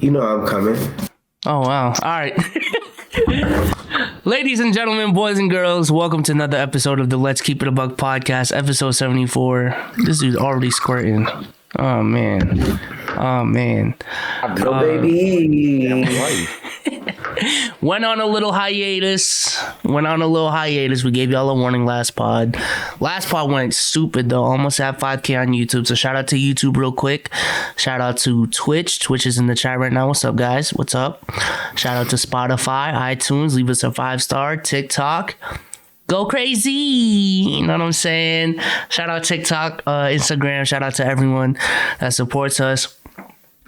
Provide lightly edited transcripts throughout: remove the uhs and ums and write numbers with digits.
You know I'm coming. Oh, wow. All right. Ladies and gentlemen, boys and girls, welcome to another episode of the Let's Keep It a Buck podcast, episode 74. This dude's already squirting. Oh, man. Go, baby. Went on a little hiatus. We gave y'all a warning last pod. Last pod went stupid, though. Almost had 5K on YouTube. So shout out to YouTube real quick. Shout out to Twitch. Twitch is in the chat right now. What's up, guys? What's up? Shout out to Spotify, iTunes. Leave us a 5-star. TikTok. Go crazy. You know what I'm saying? Shout out TikTok, Instagram. Shout out to everyone that supports us.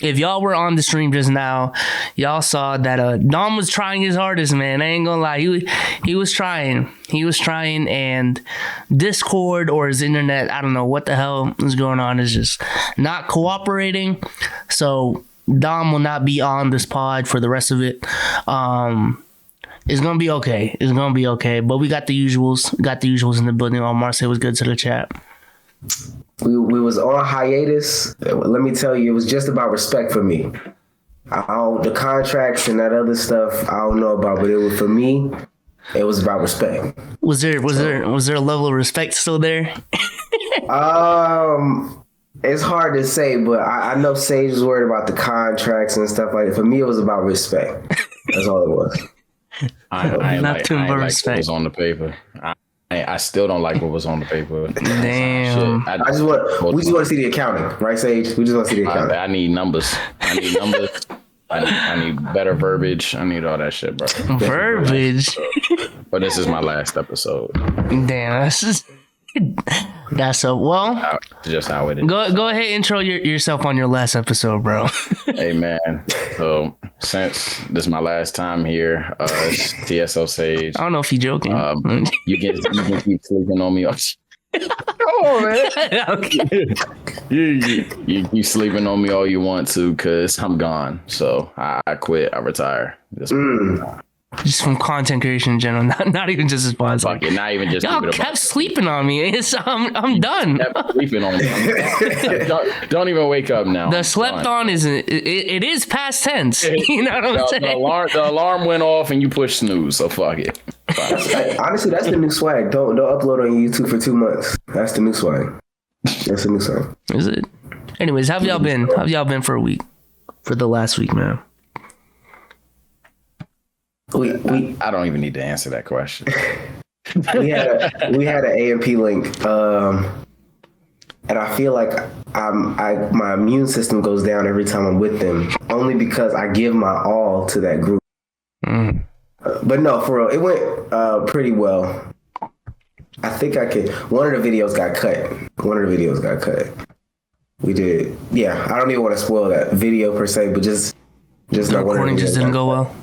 If y'all were on the stream just now, y'all saw that Dom was trying his hardest, man. I ain't gonna lie. He was trying. And Discord or his internet, I don't know what the hell is going on, is just not cooperating. So Dom will not be on this pod for the rest of it. It's gonna be okay. But we got the usuals. In the building. Marseille was good to the chat. We was on hiatus. Let me tell you, it was just about respect for me. The contracts and that other stuff I don't know about, but it was for me. It was about respect. Was there a level of respect still there? It's hard to say, but I know Sage was worried about the contracts and stuff like that. For me, it was about respect. That's all it was. I like what was on the paper. I still don't like what was on the paper. Damn. We just want to see the accounting, right, Sage? We just want to see the accounting. I need numbers. I need better verbiage. I need all that shit, bro. Verbiage. But this is my last episode. Damn, that's just how it is. Go ahead, intro yourself on your last episode, bro. Hey, man. So since this is my last time here, TSO Sage. I don't know if you're joking. You can keep sleeping on me. Oh man. Okay. You keep sleeping on me all you want to, cause I'm gone. So I quit. I retire. Just from content creation in general, not even just as sponsor. Fuck it, not even just. Y'all kept sleeping on me. I'm done. Kept sleeping on me. Don't even wake up now. The slept on is it is past tense. You know what I'm saying? The alarm went off and you pushed snooze. So fuck it. Honestly, that's the new swag. Don't upload on YouTube for 2 months. That's the new swag. Is it? Anyways, how have y'all been? How have y'all been for a week? For the last week, man. I don't even need to answer that question. we had an AMP link, and I feel like my immune system goes down every time I'm with them, only because I give my all to that group. But no, for real, it went pretty well. I think one of the videos got cut. We did. Yeah, I don't even want to spoil that video per se, but just the recording just didn't go well.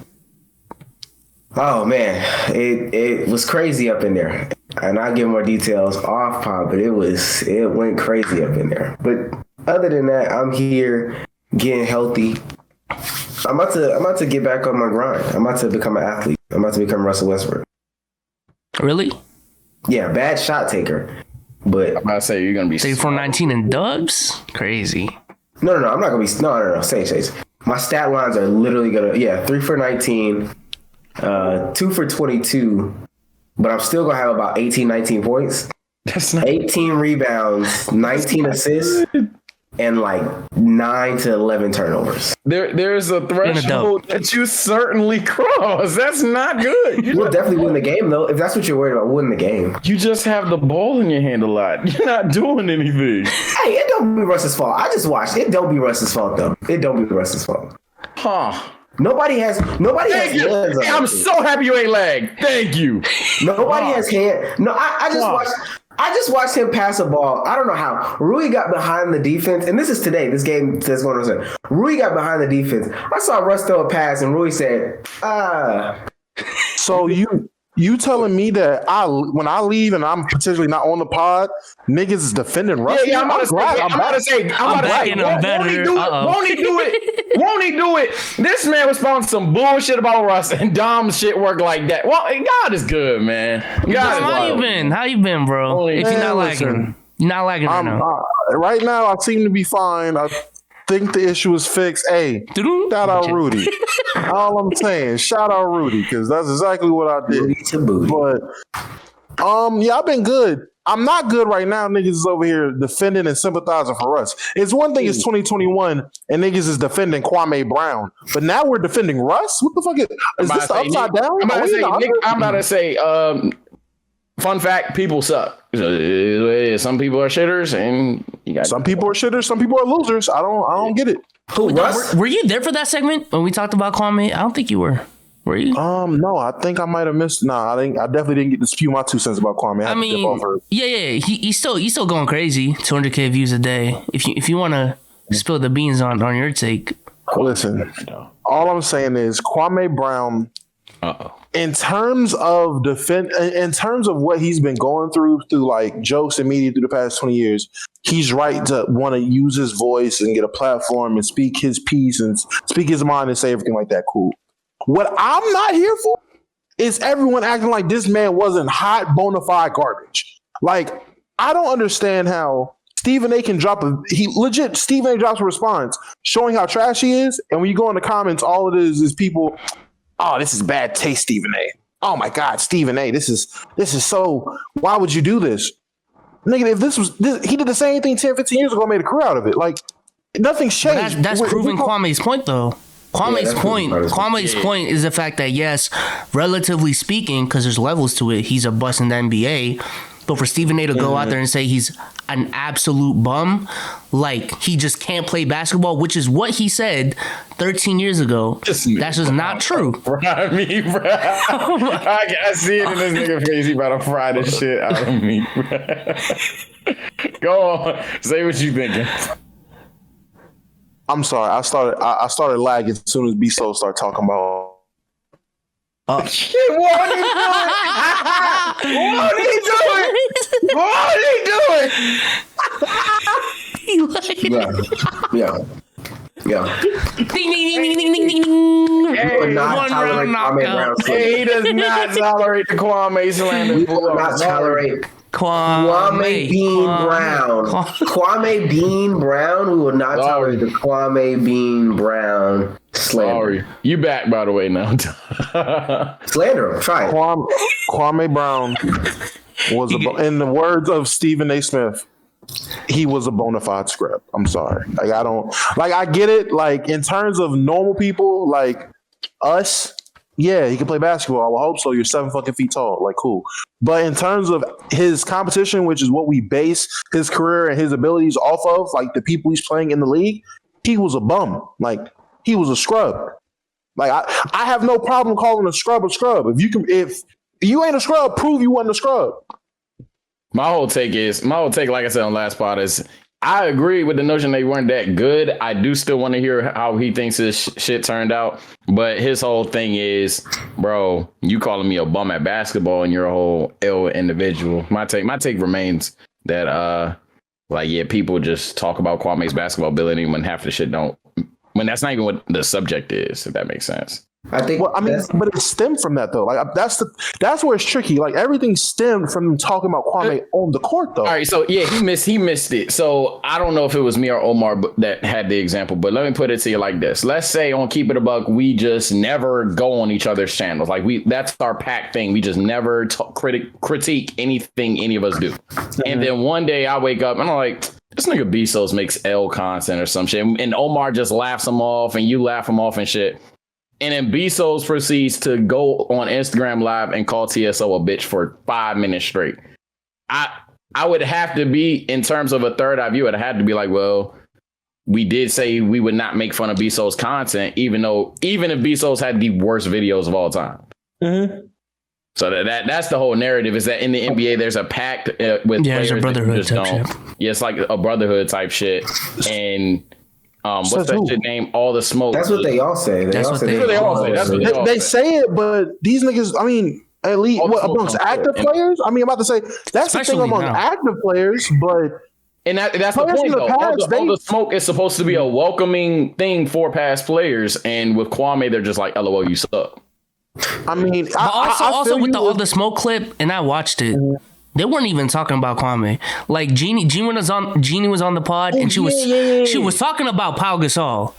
Oh man, it was crazy up in there, and I'll give more details off pod, but it went crazy up in there. But other than that, I'm here getting healthy. I'm about to get back on my grind. I'm about to become an athlete. I'm about to become Russell Westbrook. Really? Yeah, bad shot taker, but I'm about to say you're gonna be 34-19 in dubs. Crazy. No, I'm not gonna be. No. Say. My stat lines are literally 3 for 19. 2 for 22, but I'm still gonna have about 19 points. That's not 18 rebounds, 19 assists, and like 9 to 11 turnovers. There's a threshold that you certainly cross. That's not good. We'll definitely win the game though. If that's what you're worried about, we'll win the game. You just have the ball in your hand a lot. You're not doing anything. Hey, it don't be Russ's fault. I just watched. It don't be Russ's fault though. It don't be Russ's fault. Huh. Nobody has hands. I'm so happy you ain't lagged. Thank you. Nobody has hands. No, I just watched him pass a ball. I don't know how. Rui got behind the defense, and this is today. This game that's going on. Rui got behind the defense. I saw Russ throw a pass, and Rui said, So you telling me that when I leave and I'm potentially not on the pod, niggas is defending Russ? Yeah, I'm about to say. Won't he do it? This man was spouting some bullshit about Russ, and Dom's shit work like that. Well, God is good, man. How you been, bro? If you're not lagging right now. Right now, I seem to be fine. think the issue is fixed. Hey, shout out Rudy. All I'm saying, shout out Rudy, because that's exactly what I did. Booty to booty. But yeah, I've been good. I'm not good right now. Niggas is over here defending and sympathizing for us. It's one thing, it's 2021, and niggas is defending Kwame Brown. But now we're defending Russ? What the fuck is this the upside down? I'm about to say, fun fact, people suck. Some people are shitters, and some people are shitters, some people are losers. I don't get it. Who, Russ? Were you there for that segment when we talked about Kwame? I don't think you were. Were you? No, I think I might have missed. Nah, I definitely didn't get to spew my 2 cents about Kwame. I mean, yeah, he's still going crazy. 200K views a day. If you want to spill the beans on your take, listen. All I'm saying is Kwame Brown. In terms of in terms of what he's been going through like jokes and media through the past 20 years, he's right to want to use his voice and get a platform and speak his piece and speak his mind and say everything like that. Cool. What I'm not here for is everyone acting like this man wasn't hot, bona fide garbage. Like, I don't understand how Stephen A can Stephen A drops a response showing how trash he is. And when you go in the comments, all it is people, oh, this is bad taste, Stephen A. Oh my God, Stephen A. This is so, why would you do this? Nigga, if he did the same thing 10, 15 years ago, made a career out of it. Like, nothing's changed. That's proving Kwame's point, though. Kwame's point is the fact that, yes, relatively speaking, because there's levels to it, he's a bust in the NBA. But for Stephen A to go out there and say he's an absolute bum, like he just can't play basketball, which is what he said 13 years ago. That's just not true. I mean, bro. I see it in this nigga face. He about to fry this shit out of me, bro. Go on. Say what you thinking. I'm sorry. I started lagging as soon as B-Soul started talking about. What are he doing? Yeah. Ding, ding, ding, ding, ding, ding, ding. Hey, we will not tolerate Kwame Brown. He does not tolerate the Kwame slander. We will not tolerate Kwame Bean Brown. Kwame Bean Brown. We will not tolerate the Kwame Bean Brown slander. Sorry. You back, by the way, now. Slander him. Try it. Kwame Brown was, in the words of Stephen A. Smith, he was a bona fide scrub. I'm sorry. Like, I get it. Like, in terms of normal people, like us, yeah, he can play basketball. I will hope so. You're 7 fucking feet tall. Like, cool. But in terms of his competition, which is what we base his career and his abilities off of, like the people he's playing in the league, he was a bum. Like, he was a scrub. Like, I have no problem calling a scrub a scrub. If you ain't a scrub, prove you wasn't a scrub. My whole take, like I said on last pod, is I agree with the notion they weren't that good. I do still want to hear how he thinks his shit turned out. But his whole thing is, bro, you calling me a bum at basketball and you're a whole ill individual. My take remains that, people just talk about Kwame's basketball ability when half the shit don't. When that's not even what the subject is, if that makes sense. I think. Well, I mean, but it stemmed from that though. Like that's where it's tricky. Like everything stemmed from them talking about Kwame on the court though. All right, so yeah, he missed it. So I don't know if it was me or Omar that had the example, but let me put it to you like this. Let's say on Keep It a Buck, we just never go on each other's channels. Like that's our pack thing. We just never critique anything any of us do. And then one day I wake up and I'm like, this nigga Bezos makes L content or some shit, and Omar just laughs him off, and you laugh him off and shit. And then Bezos proceeds to go on Instagram Live and call TSO a bitch for 5 minutes straight. I would have to be, in terms of a third eye view, it had to be like, well, we did say we would not make fun of Bezos' content, even if Bezos had the worst videos of all time. Mm-hmm. So that's the whole narrative, is that in the NBA there's a pact with players. It's a brotherhood type shit. Yeah, it's like a brotherhood type shit. And what's that shit name? All the Smoke. That's what they all say. They say it, but these niggas, I mean, at least amongst active players? I mean, I'm about to say that's the thing among active players, but and that's the point though. All the Smoke is supposed to be a welcoming thing for past players, and with Kwame, they're just like, LOL, you suck. I mean, also with the All the Smoke clip, and I watched it. They weren't even talking about Kwame. Like Jeannie was on the pod, and she was talking about Pau Gasol.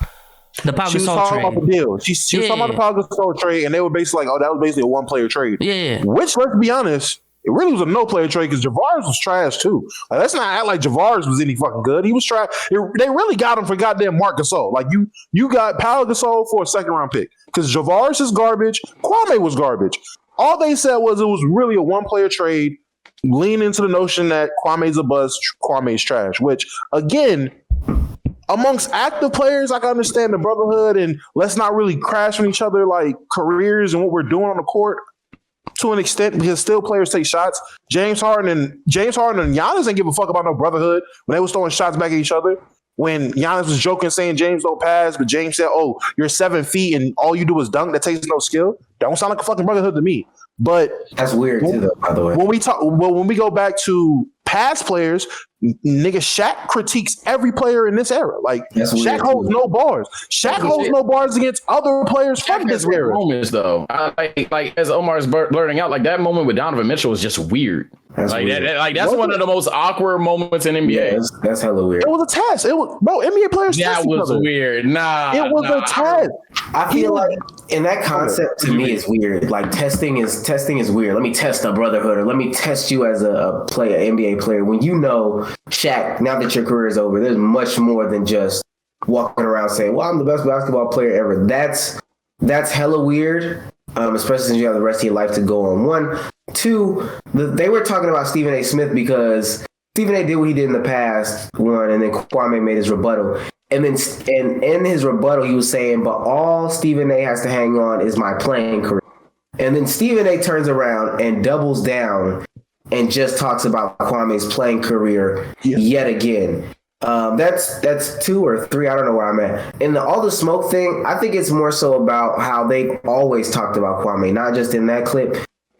The Pau Gasol trade. She was talking about the deal. She was talking about the Pau Gasol trade, and they were basically like, "Oh, that was basically a one-player trade." Yeah. Which, let's be honest, it really was a no-player trade because Javaris was trash too. Like, let's not act like Javaris was any fucking good. He was trash. They really got him for goddamn Marc Gasol. Like you got Pau Gasol for a second-round pick because Javaris is garbage. Kwame was garbage. All they said was it was really a one-player trade. Lean into the notion that Kwame's a bust, Kwame's trash, which, again, amongst active players, I can understand the brotherhood and let's not really crash on each other like careers and what we're doing on the court to an extent because still players take shots. James Harden and Giannis didn't give a fuck about no brotherhood when they was throwing shots back at each other. When Giannis was joking saying James don't pass, but James said, "Oh, you're 7 feet and all you do is dunk. That takes no skill." Don't sound like a fucking brotherhood to me. But that's weird too, though. By the way, when we go back to past players, nigga, Shaq critiques every player in this era. Like Shaq holds no bars. Shaq holds no bars against other players from this era. Moments though, like as Omar's blurting out, like that moment with Donovan Mitchell was just weird. That's one of the most awkward moments in NBA. Yeah, that's hella weird. It was a test. NBA players. That was weird. It was a test. I feel like, and that concept to me is weird. Like testing is weird. Let me test a brotherhood, or let me test you as a player, NBA player. When you know, Shaq, now that your career is over, there's much more than just walking around saying, "Well, I'm the best basketball player ever." That's hella weird. Especially since you have the rest of your life to go on. 1, 2, they were talking about Stephen A. Smith because Stephen A. did what he did in the past, and then Kwame made his rebuttal. And then in his rebuttal, he was saying, "But all Stephen A. has to hang on is my playing career." And then Stephen A. turns around and doubles down and just talks about Kwame's playing career yet again. That's 2 or 3. I don't know where I'm at. And all the smoke thing, I think it's more so about how they always talked about Kwame, not just in that clip.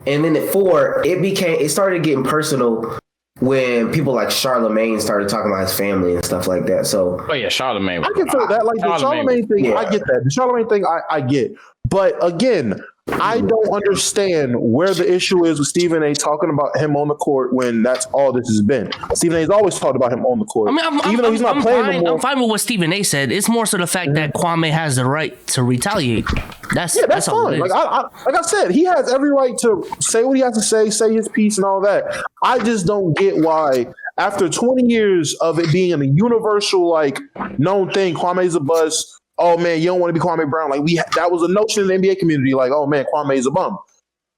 And then at 4, it started getting personal when people like Charlemagne started talking about his family and stuff like that. So, Charlemagne. I can feel that. Like the Charlemagne thing, I get that. The Charlemagne thing, I get. But again, I don't understand where the issue is with Stephen A. talking about him on the court when that's all this has been. Stephen A's always talked about him on the court. I mean, even though he's not playing anymore. I'm fine with what Stephen A. said. It's more so the fact that Kwame has the right to retaliate. That's fine. Like I said, he has every right to say what he has to say his piece and all that. I just don't get why, after 20 years of it being a universal, like, known thing, Kwame's a bust. Oh man, you don't want to be Kwame Brown. Like that was a notion in the NBA community. Like, oh man, Kwame's a bum.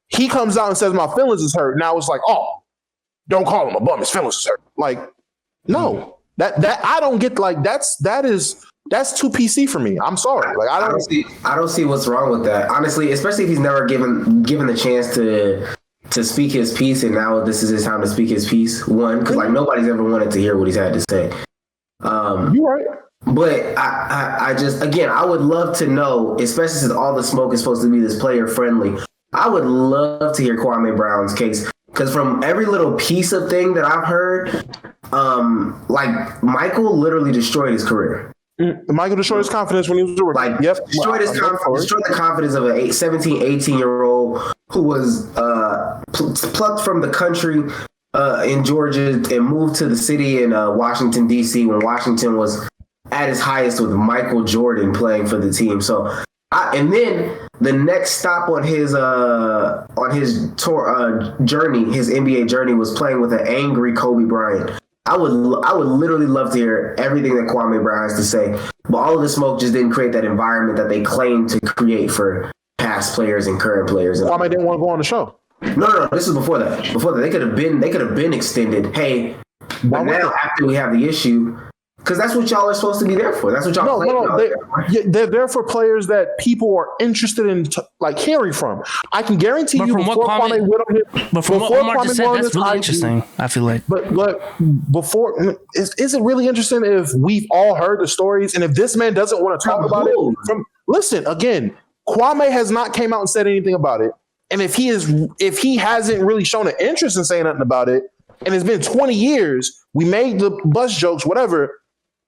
He comes out and says my feelings is hurt. Now it's like, oh, don't call him a bum. His feelings is hurt. Like, no, that I don't get. Like that's too PC for me. I'm sorry. Like I don't see what's wrong with that. Honestly, especially if he's never given the chance to speak his piece, and now this is his time to speak his piece. One, because like nobody's ever wanted to hear what he's had to say. You're right. But I just, again, I would love to know, especially since all the smoke is supposed to be this player friendly, I would love to hear Kwame Brown's case. Because from every little piece of thing that I've heard, like Michael literally destroyed his career. Michael destroyed his confidence when he was a rookie. Like, destroyed the confidence of a 17, 18-year-old who was plucked from the country in Georgia and moved to the city in Washington, D.C. when Washington was at his highest with Michael Jordan playing for the team. So, and then the next stop on his tour journey, his NBA journey, was playing with an angry Kobe Bryant. I would literally love to hear everything that Kwame Brown has to say, but all of the smoke just didn't create that environment that they claim to create for past players and current players. Kwame didn't want to go on the show. No, this is before that. They could have been extended. Hey, but now after we have the issue. Because that's what y'all are supposed to be there for. That's what y'all they're there for players that people are interested in, hearing from. I can guarantee you. From what Omar just said, that's really interesting. I feel like. But before, is it really interesting if we've all heard the stories and if this man doesn't want to talk about it? Listen, again, Kwame has not came out and said anything about it, and if he hasn't really shown an interest in saying nothing about it, and it's been 20 years, we made the bus jokes, whatever.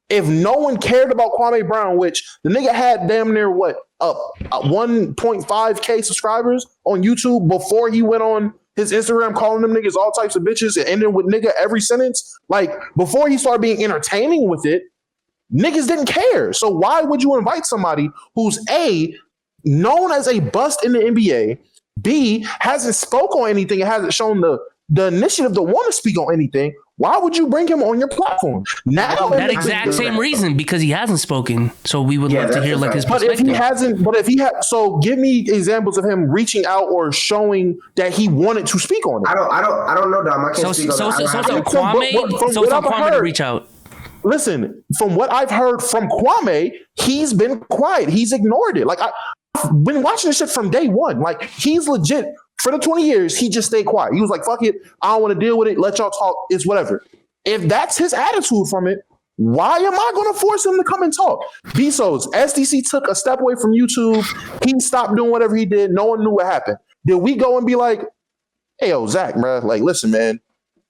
If no one cared about Kwame Brown, which the nigga had damn near 1.5K subscribers on YouTube before he went on his Instagram calling them niggas all types of bitches and ending with nigga every sentence. Like, before he started being entertaining with it, niggas didn't care. So why would you invite somebody who's A, known as a bust in the NBA, B, hasn't spoke on anything and hasn't shown the initiative to want to speak on anything? Why would you bring him on your platform? Now that exact same reason, because he hasn't spoken. So we would love to hear like his perspective. But if he had, so give me examples of him reaching out or showing that he wanted to speak on it. I don't know, Dom. I can't speak on that. So Kwame to reach out. Listen, from what I've heard from Kwame, he's been quiet. He's ignored it. Like, I've been watching this shit from day one. Like, he's legit. For the 20 years, he just stayed quiet. He was like, fuck it. I don't want to deal with it. Let y'all talk. It's whatever. If that's his attitude from it, why am I going to force him to come and talk? Bezos, SDC took a step away from YouTube. He stopped doing whatever he did. No one knew what happened. Did we go and be like, hey, yo, Zach, bro, like, listen, man,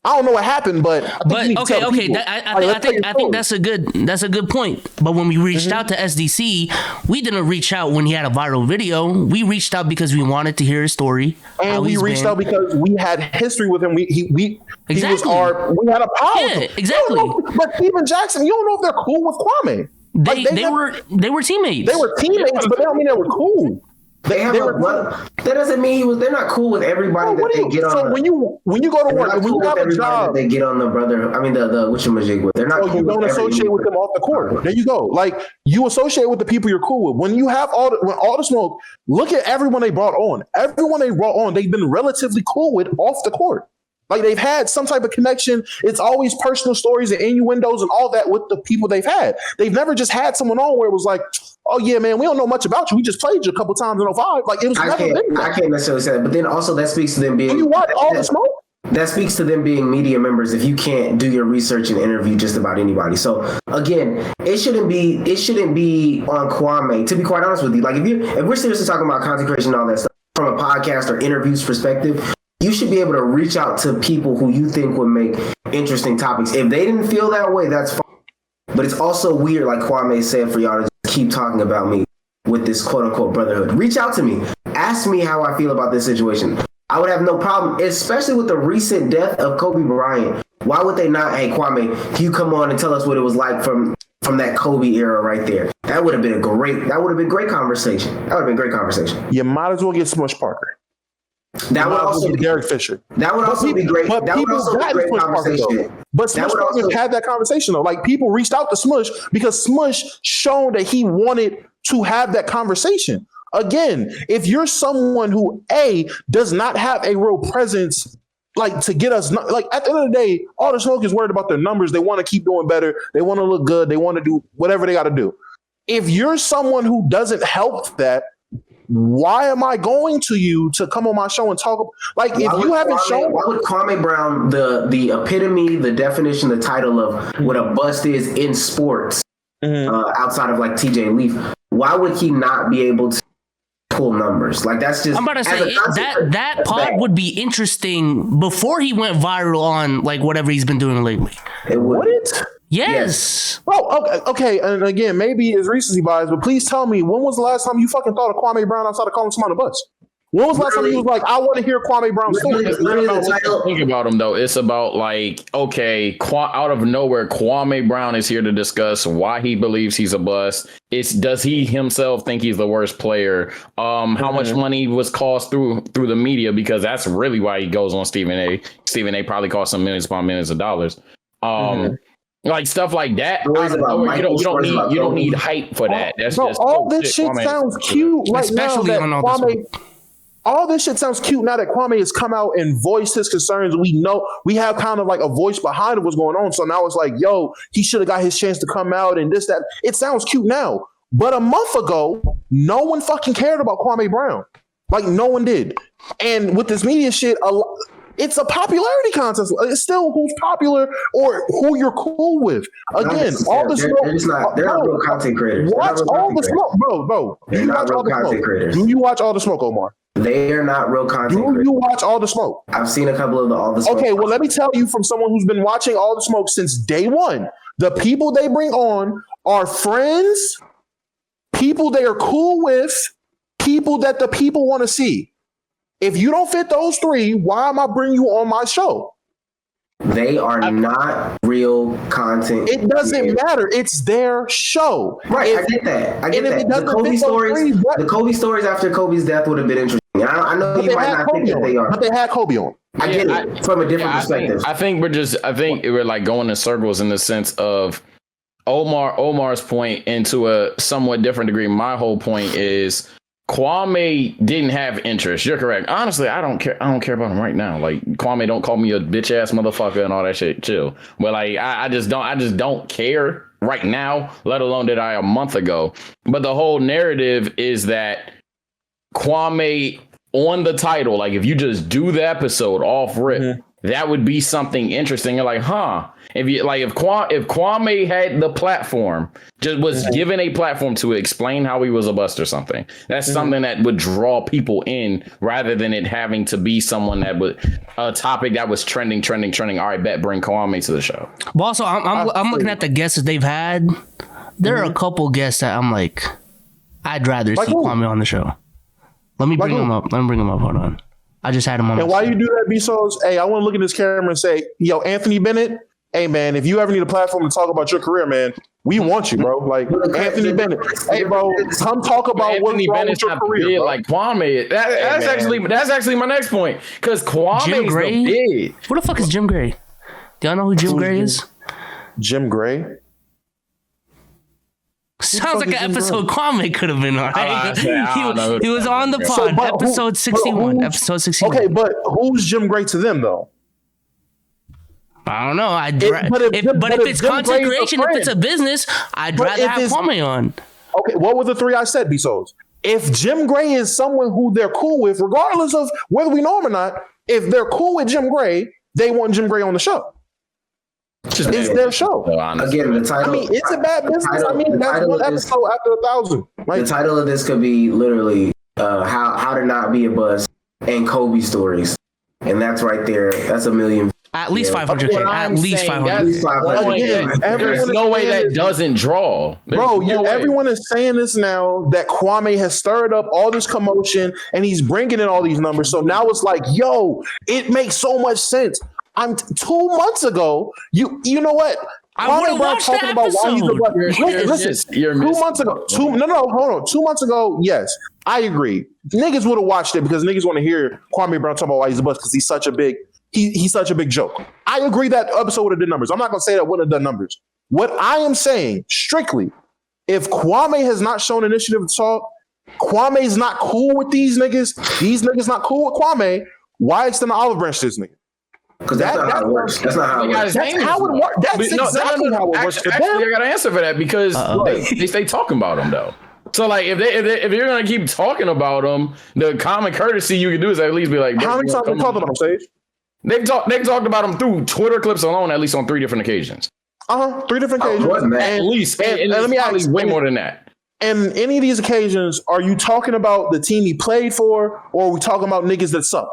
I don't know what happened, but okay. I think that's a good point. But when we reached out to SDC, we didn't reach out when he had a viral video. We reached out because we wanted to hear his story, and we reached out because we had history with him. We had a power. Yeah, exactly. But Steven Jackson, you don't know if they're cool with Kwame. They were teammates. They were teammates, but they don't mean they were cool. That doesn't mean they're not cool with everybody that they get on. So when you go to work, when you have a job, they get on the brother. I mean the whatchamajig with. They're not. So cool you don't associate with them off the court. There you go. Like, you associate with the people you're cool with. When you have all the smoke, look at everyone they brought on. Everyone they brought on, they've been relatively cool with off the court. Like, they've had some type of connection. It's always personal stories and innuendos and all that with the people they've had. They've never just had someone on where it was like, oh yeah, man, we don't know much about you. We just played you a couple times in 05. Like, it was I can't necessarily say that. But then also that speaks to them being. When you watch all the smoke? That speaks to them being media members if you can't do your research and interview just about anybody. So again, it shouldn't be on Kwame, to be quite honest with you. Like, if we're seriously talking about content creation and all that stuff from a podcast or interviews perspective, you should be able to reach out to people who you think would make interesting topics. If they didn't feel that way, that's fine. But it's also weird, like Kwame said, for y'all to just keep talking about me with this quote unquote brotherhood. Reach out to me. Ask me how I feel about this situation. I would have no problem, especially with the recent death of Kobe Bryant. Why would they not? Hey, Kwame, can you come on and tell us what it was like from that Kobe era right there? That would have been great conversation. You might as well get Smush Parker. That would also be Derek Fisher. That would also be great. That would also be great conversation. But Smush Parker had that conversation though. Like, people reached out to Smush because Smush shown that he wanted to have that conversation. Again, if you're someone who does not have a real presence, like, to get us, like, at the end of the day, all the smoke is worried about their numbers. They want to keep doing better. They want to look good. They want to do whatever they got to do. If you're someone who doesn't help that, why am I going to you to come on my show and talk? Like, if you haven't shown, why would Kwame Brown, the epitome, the definition, the title of what a bust is in sports, outside of like TJ Leaf, why would he not be able to pull numbers? Like, that's just. I'm about to say that pod would be interesting before he went viral on like whatever he's been doing lately. It would. Yes. Oh, okay. And again, maybe it's recency bias, but please tell me, when was the last time you fucking thought of Kwame Brown outside of calling someone a bust? When was the last time you was like, I want to hear Kwame Brown's story? Think about him though. It's about like, okay, out of nowhere, Kwame Brown is here to discuss why he believes he's a bust. Does he himself think he's the worst player? How much money was cost through the media? Because that's really why he goes on Stephen A. Stephen A. probably cost him millions upon millions of dollars. Like stuff like that. You don't need hype for that. That's just all this shit sounds cute right now. That Kwame, all this shit sounds cute now that Kwame has come out and voiced his concerns. We know we have kind of like a voice behind what's going on. So now it's like, yo, he should have got his chance to come out and this, that. It sounds cute now. But a month ago, no one fucking cared about Kwame Brown. Like, no one did. And with this media shit, it's a popularity contest. It's still who's popular or who you're cool with. Again, all the smoke. They're not real content creators. Watch all the smoke, bro. They're not real content creators. Do you watch all the smoke, Omar? They are not real content creators. Do you watch all the smoke? I've seen a couple of all the smoke. Okay, well, let me tell you from someone who's been watching all the smoke since day one. The people they bring on are friends, people they are cool with, people that the people want to see. If you don't fit those three, why am I bringing you on my show? They are not real content. It doesn't matter. It's their show. Right, I get that. The Kobe stories after Kobe's death would have been interesting. I know you might not think that they are. But they had Kobe on. I get it from a different perspective. I think we're like going in circles in the sense of Omar's point, and to a somewhat different degree, my whole point is Kwame didn't have interest. You're correct. Honestly, I don't care. I don't care about him right now. Like, Kwame, don't call me a bitch ass motherfucker and all that shit. Chill. But like, I just don't care right now, let alone did I a month ago. But the whole narrative is that Kwame on the title, like if you just do the episode off rip, that would be something interesting. You're like, huh? If Kwame had the platform, just was given a platform to explain how he was a bust or something, that's something that would draw people in rather than it having to be someone that would a topic that was trending. All right, bet, bring Kwame to the show. But also, I'm looking at the guests that they've had. There are a couple guests that I'm like, I'd rather see Kwame on the show. Let me bring him up. Hold on. I just had him on. And why you do that, Bezos? Hey, I want to look at this camera and say, yo, Anthony Bennett. Hey, man, if you ever need a platform to talk about your career, man, we want you, bro. Like, Anthony Bennett. Hey, bro, come talk about what's wrong with your career, bro. Like Kwame. That's actually my next point. Because Kwame is big. Who the fuck is Jim Gray? Do y'all know who Jim Gray is? Jim Gray? Sounds like an episode Kwame could have been on. He was on the pod, episode 61. Episode 61. Okay, but who's Jim Gray to them, though? I don't know. If it's content creation, if it's a business, I'd rather have Kwame on. Okay, what were the three I said, Bezos? If Jim Gray is someone who they're cool with, regardless of whether we know him or not, if they're cool with Jim Gray, they want Jim Gray on the show. It's their show. Again, the title. I mean, it's a bad business. That's one episode after 1,000. Like, the title of this could be literally how to not be a bust and Kobe stories, and that's right there. That's a million. At least 500K. At least 500. There's no way that doesn't draw. Bro, everyone is saying this now that Kwame has stirred up all this commotion and he's bringing in all these numbers. So now it's like, yo, it makes so much sense. 2 months ago, you know what? Kwame Brown talking about why he's a listen. 2 months ago, hold on. 2 months ago, yes, I agree. Niggas would have watched it because niggas want to hear Kwame Brown talk about why he's a bust because he's such a big joke. I agree that episode would have done numbers. I'm not gonna say that wouldn't have done numbers. What I am saying strictly, if Kwame has not shown initiative to talk, Kwame's not cool with these niggas not cool with Kwame, why extend the olive branch to this nigga? Because that's not how it works. That's not how it works. That's how it works. That's exactly how it works. Actually, I got an answer for that because they stay talking about him though. So like, if you're gonna keep talking about him, the common courtesy you can do is at least be like, how many times we talked about him, Sage? They've talked about him through Twitter clips alone, at least on 3 different occasions. 3 different occasions. At least, and let me ask, way more than that. And any of these occasions, are you talking about the team he played for, or are we talking about niggas that suck?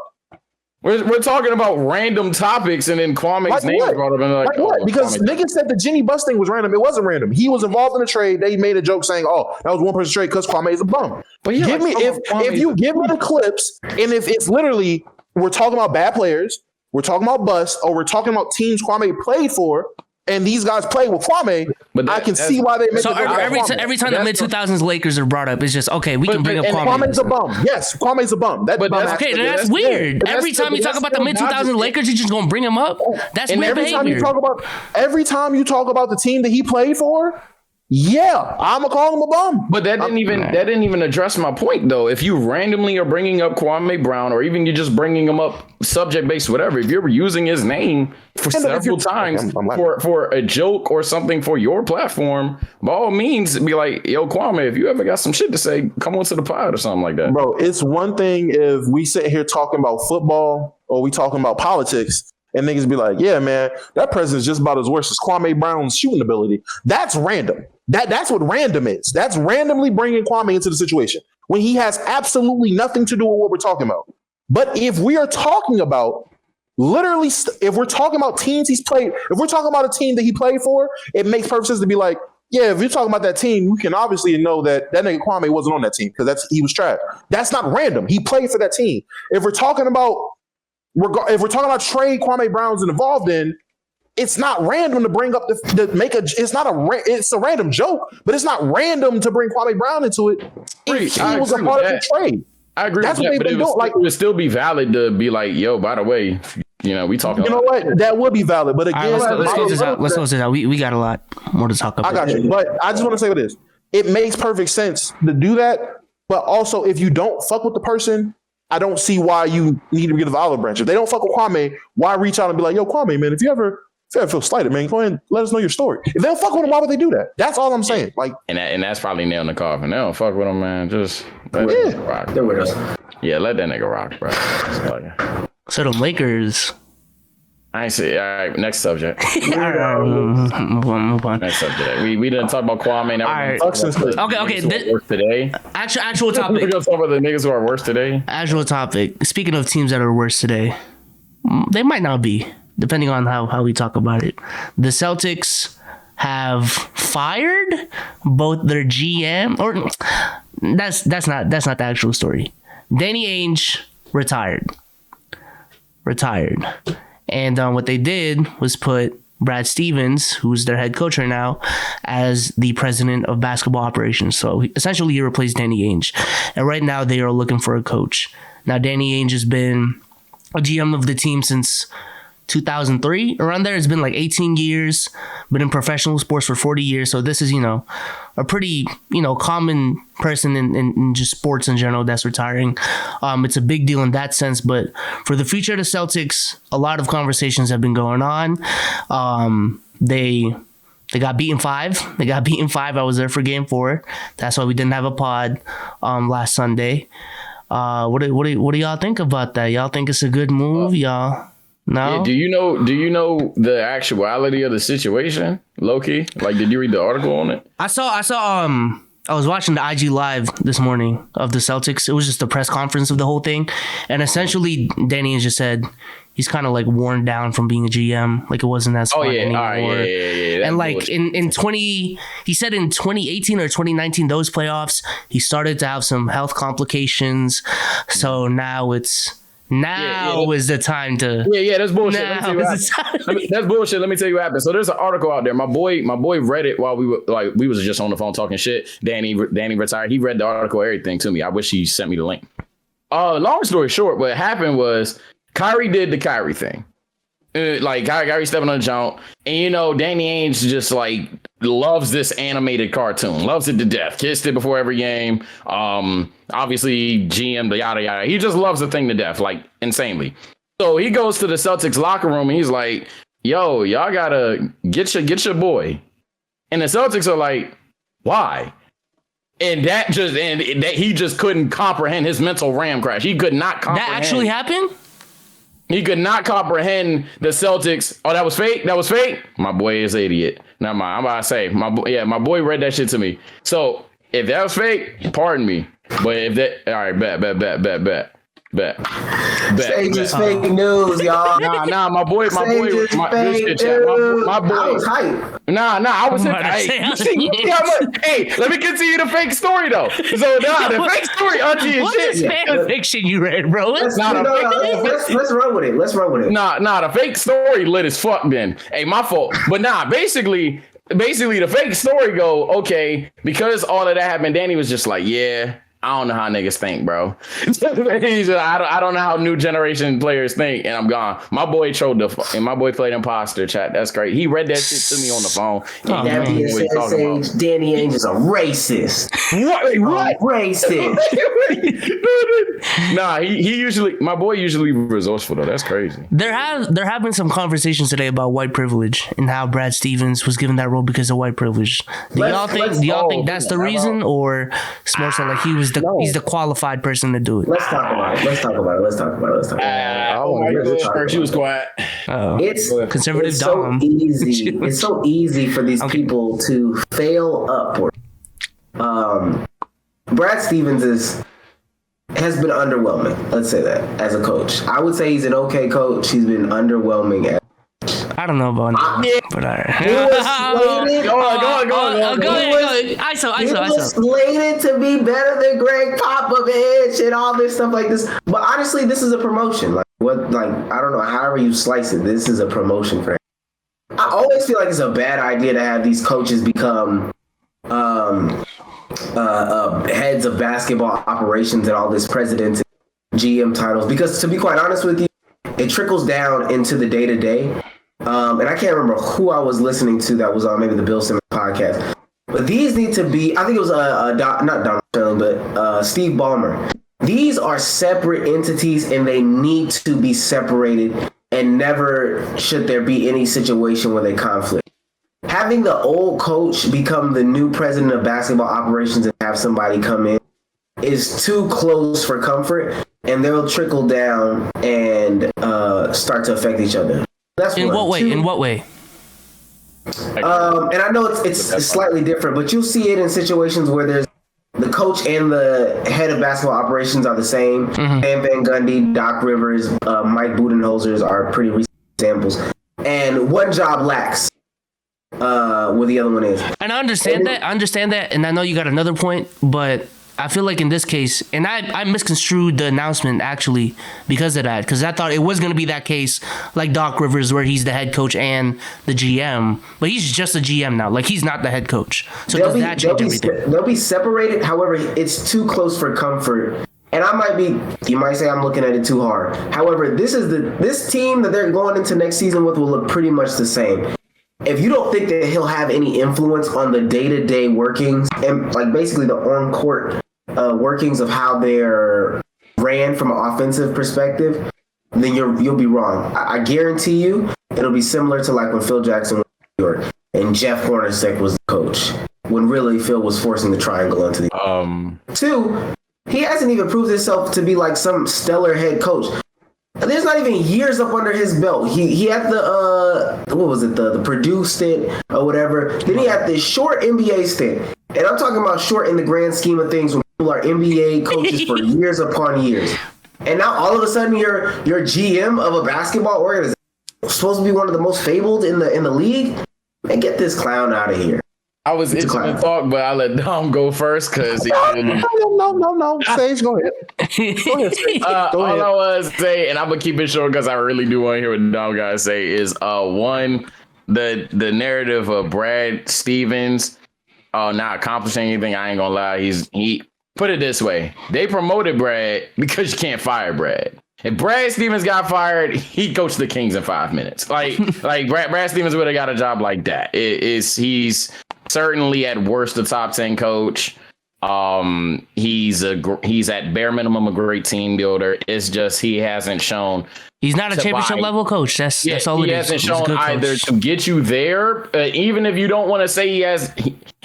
We're talking about random topics, and then Kwame's name brought up, and like what? Because niggas said the Jenny Bus thing was random. It wasn't random. He was involved in a trade. They made a joke saying, "Oh, that was one person trade because Kwame is a bum." But if you give me the clips, and if it's literally we're talking about bad players, we're talking about bust, or we're talking about teams Kwame played for, and these guys play with Kwame, but I can see why they make so every time the mid-2000s Lakers are brought up, it's just, okay, we can bring up Kwame. Kwame's a bum. Yes, Kwame's a bum. That's weird. Every time you talk about the mid-2000s Lakers, you're just going to bring him up? That's weird behavior. Every time you talk about the team that he played for, yeah, I'm gonna call him a bum. But that didn't even address my point though. If you randomly are bringing up Kwame Brown, or even you're just bringing him up subject based, whatever, if you're using his name for several times for a joke or something for your platform, by all means, be like, yo, Kwame, if you ever got some shit to say, come on to the pod or something like that. Bro, it's one thing if we sit here talking about football or we talking about politics. And niggas be like, yeah, man, that president's just about as worse as Kwame Brown's shooting ability. That's random. That's what random is. That's randomly bringing Kwame into the situation when he has absolutely nothing to do with what we're talking about. But if we are talking about literally, if we're talking about teams he's played, if we're talking about a team that he played for, it makes perfect sense to be like, yeah, if you're talking about that team, we can obviously know that nigga Kwame wasn't on that team because he was trash. That's not random. He played for that team. If we're talking about trade Kwame Brown's involved in, it's not random to bring up it's a random joke, but it's not random to bring Kwame Brown into it. If he was a part of the trade. I agree. That's with what that, they've been doing. It would still be valid to be like, yo, by the way, we talking. You know what? That would be valid. But again, let's close this out. Let's close this out. We got a lot more to talk about. I got you. But I just want to say this. It makes perfect sense to do that. But also, if you don't fuck with the person, I don't see why you need to get the olive branch. If they don't fuck with Kwame, why reach out and be like, yo, Kwame, man, if you ever feel slighted, man, go ahead and let us know your story. If they don't fuck with him, why would they do that? That's all I'm saying. Like, and that's probably nailing the coffin. They don't fuck with him, man. Just let that rock. They're with us. Yeah, let that nigga rock, bro. So the Lakers. I see. All right, next subject. Move on. Next subject. We didn't talk about Kwame. Now All right. Okay. Worse today. Actual topic. We're gonna talk about the niggas who are worse today. Actual topic. Speaking of teams that are worse today, they might not be, depending on how we talk about it. The Celtics have fired both their GM, or that's not the actual story. Danny Ainge retired. And what they did was put Brad Stevens, who's their head coach right now, as the president of basketball operations. So essentially he replaced Danny Ainge. And right now they are looking for a coach. Now Danny Ainge has been a GM of the team since 2003. Around there, it's been like 18 years. Been in professional sports for 40 years. So this is, a pretty, common person in just sports in general that's retiring. It's a big deal in that sense. But for the future of the Celtics, a lot of conversations have been going on. They got beaten 5. I was there for game 4. That's why we didn't have a pod last Sunday. What do y'all think about that? Y'all think it's a good move? Y'all? No. Yeah, do you know the actuality of the situation, Loki? Like, did you read the article on it? I saw I was watching the IG live this morning of the Celtics. It was just a press conference of the whole thing. And essentially Danny just said he's kind of like worn down from being a GM. Like it wasn't as fun anymore. All right, yeah. And like he said in 2018 or 2019, those playoffs, he started to have some health complications. So now is the time to. Yeah, that's bullshit. That's bullshit. Let me tell you what happened. So there's an article out there. My boy read it while we was just on the phone talking shit. Danny retired. He read the article, everything to me. I wish he sent me the link. Long story short, what happened was Kyrie did the Kyrie thing. Kyrie stepping on the jump, and Danny Ainge just like loves this animated cartoon, loves it to death. Kissed it before every game. Obviously GM, the yada yada. He just loves the thing to death, like insanely. So he goes to the Celtics locker room and he's like, "Yo, y'all gotta get your boy." And the Celtics are like, "Why?" And he just couldn't comprehend his mental RAM crash. He could not comprehend. That actually happened? He could not comprehend the Celtics. Oh, that was fake? My boy is an idiot. Never mind. I'm about to say, my boy read that shit to me. So if that was fake, pardon me. But if that, all right, bet. Sage is fake news, y'all. Nah, my boy, my boy. I was hype. I was hey, let me continue the fake story though. So the fake story, Auntie and shit. What fan fiction you read, bro? Let's run with it. The fake story lit as fuck then. Hey, my fault. But basically the fake story go, okay, because all of that happened, Danny was just like, yeah, I don't know how niggas think, bro. I don't know how new generation players think, and I'm gone. My boy and my boy played imposter, chat. That's great. He read that shit to me on the phone. That being said, Danny Ainge is a racist. What? Racist. My boy usually resourceful though. That's crazy. There have been some conversations today about white privilege and how Brad Stevens was given that role because of white privilege. Do y'all think that's the reason, or it's more so like he's the qualified person to do it? Let's talk about it. She was quiet. It's conservative Dom. It's so easy for these people to fail upward. Brad Stevens has been underwhelming. Let's say that as a coach. I would say he's an okay coach. He's been underwhelming. I don't know about that, but all right. He was slated. Go ahead. He was slated to be better than Greg Popovich and all this stuff like this. But honestly, this is a promotion. Like what? Like I don't know. However you slice it, this is a promotion for him. I always feel like it's a bad idea to have these coaches become heads of basketball operations and all this presidents and GM titles, because to be quite honest with you, it trickles down into the day to day. And I can't remember who I was listening to that was on maybe the Bill Simmons podcast. But these need to be, I think it was not Donald Sterling, but Steve Ballmer. These are separate entities and they need to be separated, and never should there be any situation where they conflict. Having the old coach become the new president of basketball operations and have somebody come in is too close for comfort, and they'll trickle down and start to affect each other. That's in what way? In what way? And I know it's slightly different, but you'll see it in situations where there's the coach and the head of basketball operations are the same. Sam Van Gundy, Doc Rivers, Mike Budenholzer are pretty recent examples. And one job lacks where the other one is. And I understand that. And I know you got another point, but I feel like in this case, and I misconstrued the announcement actually because of that, because I thought it was going to be that case like Doc Rivers where he's the head coach and the GM, but he's just a GM now. Like he's not the head coach. So does that change everything? They'll be separated. However, it's too close for comfort. And you might say I'm looking at it too hard. However, this team that they're going into next season with will look pretty much the same. If you don't think that he'll have any influence on the day-to-day workings and like basically the on-court workings of how they're ran from an offensive perspective, then you'll be wrong. I guarantee you it'll be similar to like when Phil Jackson was in New York and Jeff Hornacek was the coach, when really Phil was forcing the triangle into the Two, he hasn't even proved himself to be like some stellar head coach. There's not even years up under his belt. He had the Purdue stint or whatever. Then he had this short NBA stint. And I'm talking about short in the grand scheme of things when people are NBA coaches for years upon years. And now all of a sudden you're GM of a basketball organization, supposed to be one of the most fabled in the league. Man, get this clown out of here. I was itching to talk, but I let Dom go first because no. Sage, go ahead. Go ahead, Sage. All I was say, and I'm gonna keep it short because I really do want to hear what Dom guys say, is one, the narrative of Brad Stevens not accomplishing anything. I ain't gonna lie. He put it this way: they promoted Brad because you can't fire Brad. If Brad Stevens got fired, he coached the Kings in 5 minutes. Like Brad Stevens would have got a job like that. He's certainly at worst a top 10 coach. He's at bare minimum a great team builder. It's just he hasn't shown. He's not a championship level coach. That's all it is. He hasn't shown either to get you there. Even if you don't want to say he has.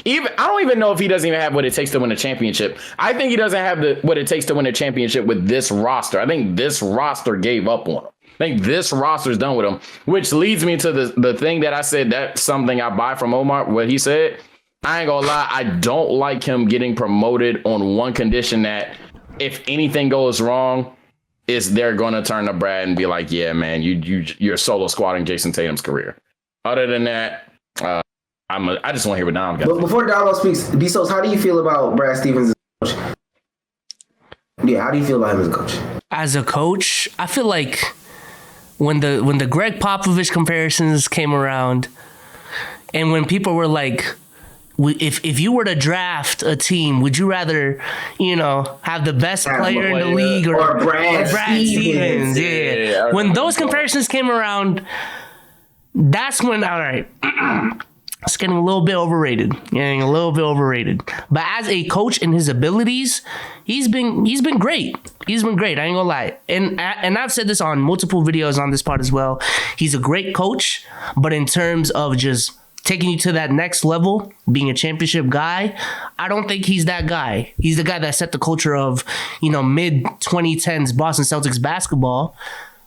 I don't even know if he doesn't even have what it takes to win a championship. I think he doesn't have what it takes to win a championship with this roster. I think this roster gave up on him. I think this roster's done with him, which leads me to the thing that I said. That's something I buy from Omar, what he said. I ain't gonna lie, I don't like him getting promoted on one condition, that if anything goes wrong, is they're gonna turn to Brad and be like, yeah, man, you're solo squatting Jason Tatum's career. Other than that, I just want to hear what Dom got. But before Dom speaks, Bezos, how do you feel about Brad Stevens as a coach? Yeah, how do you feel about him as a coach? As a coach, I feel like when the Greg Popovich comparisons came around, and when people were like, if you were to draft a team, would you rather, have the best player in the league or Brad Stevens? Yeah. When those comparisons came around, that's when, all right, it's getting a little bit overrated. But as a coach and his abilities, he's been great. He's been great. I ain't gonna lie. And I've said this on multiple videos on this pod as well. He's a great coach, but in terms of just taking you to that next level, being a championship guy, I don't think he's that guy. He's the guy that set the culture of, mid 2010s Boston Celtics basketball,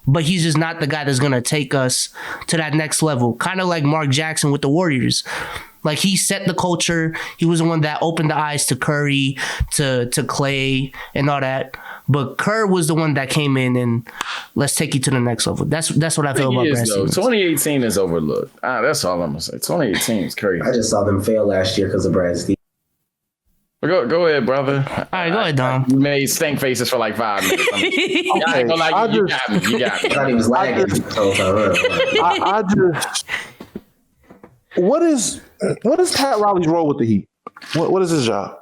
but he's just not the guy that's going to take us to that next level. Kind of like Mark Jackson with the Warriors. Like, he set the culture. He was the one that opened the eyes to Curry, to Clay, and all that. But Kerr was the one that came in and let's take you to the next level. That's what I feel about Brad Stevens. 2018 is overlooked. That's all I'm gonna say. 2018 is crazy. I just saw them fail last year because of Brad Stevens. Go ahead, brother. All right, go ahead, Dom. You made stank faces for like 5 minutes. You got me. I thought he was lagging the whole time. I just what is Pat Riley's role with the Heat? What is his job?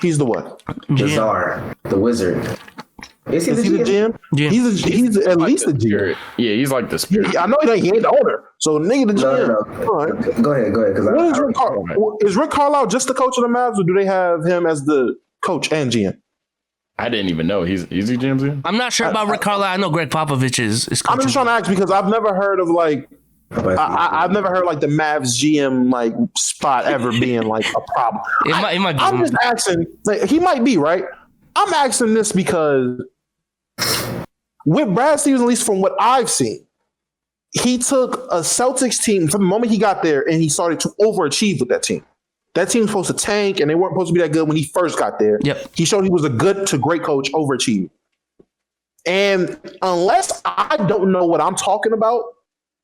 He's the what? The czar, the wizard. Is he the GM? He's at least the GM. Yeah, he's like the spirit. I know he ain't the owner. So nigga the GM. No. All right. Go ahead. Is Rick Carlisle just the coach of the Mavs, or do they have him as the coach and GM? I didn't even know he's he GM. I'm not sure about Rick Carlisle. I know Greg Popovich is coaching. I'm just trying to ask because I've never heard of like I've never heard like the Mavs GM like spot ever being like a problem. It might be. I'm just asking. Like, he might be right. I'm asking this because with Brad Stevens, at least from what I've seen, he took a Celtics team from the moment he got there and he started to overachieve with that team. That team was supposed to tank and they weren't supposed to be that good when he first got there. Yep. He showed he was a good to great coach, overachieving. And unless I don't know what I'm talking about,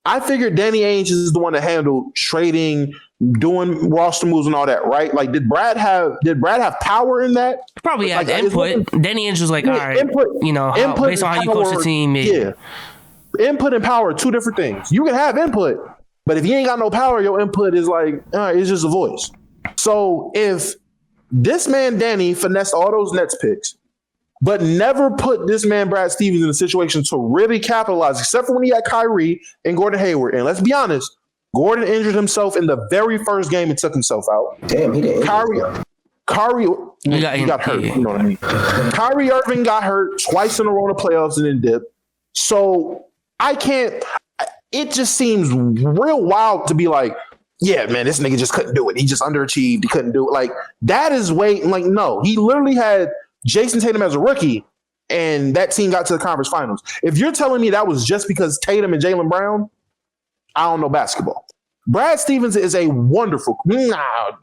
I figured Danny Ainge is the one to handle trading, doing roster moves and all that, right? Like, did Brad have power in that? Probably had like, input. Danny Ainge was like, all right, based on how you coach the team. Yeah. Input and power are two different things. You can have input, but if you ain't got no power, your input is like, it's just a voice. So if this man, Danny, finessed all those Nets picks, but never put this man, Brad Stevens, in a situation to really capitalize, except for when he had Kyrie and Gordon Hayward. And let's be honest, Gordon injured himself in the very first game and took himself out. Damn, he didn't. Kyrie got hurt. You know what I mean? Kyrie Irving got hurt twice in a row in the playoffs and then dipped. So I can't. It just seems real wild to be like, yeah, man, this nigga just couldn't do it. He just underachieved. He couldn't do it. Like, that is no. He literally had Jason Tatum as a rookie, and that team got to the conference finals. If you're telling me that was just because Tatum and Jaylen Brown, I don't know basketball. Brad Stevens is a wonderful.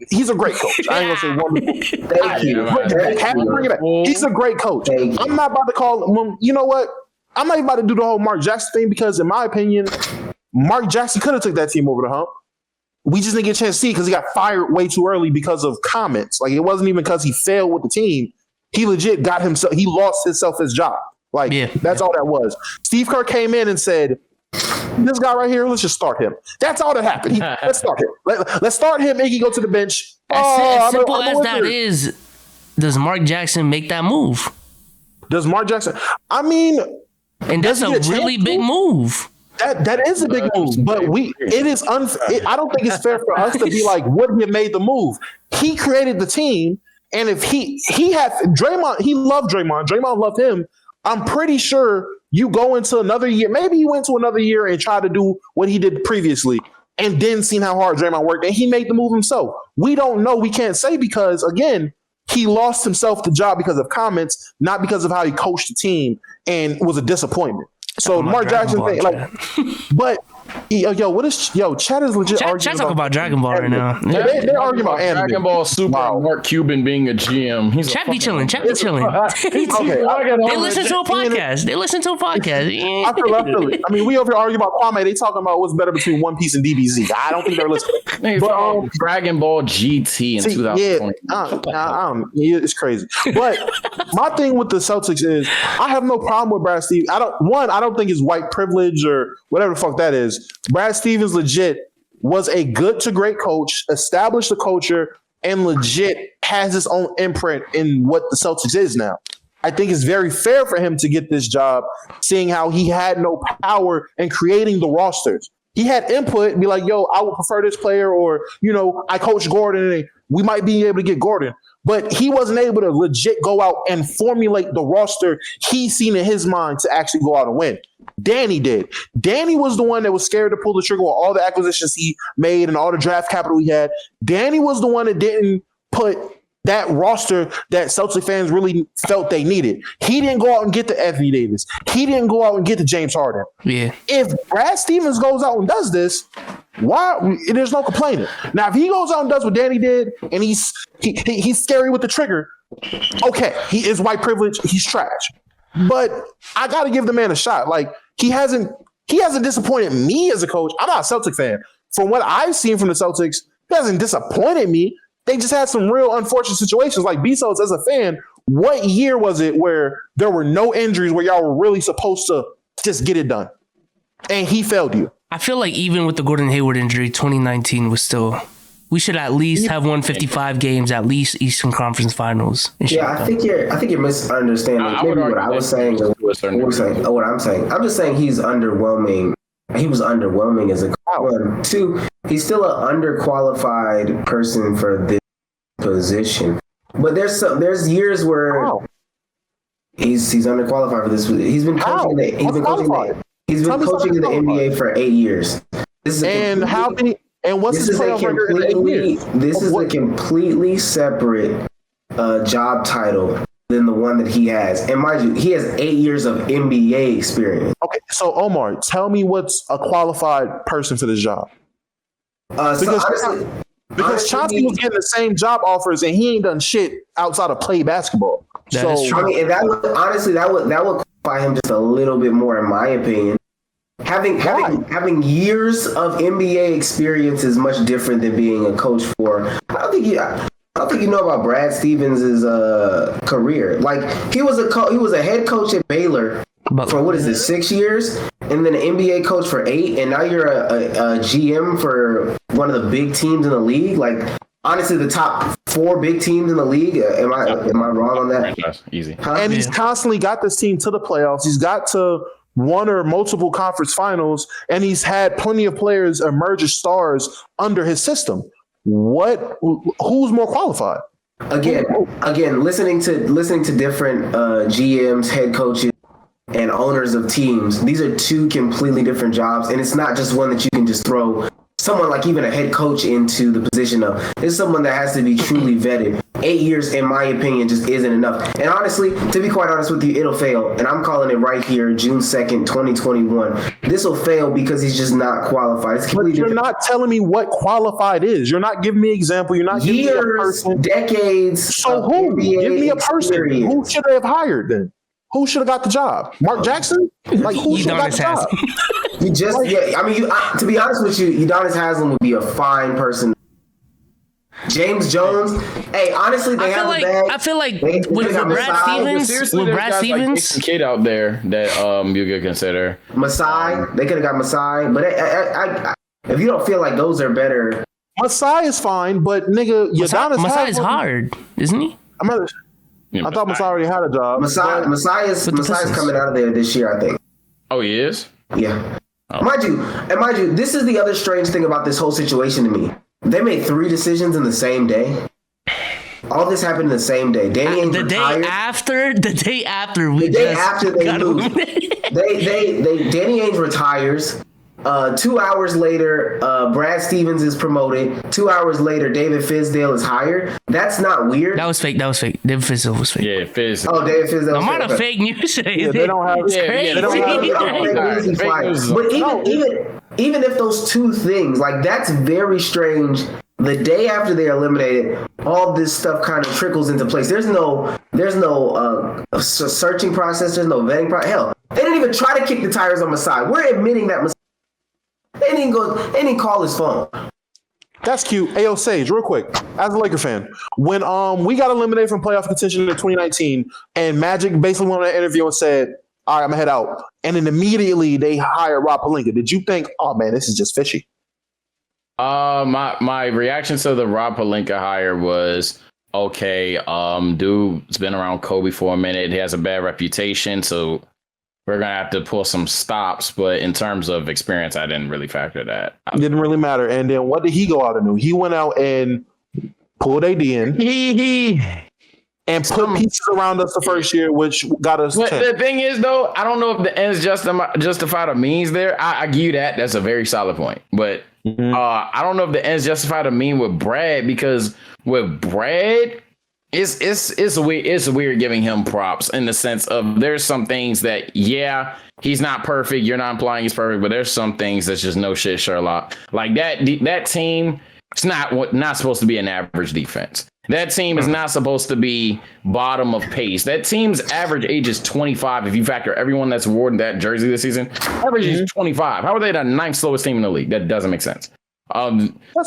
He's a great coach. I ain't gonna say wonderful. Thank you. He's a great coach. I'm not about to call him. You know what? I'm not even about to do the whole Mark Jackson thing because, in my opinion, Mark Jackson could have took that team over the hump. We just didn't get a chance to see it because he got fired way too early because of comments. Like, it wasn't even because he failed with the team. He legit got himself. He lost himself his job. Like, that's all that was. Steve Kerr came in and said, this guy right here, let's just start him. That's all that happened. Let's start him. Let's start him. Iggy go to the bench. As simple as that is, does Mark Jackson make that move? Does Mark Jackson? I mean, and that's a really big move. That is a big move, but it is unfair. I don't think it's fair for us to be like, would he have made the move? He created the team, and if he had Draymond, he loved Draymond. Draymond loved him. I'm pretty sure you go into another year. Maybe you went to another year and tried to do what he did previously, and then seen how hard Draymond worked, and he made the move himself. We don't know. We can't say because again, he lost himself the job because of comments, not because of how he coached the team, and was a disappointment. So Mark Jackson thing, like, but Chad is legit arguing. Chat talk about Dragon Ball right now. They're arguing about anime. Dragon Ball Super. Wow. Mark Cuban being a GM. Chat be chilling. They listen to a podcast. I feel it. I mean, we over here arguing about Kwame. They talking about what's better between One Piece and DBZ. I don't think they're listening. But Dragon Ball GT in 2020. Yeah, it's crazy. But my thing with the Celtics is I have no problem with Brad Stevens. I don't think it's white privilege or whatever the fuck that is. Brad Stevens legit was a good to great coach, established the culture, and legit has his own imprint in what the Celtics is now. I think it's very fair for him to get this job, seeing how he had no power in creating the rosters. He had input and be like, yo, I would prefer this player, or, I coach Gordon and we might be able to get Gordon. But he wasn't able to legit go out and formulate the roster he's seen in his mind to actually go out and win. Danny did. Danny was the one that was scared to pull the trigger with all the acquisitions he made and all the draft capital he had. Danny was the one that didn't put that roster that Celtic fans really felt they needed. He didn't go out and get the Anthony Davis. He didn't go out and get the James Harden. Yeah. If Brad Stevens goes out and does this, why? There's no complaining. Now, if he goes out and does what Danny did, and he's scary with the trigger, Okay, he is white privilege. He's trash, but I got to give the man a shot. Like he hasn't disappointed me as a coach. I'm not a Celtic fan. From what I've seen from the Celtics, he hasn't disappointed me. They just had some real unfortunate situations. Like Bezos, as a fan, what year was it where there were no injuries where y'all were really supposed to just get it done? And he failed you. I feel like even with the Gordon Hayward injury, 2019 was still. We should at least have won 55 games, at least Eastern Conference Finals. Yeah, I think you're misunderstanding. Maybe what I was saying. What I'm saying. I'm just saying he's underwhelming. He was underwhelming as a coach. Two, he's still an underqualified person for this position. But there's years where he's underqualified for this. He's been coaching. He's been coaching in the NBA for 8 years. And what's his playoff record in 8 years? This is a completely separate job title than the one that he has. And mind you, he has 8 years of NBA experience. Okay, so Omar, tell me what's a qualified person for this job. Because Chauncey was getting the same job offers and he ain't done shit outside of play basketball. That is true. I mean, and that would qualify him just a little bit more, in my opinion. Having years of NBA experience is much different than being a coach for. I don't think you know about Brad Stevens' career. Like he was a head coach at Baylor for 6 years, and then an NBA coach for 8, and now you're a GM for one of the big teams in the league. Like honestly, the top 4 big teams in the league. Am I wrong on that? Easy. And he's constantly got this team to the playoffs. He's got to one or multiple conference finals, and he's had plenty of players emerge as stars under his system. Who's more qualified? Again, listening to different GMs, head coaches, and owners of teams. These are 2 completely different jobs, and it's not just one that you can just throw someone like even a head coach into the position of. It's someone that has to be truly vetted. 8 years, in my opinion, just isn't enough. And honestly, to be quite honest with you, it'll fail. And I'm calling it right here, June 2nd, 2021. This will fail because he's just not qualified. But you're not telling me what qualified is. You're not giving me an example. You're not giving me a person. Decades. So who? Give me a person. Who should they have hired then? Who should have got the job? Mark Jackson? Like who should have got the job? To be honest with you, Udonis Haslem would be a fine person. James Jones. Hey, honestly, I feel like with Brad Stevens, some kid out there that you could consider Masai. They could have got Masai, but if you don't feel like those are better, Masai is fine. But nigga, Masai is hard, isn't he? I thought Masai already had a job. Masai is coming out of there this year, I think. Oh, he is? Yeah. Oh. Mind you, this is the other strange thing about this whole situation to me. They made 3 decisions in the same day. All this happened in the same day. Danny Ainge retired. The day after they lose. Danny Ainge retires. 2 hours later, Brad Stevens is promoted. 2 hours later, David Fizdale is hired. That's not weird. That was fake. David Fizdale was fake. Yeah, Fizdale. Oh, David Fizdale. I'm not a fake news. Yeah, they don't have. They don't have. But even if those 2 things, like that's very strange. The day after they are eliminated, all this stuff kind of trickles into place. There's no searching process. There's no vetting process. Hell, they didn't even try to kick the tires on Masai. We're admitting that Masai. They didn't call his phone. That's cute. Ayo, Sage, real quick, as a Laker fan, when we got eliminated from playoff contention in 2019, and Magic basically went on an interview and said, "All right, I'm gonna head out," and then immediately they hired Rob Pelinka. Did you think, "Oh man, this is just fishy"? My reaction to the Rob Pelinka hire was, okay, dude's been around Kobe for a minute. He has a bad reputation, so we're going to have to pull some stops. But in terms of experience, I didn't really factor that. It didn't really matter. And then what did he go out and do? He went out and pulled AD in. And put pieces around us the first year, which got us. But the thing is, though, I don't know if the ends justify the means there. I give you that. That's a very solid point. But I don't know if the ends justify the mean with Brad, because with Brad, it's weird giving him props in the sense of there's some things that, yeah, he's not perfect. You're not implying he's perfect, but there's some things that's just no shit, Sherlock. Like that team It's not supposed to be an average defense. That team is not supposed to be bottom of pace. That team's average age is 25. If you factor everyone that's worn that jersey this season, average age is 25. How are they the ninth slowest team in the league? That doesn't make sense.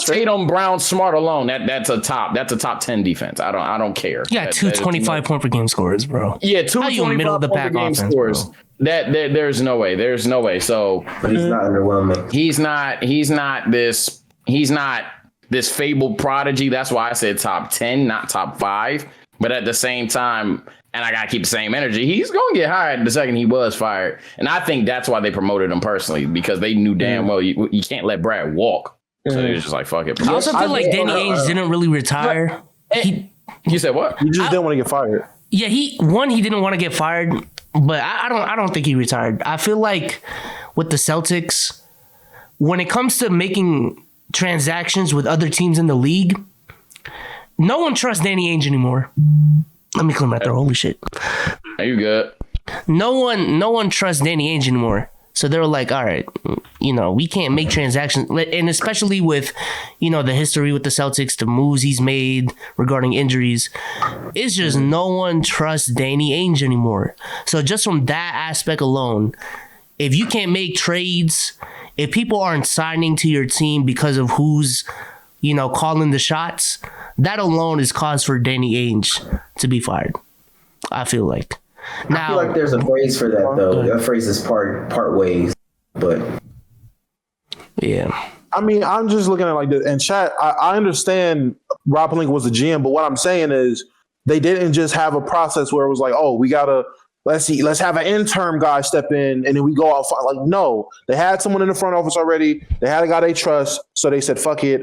Tatum, Brown, Smart alone, that's a top 10 defense. I don't care. Yeah, two 25 point per game scorers, bro. Yeah, two How you middle of the pack game offense, scores. bro? There's no way. There's no way. So, but he's not underwhelming. He's not this fabled prodigy. That's why I said top 10, not top 5. But at the same time, and I got to keep the same energy, he's going to get hired the second he was fired. And I think that's why they promoted him personally, because they knew damn well you can't let Brad walk. So they was just like, fuck it. I also feel like Danny Ainge didn't really retire. You said what? You just didn't want to get fired. Yeah, he didn't want to get fired, but I don't think he retired. I feel like with the Celtics, when it comes to making transactions with other teams in the league, no one trusts Danny Ainge anymore. Let me clear my throat. Holy shit. Are you good? No one trusts Danny Ainge anymore. So they were like, all right, we can't make transactions. And especially with, the history with the Celtics, the moves he's made regarding injuries, it's just no one trusts Danny Ainge anymore. So just from that aspect alone, if you can't make trades, if people aren't signing to your team because of who's, calling the shots, that alone is cause for Danny Ainge to be fired, I feel like. Now, I feel like there's a phrase for that, though. That phrase is part ways, but yeah. I mean, I'm just looking at it like this. And chat, I understand Rob Pelinka was the GM, but what I'm saying is they didn't just have a process where it was like, oh, we gotta let's have an interim guy step in and then we go out. Like, no, they had someone in the front office already. They had a guy they trust, so they said, fuck it.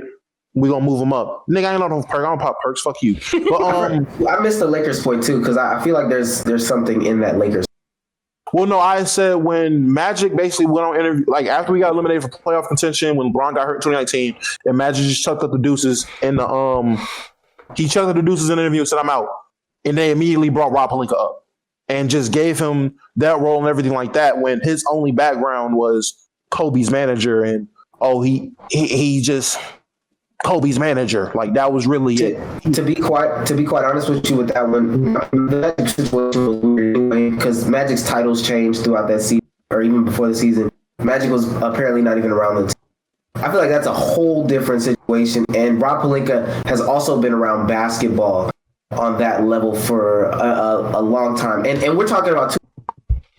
We gonna move him up. Nigga, I ain't no perks. I don't pop perks. Fuck you. But I missed the Lakers point too, because I feel like there's something in that Lakers. Well, no, I said when Magic basically went on interview, like after we got eliminated for playoff contention, when LeBron got hurt in 2019, and Magic just chucked up the deuces in the he chucked up the deuces in the interview and said, I'm out. And they immediately brought Rob Pelinka up and just gave him that role and everything like that when his only background was Kobe's manager and he just Kobe's manager. Like that was really it. To be quite honest with you with that one, the Magic situation was weird because Magic's titles changed throughout that season or even before the season. Magic was apparently not even around the team. I feel like that's a whole different situation. And Rob Pelinka has also been around basketball on that level for a long time. And we're talking about two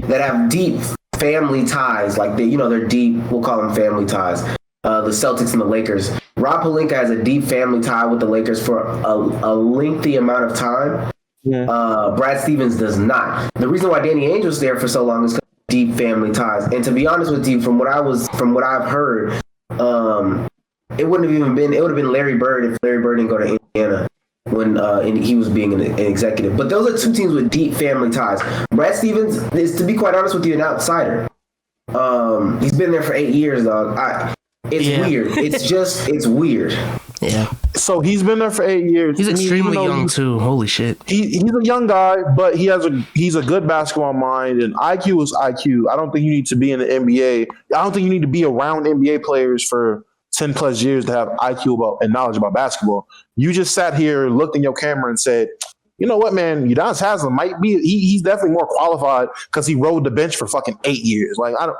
that have deep family ties. Like they're deep. We'll call them family ties. The Celtics and the Lakers. Rob Pelinka has a deep family tie with the Lakers for a lengthy amount of time. Yeah. Brad Stevens does not. The reason why Danny Ainge was there for so long is because of deep family ties. And to be honest with you, from what I've heard, it would have been Larry Bird if Larry Bird didn't go to Indiana when he was being an executive. But those are two teams with deep family ties. Brad Stevens is, to be quite honest with you, an outsider. He's been there for 8 years, dog. It's weird. It's weird. Yeah. So he's been there for 8 years. He's extremely young too. Holy shit. He's a young guy, but he's a good basketball mind, and IQ is IQ. I don't think you need to be in the NBA. I don't think you need to be around NBA players for 10 plus years to have IQ about and knowledge about basketball. You just sat here, looked in your camera, and said, "You know what, man? Udonis Haslem might be. He's definitely more qualified because he rode the bench for fucking 8 years. Like I don't."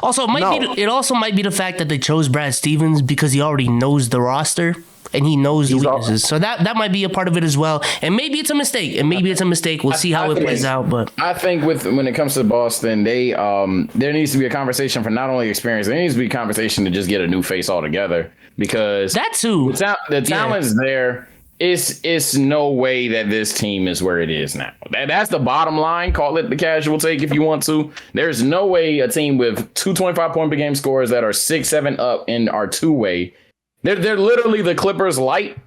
Also, it also might be the fact that they chose Brad Stevens because he already knows the roster and he knows the weaknesses. So that might be a part of it as well. And maybe it's a mistake. We'll see how it plays out. But I think when it comes to Boston, they there needs to be a conversation for not only experience, there needs to be a conversation to just get a new face altogether because that too. The talent's there. It's no way that this team is where it is now. That's the bottom line. Call it the casual take if you want to. There's no way a team with 225 point per game scores that are 6-7 up and are two-way. They're literally the Clippers light,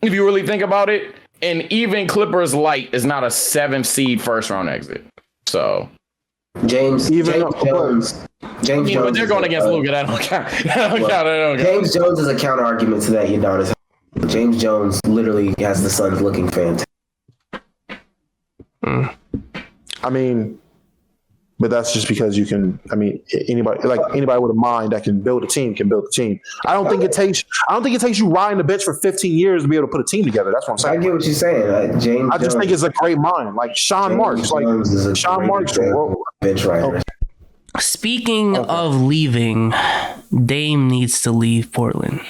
if you really think about it. And even Clippers light is not a 7th seed first round exit. So James Jones. But they're going against Luka. That don't count. James Jones is a counter argument to that, Udonis. James Jones literally has the Suns looking fantastic. I mean, But that's just because you can. I mean, anybody with a mind that can build a team can build a team. I don't think it takes you riding the bench for 15 years to be able to put a team together. That's what I'm saying. I get what you're saying, James. I just think it's a great mind, like Sean Marks. Like Sean Marks, bench rider. Speaking of leaving, Dame needs to leave Portland.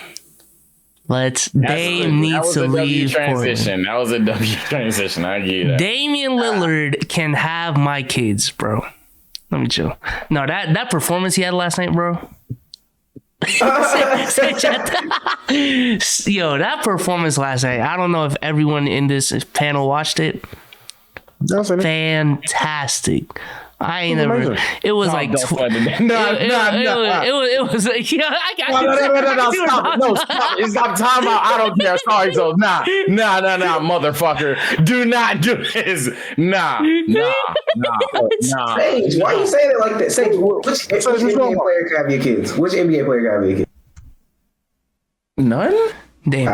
Dame needs to leave Portland. That was a W transition. I get that. Damian Lillard can have my kids, bro. Let me chill. No, that performance he had last night, bro. Yo, that performance last night. I don't know if everyone in this panel watched it. Fantastic. I ain't never. It was like. It was like. Yeah, I got No, stop. Stop time out. I don't care. Sorry, so nah, motherfucker. Do not do this. Nah. Sage, why are you saying it like that? Sage, which NBA player can have your kids? Which NBA player can have your kids? None? Dame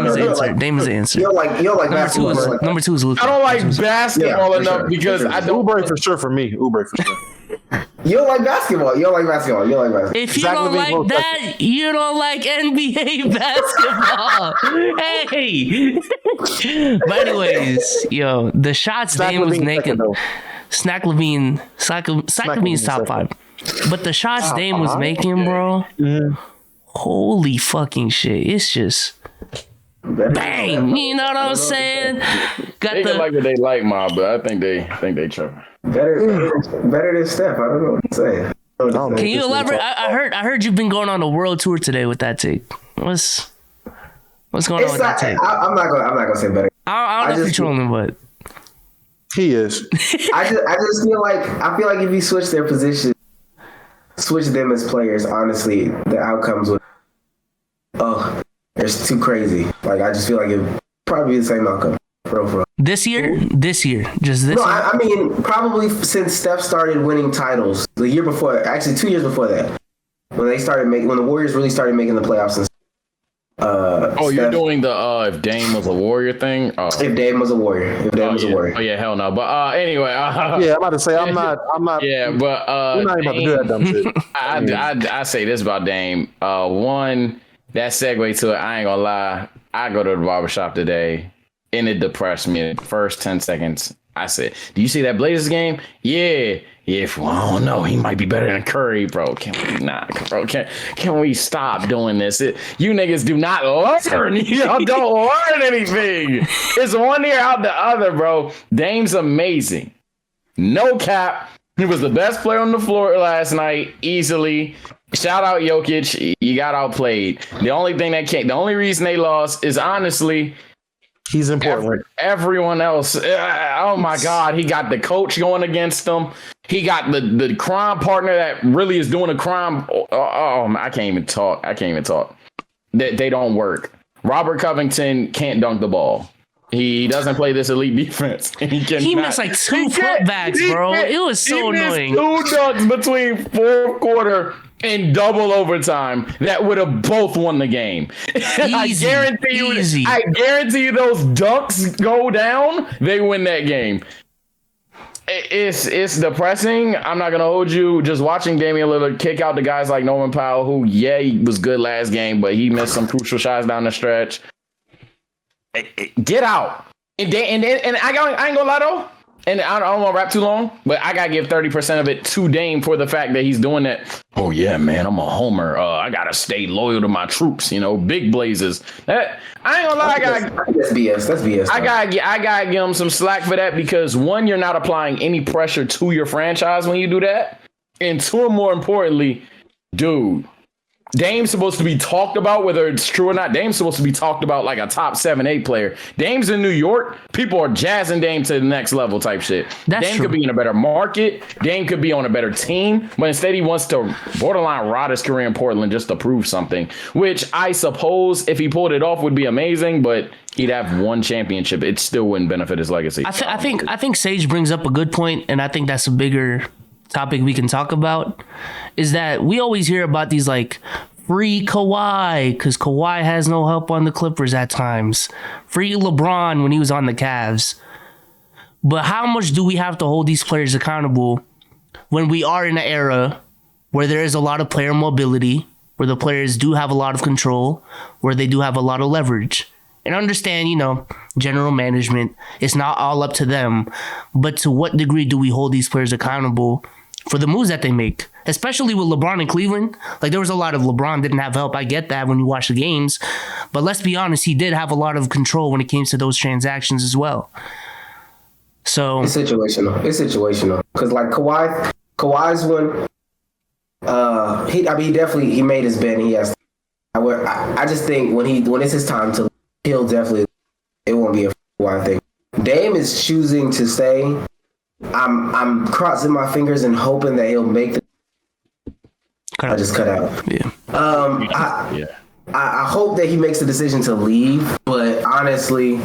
is the answer. Dame is the answer. You don't like basketball. Number two is Luka. I don't like basketball enough because I don't. Oubre for sure for me. Oubre for sure. You don't like basketball. If you don't like that, you don't like NBA basketball. Hey. But anyways, yo, the shots Dame was making. Snack Levine's top 5. But the shots Dame was making, bro. Yeah. Holy fucking shit. It's just bang. You know what I'm saying? They like what they like, Ma, but I think they tripping. Better than Steph. I don't know what to say. Can you elaborate? I heard you've been going on a world tour today with that take. What's going on with that take? I'm not gonna say better. I don't know if you're trolling, but he is. I just feel like if you switch their position, switch them as players, honestly, the outcomes would it's too crazy. Like I just feel like it would probably be the same outcome. For This year, just this year. I mean, probably since Steph started winning titles the year before, actually 2 years before that, when the Warriors really started making the playoffs. And Steph, you're doing the if Dame was a Warrior thing. If Dame was a Warrior. Oh yeah, hell no. But anyway, yeah, I'm about to say I'm not. Yeah, but we're not even about to do that dumb shit. I say this about Dame. One, that segue to it. I ain't gonna lie. I go to the barbershop today, and it depressed me. The first 10 seconds, I said, "Do you see that Blazers game? Yeah." If I don't know, he might be better than Curry, bro. Can we stop doing this? You niggas do not learn. Y'all don't learn anything. It's one ear out the other, bro. Dame's amazing. No cap. He was the best player on the floor last night, easily. Shout out Jokic. You got outplayed. The only reason they lost is honestly. He's important. Everyone else, oh my God, he got the coach going against him. He got the crime partner that really is doing a crime. I can't even talk. They don't work. Robert Covington can't dunk the ball. He doesn't play this elite defense. He missed like 2 putbacks, bro. It was so annoying. 2 dunks between fourth quarter and double overtime that would have both won the game. I guarantee you those dunks go down, they win that game. It's depressing. I'm not gonna hold you. Just watching Damian Lillard kick out the guys like Norman Powell, who he was good last game, but he missed some crucial shots down the stretch. Get out. And I ain't gonna lie though. And I don't want to rap too long, but I got to give 30% of it to Dame for the fact that he's doing that. Oh, yeah, man, I'm a homer. I got to stay loyal to my troops, big Blazers. I ain't going to lie. That's BS. That's BS. I got to give him some slack for that because, one, you're not applying any pressure to your franchise when you do that. And two, more importantly, dude, Dame's supposed to be talked about, whether it's true or not. Dame's supposed to be talked about like a top 7-8 player. Dame's in New York. People are jazzing Dame to the next level type shit. Dame could be in a better market. Dame could be on a better team. But instead he wants to borderline rot his career in Portland just to prove something, which I suppose if he pulled it off would be amazing, but he'd have one championship. It still wouldn't benefit his legacy. I think Sage brings up a good point, and I think that's a bigger topic we can talk about, is that we always hear about these like free Kawhi, because Kawhi has no help on the Clippers at times. Free LeBron when he was on the Cavs. But how much do we have to hold these players accountable when we are in an era where there is a lot of player mobility, where the players do have a lot of control, where they do have a lot of leverage. And understand, general management, it's not all up to them. But to what degree do we hold these players accountable for the moves that they make? Especially with LeBron in Cleveland. Like, there was a lot of LeBron didn't have help. I get that when you watch the games. But let's be honest, he did have a lot of control when it came to those transactions as well. So it's situational. Because like Kawhi's one, he made his bed and he has. I just think when it's his time to, he'll definitely. It won't be a Kawhi thing. Dame is choosing to stay. I'm crossing my fingers and hoping that he'll make the. I just cut out. Yeah. I hope that he makes the decision to leave, but honestly,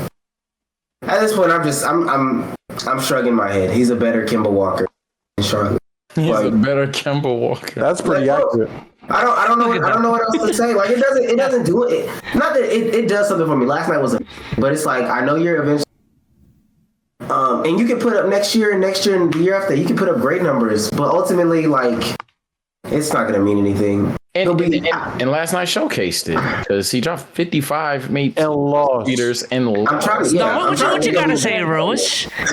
at this point, I'm shrugging my head. He's a better Kemba Walker in Charlotte. He's a better Kemba Walker. That's pretty accurate. I don't know what else to say. Like, it doesn't do it. Not that it does something for me. Last night was but it's like, I know you're eventually. And you can put up next year and the year after. You can put up great numbers, but ultimately, like, it's not going to mean anything. And last night showcased it because he dropped 55, made and lost. Peters and what you gotta say, bro? You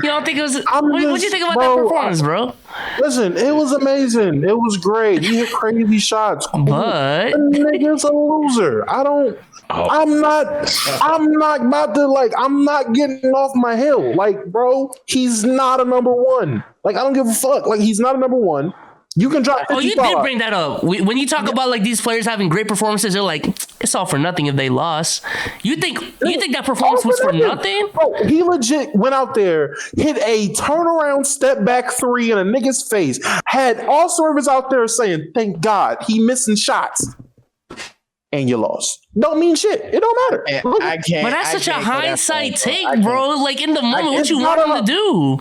don't think it was? What you think about that performance, bro? Listen, it was amazing. It was great. He hit crazy shots, but the nigga's a loser. I'm not about to, like, I'm not getting off my hill. Like, bro, he's not a number one. Like, I don't give a fuck. Like, he's not a number one. You can drop 55. Oh, you did bring that up. When you talk about, like, these players having great performances, they're like, it's all for nothing if they lost. You think that performance was for nothing? Bro, he legit went out there, hit a turnaround step back three in a nigga's face, had all servers out there saying, thank God, he missing shots. And you lost. Don't mean shit. It don't matter. I can't. But that's such a hindsight take, bro. Like, in the moment, what you want him to do?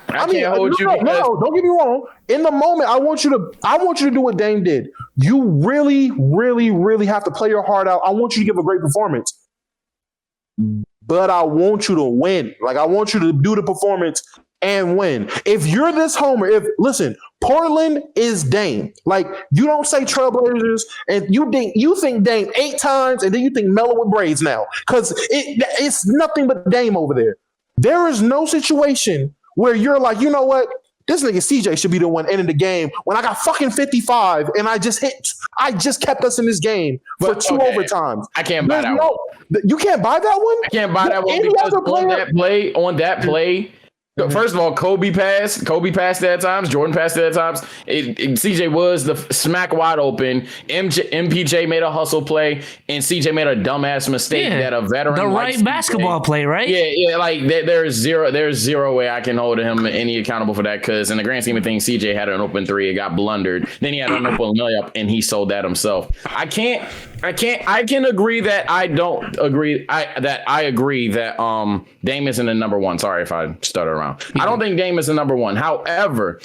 I can't hold you. No, don't get me wrong. In the moment, I want you to do what Dame did. You really, really, really have to play your heart out. I want you to give a great performance. But I want you to win. Like, I want you to do the performance and win. If you're this homer, listen, Portland is Dame. Like, you don't say Trailblazers and you think Dame 8 times and then you think Melo with braids now. Because it's nothing but Dame over there. There is no situation where you're like, you know what? This nigga CJ should be the one ending the game when I got fucking 55 and I just kept us in this game for 2 overtimes. I can't buy that one. You can't buy that one? I can't buy that one because on that play, first of all, Kobe passed it at times. Jordan passed it at times. CJ was the smack wide open. MPJ made a hustle play, and CJ made a dumbass mistake that a veteran. The right basketball play, right? Yeah. Like there's zero way I can hold him any accountable for that because in the grand scheme of things, CJ had an open three, it got blundered. Then he had an open layup, and he sold that himself. I can agree that I don't agree. I agree that Dame isn't the number one. Sorry if I stutter around. I don't think Dame is the number one. However,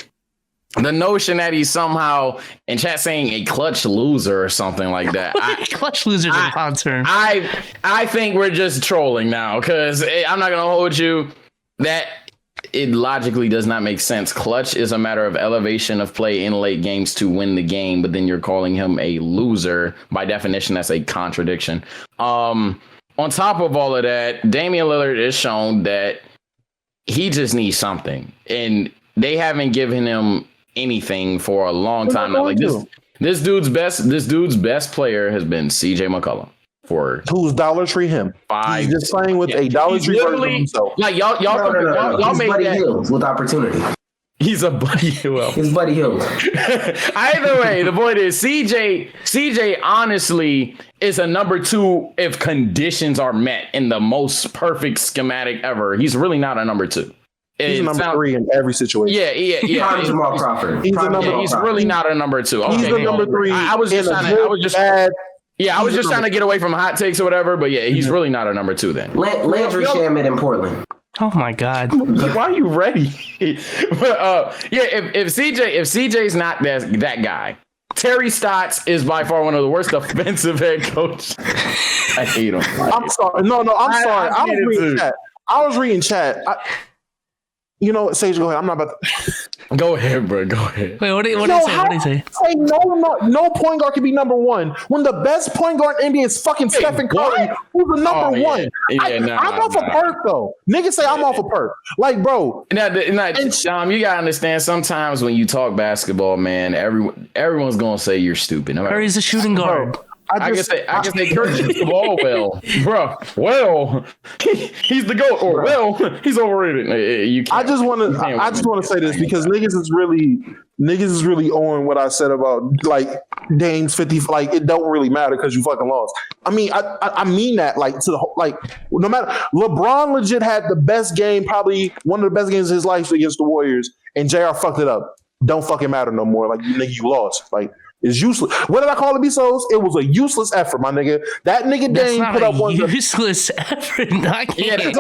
the notion that he's somehow in chat saying a clutch loser or something like that. Clutch losers in concert. I think we're just trolling now because I'm not gonna hold you that it logically does not make sense. Clutch is a matter of elevation of play in late games to win the game, but then you're calling him a loser. By definition, that's a contradiction. On top of all of that, Damian Lillard has shown that he just needs something, and they haven't given him anything for a long time now. Like this dude's best player has been CJ McCollum. For who's Dollar Tree him? 5. He's just playing with a Dollar Tree version of himself. Like y'all made Buddy that Hield with opportunity. He's a Buddy Hield. He's Buddy Hield. Either way, the point is CJ honestly is a number 2 if conditions are met in the most perfect schematic ever. He's really not a number 2. He's a number 3 in every situation. Yeah. Jamal Crawford. He's really not a number 2. Okay, he's a number 3. I was just trying to get away from hot takes or whatever, but yeah, he's really not a number 2 then. Landry Shamet in Portland. Oh my God! Why are you ready? But if CJ's not that guy, Terry Stotts is by far one of the worst defensive head coaches. I hate him. I'm sorry. No, I'm sorry. I was reading chat. You know what, Sage, go ahead. I'm not about to. Go ahead, bro. Go ahead. Wait, what did he say? Say no point guard can be number one when the best point guard in NBA is fucking Stephen Curry, who's the number one. I'm off a perk though. Niggas say I'm off a perk. Like, bro. Sham, you gotta understand. Sometimes when you talk basketball, man, everyone's gonna say you're stupid. No Curry's a shooting guard. Bro, I can say Curry shoots the ball well, bro. Well, he's the GOAT, or well, he's overrated. You can't, I just want to say this because niggas is really owing what I said about like Dame's 50. Like it don't really matter because you fucking lost. I mean, I mean that like to the like no matter. LeBron legit had the best game, probably one of the best games of his life against the Warriors, and JR fucked it up. Don't fucking matter no more. Like you lost. Like. It's useless. What did I call it, Bezos? It was a useless effort, my nigga. That nigga Dame put up one useless effort. I can't. Yeah, that's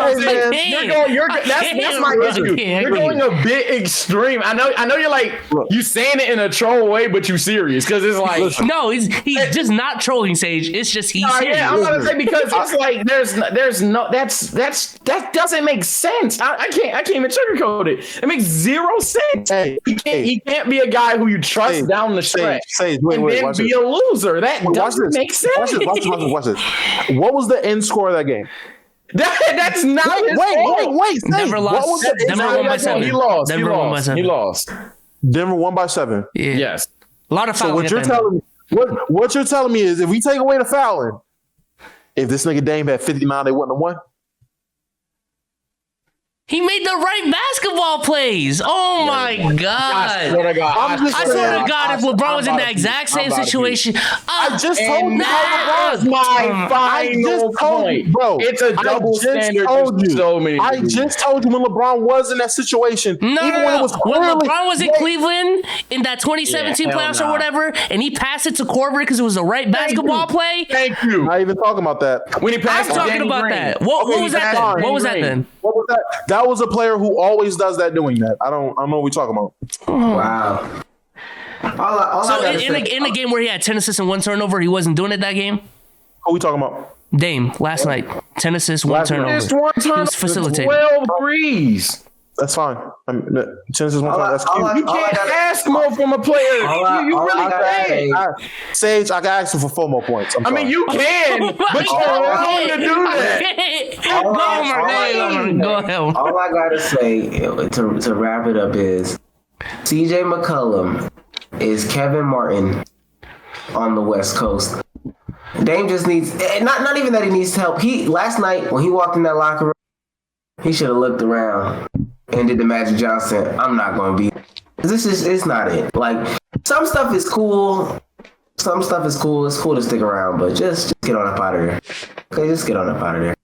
my issue. You're going a bit extreme. I know. You're like you saying it in a troll way, but you serious because it's like no, he's just not trolling, Sage. It's just he's serious. Yeah, I'm gonna say because it's like there's no that doesn't make sense. I can't even sugarcoat it. It makes zero sense. Hey, he can't be a guy who you trust down the stretch. Wait, and then be a loser. That doesn't make sense. Watch this. What was the end score of that game? That's not wait. Denver lost. Denver won by 7. He lost. He lost. Denver won by 7. Yeah. Yes. A lot of fouling. So what you're telling me is if we take away the fouling, if this nigga Dame had 59, they wouldn't have won. He made the right basketball plays. Oh my God. I swear to God. I swear to God, if LeBron was in the exact same situation. I just told you that was my final point. Bro, it's a double standard. I just told you when LeBron was in that situation. No. When LeBron was in Cleveland in that 2017 playoffs or whatever, and he passed it to Korver because it was the right basketball play. Thank you. Not even talking about that. When he passed I'm talking about that. What was that then? What was that then? What was that? That was a player who always does that doing that. I don't know what we're talking about. Wow. So in the game where he had 10 assists and 1 turnover, he wasn't doing it that game? What are we talking about? Dame, last night. 10 assists, 1 turnover. Just 1 turnover. He was facilitating. 12 threes. That's fine. 10 assists, 1 turnover. That's cute. You can't ask more from a player. You really can't. Sage, I can ask him for 4 more points. I mean, you can, but you're wrong to do that. Go ahead. All I gotta say to wrap it up is CJ McCollum is Kevin Martin on the West Coast. Dame just needs not even that he needs help. Last night when he walked in that locker room, he should have looked around and did the Magic Johnson. I'm not going to be. It's not it. Like some stuff is cool. Some stuff is cool. It's cool to stick around, but just get on up out of there. Okay, just get on up out of there.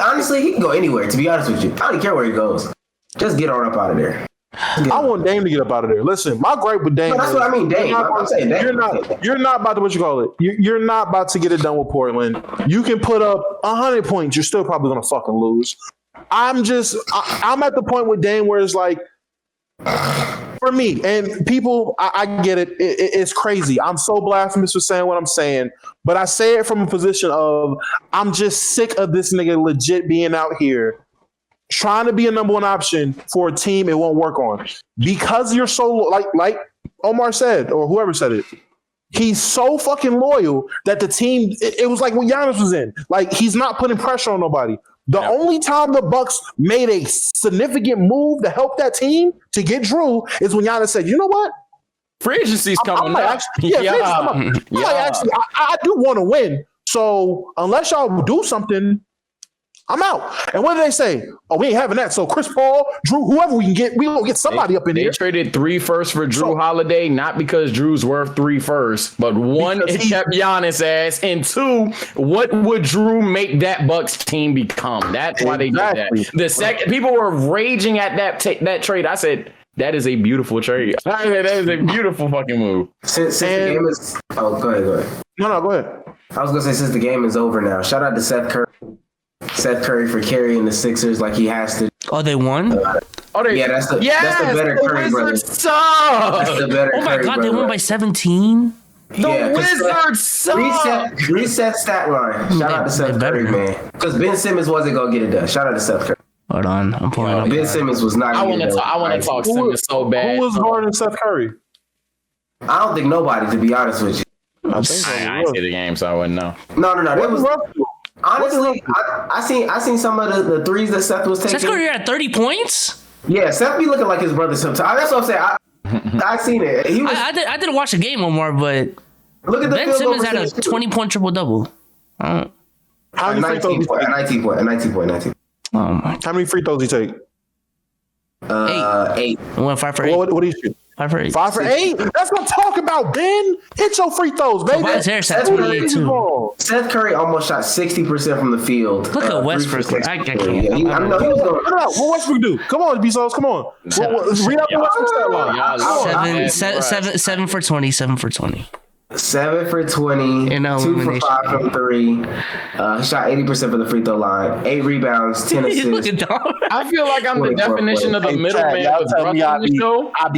Honestly, he can go anywhere. To be honest with you, I don't care where he goes. Just get on up out of there. I want Dame to get up out of there. Listen, my gripe with Dame. No, that's what I mean, Dame. I'm saying Dame. You're not about to what you call it. You're not about to get it done with Portland. You can put up 100 points. You're still probably gonna fucking lose. I'm at the point with Dame where it's like, for me and people, I get it. It's crazy. I'm so blasphemous for saying what I'm saying, but I say it from a position of I'm just sick of this nigga legit being out here trying to be a number 1 option for a team it won't work on because you're so like Omar said or whoever said it. He's so fucking loyal that the team. It was like when Giannis was in. Like he's not putting pressure on nobody. The only time the Bucks made a significant move to help that team to get Drew is when Giannis said, "You know what? Free agency's coming up." I do want to win. So unless y'all do something, I'm out. And what do they say? Oh, we ain't having that. So Chris Paul, Drew, whoever we can get, we gonna get somebody up in here. They traded 3 firsts for Drew Holiday, not because Drew's worth 3 firsts, but 1, it kept Giannis ass, and 2, what would Drew make that Bucks team become? That's why they did that. The second people were raging at that trade. I said, that is a beautiful trade. That is a beautiful fucking move. Since the game is go ahead. No, go ahead. I was gonna say since the game is over now. Shout out to Seth Curry for carrying the Sixers like he has to. Oh, they won? That's the better Curry brothers. That's the better Curry. Oh my God, they won by 17? The Wizards suck. Reset stat line. Shout out to Seth Curry, man. Because Ben Simmons wasn't going to get it done. Shout out to Seth Curry. Hold on, I'm pulling up. Ben Simmons was not. I want to talk Simmons so bad. Who was guarding Seth Curry? I don't think nobody, to be honest with you. I ain't see the game, so I wouldn't know. No. That was honestly. I seen some of the threes that Seth was taking. Seth Curry had 30 points. Yeah, Seth be looking like his brother sometimes. That's what I'm saying. I seen it. He was, I didn't watch the game no more, but look at the Ben Simmons had a 20-point triple-double. How many free throws? 19 point. Oh my! How many free throws did he take? 8. I went 5 for 8. What did he shoot? 5 for 8. 5 for 8? That's what I'm talking about, Ben. Hit your free throws, baby. Tobias Harris had 28 too. Seth Curry almost shot 60% from the field. Look at Westbrook. I can't. Yeah, I know he was going. What Westbrook do? Come on, B-Sauce. Come on. Read out the Westbrook stat line. 7 for 20. 7 for 20. 7 for 20, In 2 for 5 from 3. Shot 80% from the free throw line. 8 rebounds, 10 assists. I feel like I'm the definition of the middleman with Russ on the show. I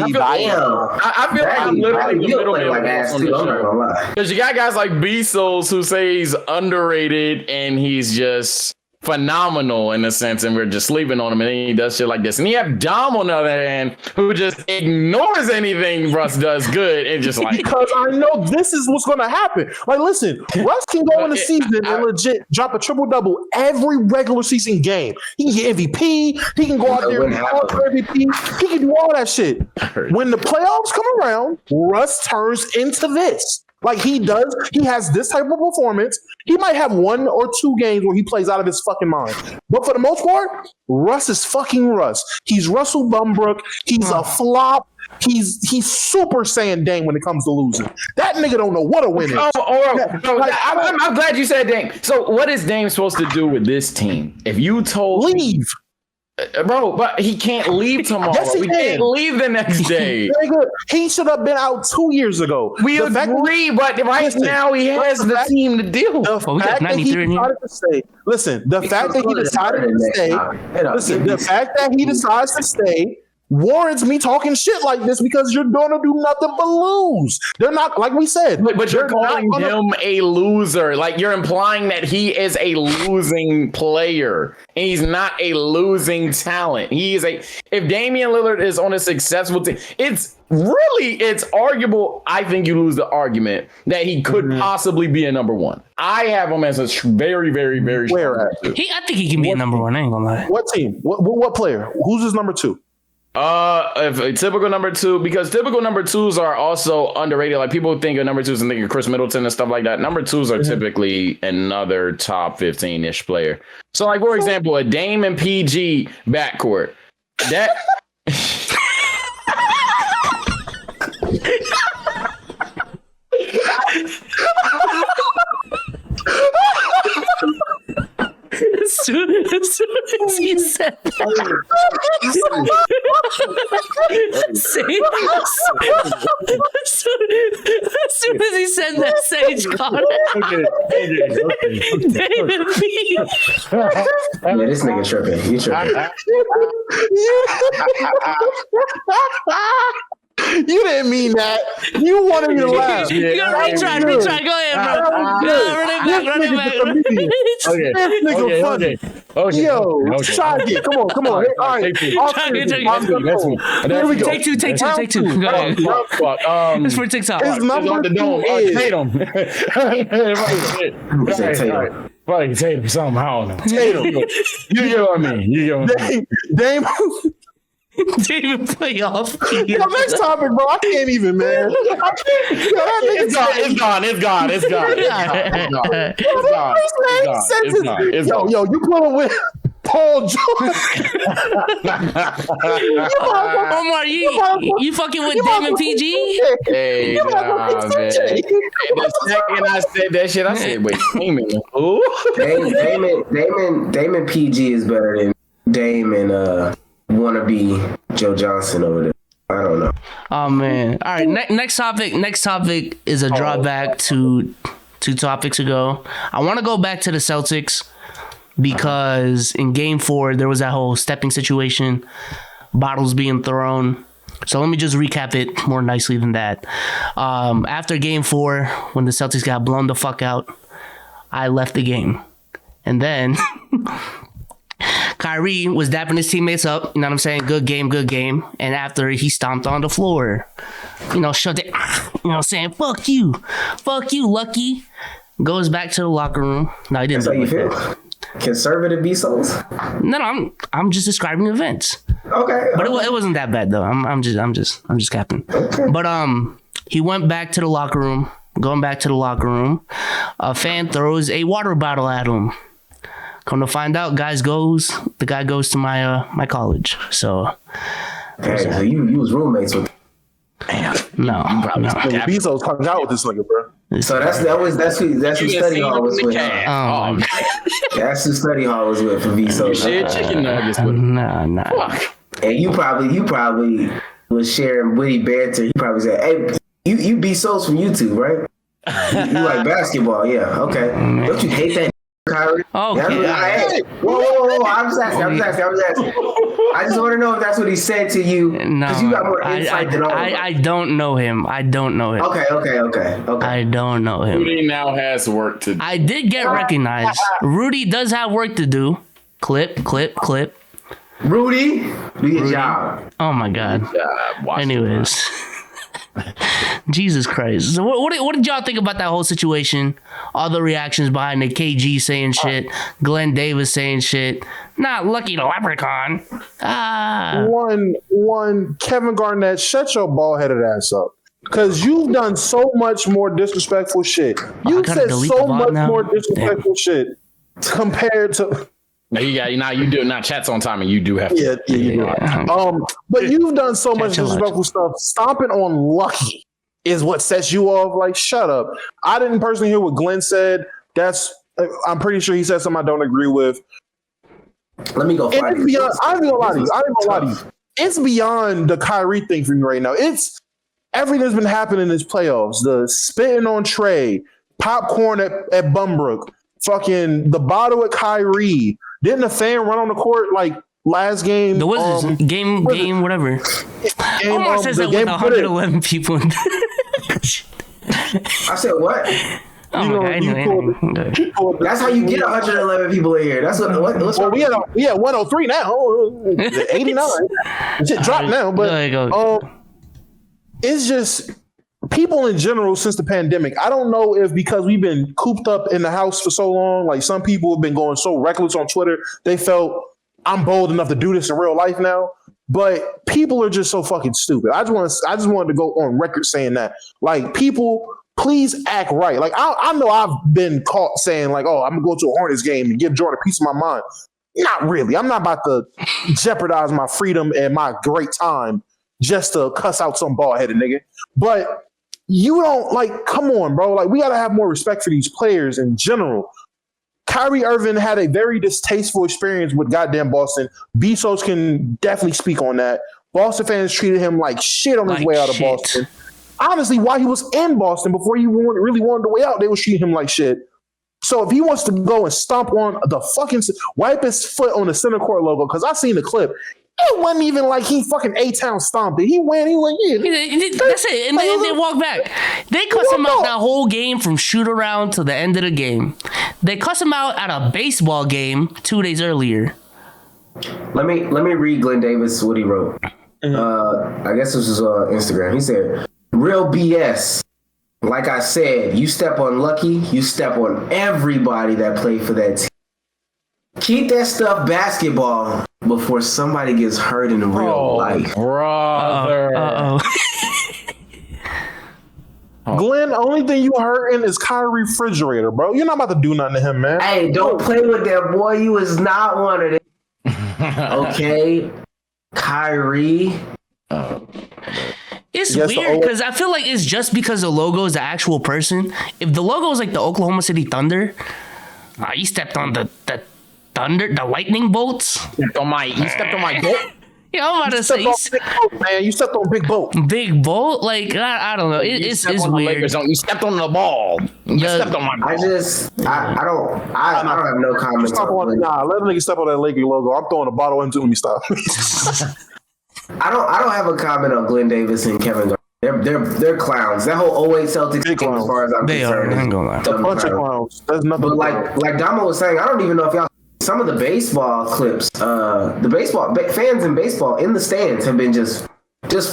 feel like I'm literally the middleman like ass too. I'm not gonna lie. Because you got guys like Bezos who say he's underrated and he's just phenomenal in a sense, and we're just sleeping on him, and then he does shit like this. And you have Dom on the other hand, who just ignores anything Russ does good and just like, because I know this is what's going to happen. Like, listen, Russ can go in the season and legit drop a triple double every regular season game. He can get MVP. He can go out there and score for MVP. He can do all that shit. When the playoffs come around, Russ turns into this. Like he does, he has this type of performance. He might have 1 or 2 games where he plays out of his fucking mind. But for the most part, Russ is fucking Russ. He's Russell Bumbrook. He's a flop. He's Super Saiyan Dame when it comes to losing. That nigga don't know what a win is. I'm glad you said Dame. So what is Dame supposed to do with this team? If you told leave. Bro, but he can't leave tomorrow. Yes, we can't leave the next day. He should have been out 2 years ago. We agree, but right now he has the team to deal. The fact that he decided to stay. Listen, the fact that he decided to stay. Listen, the fact that he decides to stay warrants me talking shit like this because you're gonna do nothing but lose. They're not, like we said, but you're calling him a loser. Like you're implying that he is a losing player and he's not a losing talent. He is if Damian Lillard is on a successful team, it's arguable. I think you lose the argument that he could possibly be a number 1. I have him as a very, very, very strong. I think he can be a number 1. I ain't gonna lie. What team? What player? Who's his number 2? If a typical number 2, because typical number 2s are also underrated. Like people think of number 2s and think of Chris Middleton and stuff like that. Number 2s are typically another top 15-ish player. So like, for example, a Dame and PG backcourt. That As soon as he said that, as soon as he said that, Sage caught it. Yeah, this nigga tripping. You tripping. You didn't mean that. You wanted me to laugh. You gotta retry. Go ahead, bro. Run it back. Okay. This nigga funny. Okay. Yo, try again. Come on. Hey, all right. Here we go. Take two. Go ahead. It's for TikTok. His number 2 is Tatum. Tatum somehow. Tatum. You get what I mean. Dame. David playoff. Yo, next topic, bro. I can't even, man. It's gone. Yo, you put him with Paul George. Omar, you fucking with Damon PG? Hey, man. The second I said that shit, I said, wait, Damon. Who? Damon PG is better than Dame and wannabe Joe Johnson over there. I don't know. Oh man! All right, next topic is a drawback to 2 topics ago. I want to go back to the Celtics because in Game 4 there was that whole stepping situation, bottles being thrown. So let me just recap it more nicely than that. After Game 4, when the Celtics got blown the fuck out, I left the game, and then Kyrie was dapping his teammates up. You know what I'm saying? Good game, good game. And after he stomped on the floor, shoved it. You know what I'm saying? Fuck you, Lucky. Goes back to the locker room. No, he didn't. That's how you feel. Conservative B-Souls? No, I'm just describing events. Okay. But it wasn't that bad though. I'm just capping. Okay. But he went back to the locker room. Going back to the locker room, a fan throws a water bottle at him. Come to find out, the guy goes to my college. So, so you was roommates with. Damn. No. Bezos comes out with this nigga, bro. So that's who study hall was with. That's who study hall was with for Bezos. You shared chicken nuggets with him. Nah. Fuck. And you probably was sharing witty banter. You probably said, "Hey, you Bezos from YouTube, right? You like basketball, yeah? Okay. Don't you hate that, Kyrie?" Okay. Whoa! I'm just asking. I just want to know if that's what he said to you. Because you got more insight than all of us. I don't know him. Okay. I don't know him. Rudy now has work to do. I did get recognized. Rudy does have work to do. Clip. Rudy, do your job. Oh my God. Anyways. Jesus Christ. So what did y'all think about that whole situation? All the reactions behind it. KG saying shit. Glenn Davis saying shit. Not Lucky the Leprechaun. One, Kevin Garnett, shut your bald-headed ass up. Because you've done so much more disrespectful shit. You said so much more disrespectful shit compared to... Now you do it now. Chat's on time, and you do have to. Yeah, you do. But you've done so much disrespectful stuff. Stomping on Lucky is what sets you off. Like, shut up. I didn't personally hear what Glenn said. I'm pretty sure he said something I don't agree with. Let me go. I ain't gonna lie to you. It's beyond the Kyrie thing for me right now. It's everything that's been happening in this playoffs. The spitting on Trey, popcorn at Bumbrook, fucking the bottle at Kyrie. Didn't a fan run on the court like last game? The Wizards game, whatever. Omar says that with 111 people. I said what? That's how you get 111 people in here. That's what we had 103 now. 89. Shit dropped now, but it's just people in general since the pandemic. I don't know if because we've been cooped up in the house for so long, like some people have been going so reckless on Twitter, they felt I'm bold enough to do this in real life now. But people are just so fucking stupid. I just wanted to go on record saying that. Like, people, please act right. Like, I know I've been caught saying like, oh, I'm gonna go to a Hornets game and give Jordan a piece of my mind. Not really. I'm not about to jeopardize my freedom and my great time just to cuss out some bald-headed nigga. But you don't, like, come on, bro. Like, we got to have more respect for these players in general. Kyrie Irving had a very distasteful experience with goddamn Boston. Bezos can definitely speak on that. Boston fans treated him like shit on his way out of Boston. Honestly, while he was in Boston, before he really wanted to way out, they was treating him like shit. So if he wants to go and stomp on the fucking, wipe his foot on the center court logo, because I seen the clip. It wasn't even like he fucking A-Town stomped it. He went, yeah. That's it. And they walked back. They cussed him out that whole game from shoot around to the end of the game. They cussed him out at a baseball game 2 days earlier. Let me read Glenn Davis what he wrote. I guess this was on Instagram. He said, "Real BS. Like I said, you step on Lucky, you step on everybody that played for that team. Keep that stuff basketball before somebody gets hurt in real life." Brother. Glenn, only thing you hurting is Kyrie refrigerator, bro. You're not about to do nothing to him, man. Hey, don't play with that boy. You is not one of them. Okay? Kyrie. It's weird because I feel like it's just because the logo is the actual person. If the logo is like the Oklahoma City Thunder, you stepped on the Thunder, the lightning bolts. You stepped on my boat. Yeah, I'm about to say, man, you stepped on Big Boat. Big Boat, like I don't know. It's weird. You stepped on the ball. You stepped on my ball. I don't have no comments. Let a nigga step on that Laker logo. I'm throwing a bottle into him. Stop. I don't have a comment on Glenn Davis and Kevin Garnett. They're clowns. That whole 08 Celtics team, as far as I'm concerned, are. I ain't gonna lie. A bunch of clowns. There's nothing. But like Damo was saying, I don't even know if y'all some of the baseball clips, the baseball fans in baseball in the stands have been just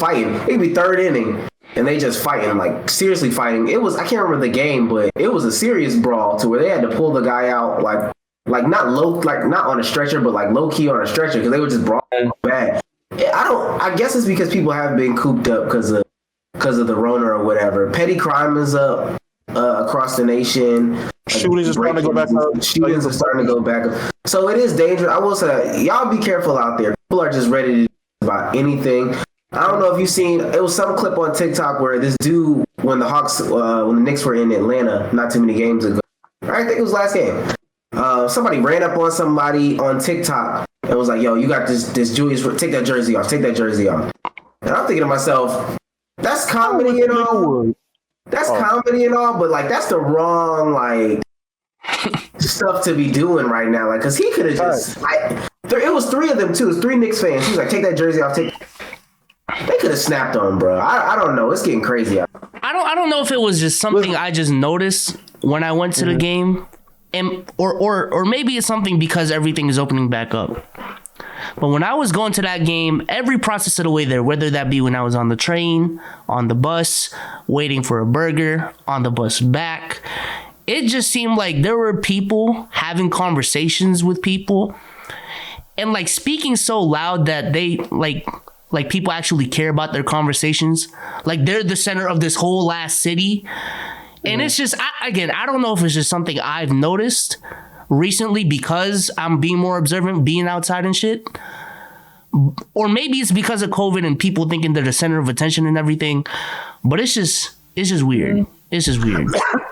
fighting. It could be third inning and they just fighting, like seriously fighting. It was, I can't remember the game, but it was a serious brawl to where they had to pull the guy out like not on a stretcher, but like low key on a stretcher because they were just brawling bad. I guess it's because people have been cooped up because of the Rona or whatever. Petty crime is up across the nation. Shootings are starting to go back up. Shootings are starting to go back up. So it is dangerous. I will say, y'all be careful out there. People are just ready to do about anything. I don't know if you've seen, it was some clip on TikTok where this dude, when the Knicks were in Atlanta not too many games ago, I think it was last game, somebody ran up on somebody on TikTok and was like, yo, you got this Julius, take that jersey off. And I'm thinking to myself, that's comedy and all. That's comedy and all, but like that's the wrong like stuff to be doing right now. Like, cause he could have just. It was three of them too. It was three Knicks fans. He was like, "Take that jersey off." They could have snapped on, bro. I don't know. It's getting crazy. I don't know if it was just something I just noticed when I went to the game, and or maybe it's something because everything is opening back up. But when I was going to that game, every process of the way there, whether that be when I was on the train, on the bus, waiting for a burger, on the bus back, it just seemed like there were people having conversations with people and like speaking so loud that they like people actually care about their conversations. Like they're the center of this whole last city. And it's just, I don't know if it's just something I've noticed recently because I'm being more observant, being outside and shit. Or maybe it's because of COVID and people thinking they're the center of attention and everything. But it's just weird. It's just weird.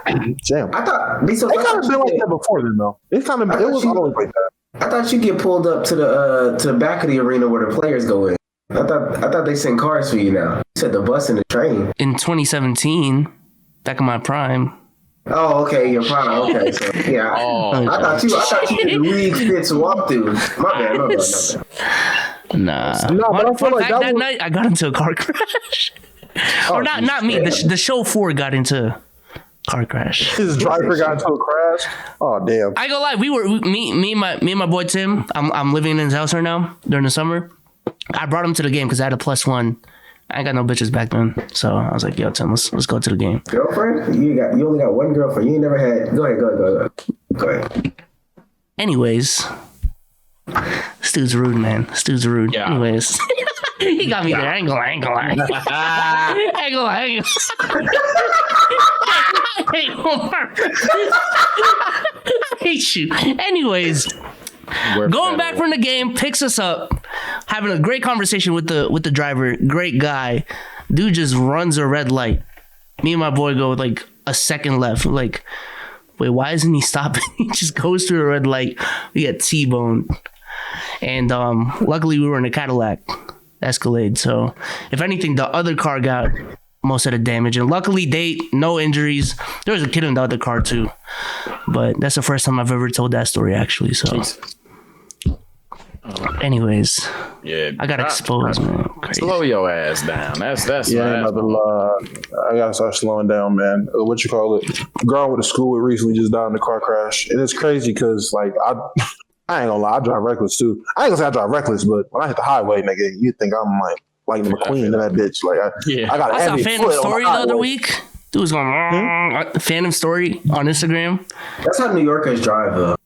Damn. I thought it kind of been like that before then though. It was always like that. I thought you get pulled up to the back of the arena where the players go in. I thought they sent cars for you now. You said the bus and the train. In 2017, back in my prime. Oh, okay, your prime. Okay, so yeah. I thought you did league fit to walk through. My bad. Nah. No, but I feel like that night I got into a car crash. Or not me. The show 4 got into a car crash. His driver got into a crash. Oh damn! I ain't gonna lie. Me and my boy Tim. I'm living in his house right now during the summer. I brought him to the game because I had a +1. I ain't got no bitches back then, so I was like, "Yo, Tim, let's go to the game." Girlfriend? You only got one girlfriend. You ain't never had. Go ahead. Anyways, this dude's rude, man. This dude's rude. Yeah. Anyways, he got me there. I ain't gonna lie. I hate you. Anyways, going back from the game, picks us up, having a great conversation with the driver. Great guy. Dude just runs a red light. Me and my boy go with like a second left. Like, wait, why isn't he stopping? He just goes through a red light. We get T-boned. And luckily we were in a Cadillac Escalade. So if anything, the other car got most of the damage. And luckily, no injuries. There was a kid in the other car too. But that's the first time I've ever told that story, actually. So, anyways, yeah, I got exposed, man. Crazy. Slow your ass down. That's yeah. I gotta start slowing down, man. What you call it? Girl with the school recently just died in a car crash, and it's crazy because like I ain't gonna lie, I drive reckless too. I ain't gonna say I drive reckless, but when I hit the highway, nigga, you think I'm like the McQueen in that bitch. Like I got I saw a Phantom Story the other week. Dude was going Phantom Story on Instagram. That's how New Yorkers drive, though.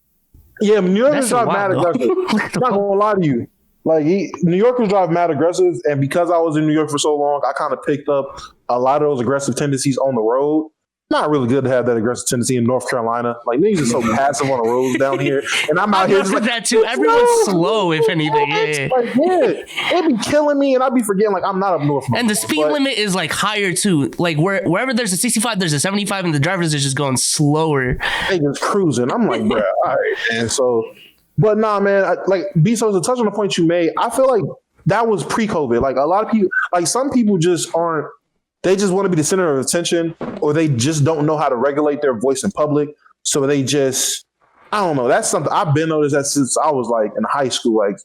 Yeah, New Yorkers drive mad aggressive. I'm not gonna lie to you. Like New Yorkers drive mad aggressive, and because I was in New York for so long, I kind of picked up a lot of those aggressive tendencies on the road. Not really good to have that aggressive tendency in North Carolina. Like niggas are so passive on the roads down here, and I'm out here just like that too. Everyone's slow, if anything. Yeah. Like, it be killing me, and I be forgetting like I'm not up north. And the speed limit is like higher too. Like wherever there's a 65, there's a 75, and the drivers are just going slower. They just cruising. I'm like, bruh, all right, and so, but nah, man. So to touch on the point you made, I feel like that was pre-COVID. Like a lot of people, like some people just aren't. They just want to be the center of attention, or they just don't know how to regulate their voice in public. So they just I don't know. That's something I've been noticed that since I was like in high school. Like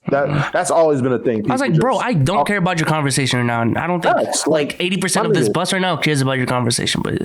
that's always been a thing. I was like, bro, I don't care about your conversation right now. I don't think like 80% of this bus right now cares about your conversation. But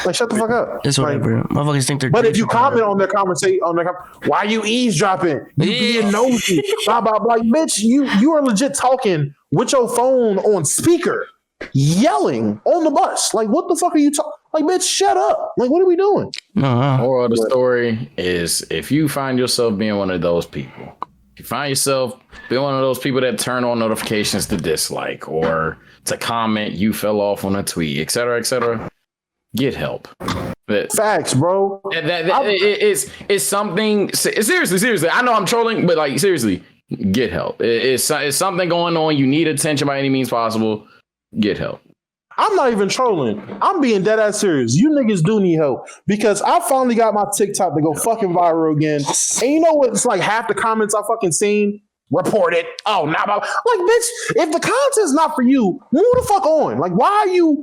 like, shut the fuck up. It's whatever. Like, motherfuckers think they're. But if you comment on their conversation, why are you eavesdropping? You being nosy, blah blah blah. Bitch, you are legit talking with your phone on speaker, yelling on the bus. Like, what the fuck are you talking? Like, bitch, shut up. Like, what are we doing? Moral of the story is if you find yourself being one of those people, if you find yourself being one of those people that turn on notifications to dislike or to comment, you fell off on a tweet, et cetera, get help. Facts, bro. It's something, seriously. I know I'm trolling, but like, seriously, get help. It's something going on. You need attention by any means possible. Get help. I'm not even trolling. I'm being dead ass serious. You niggas do need help because I finally got my TikTok to go fucking viral again. And you know what? It's like half the comments I fucking seen. Report it. Oh, now like, bitch, if the content's not for you, move the fuck on. Like, why you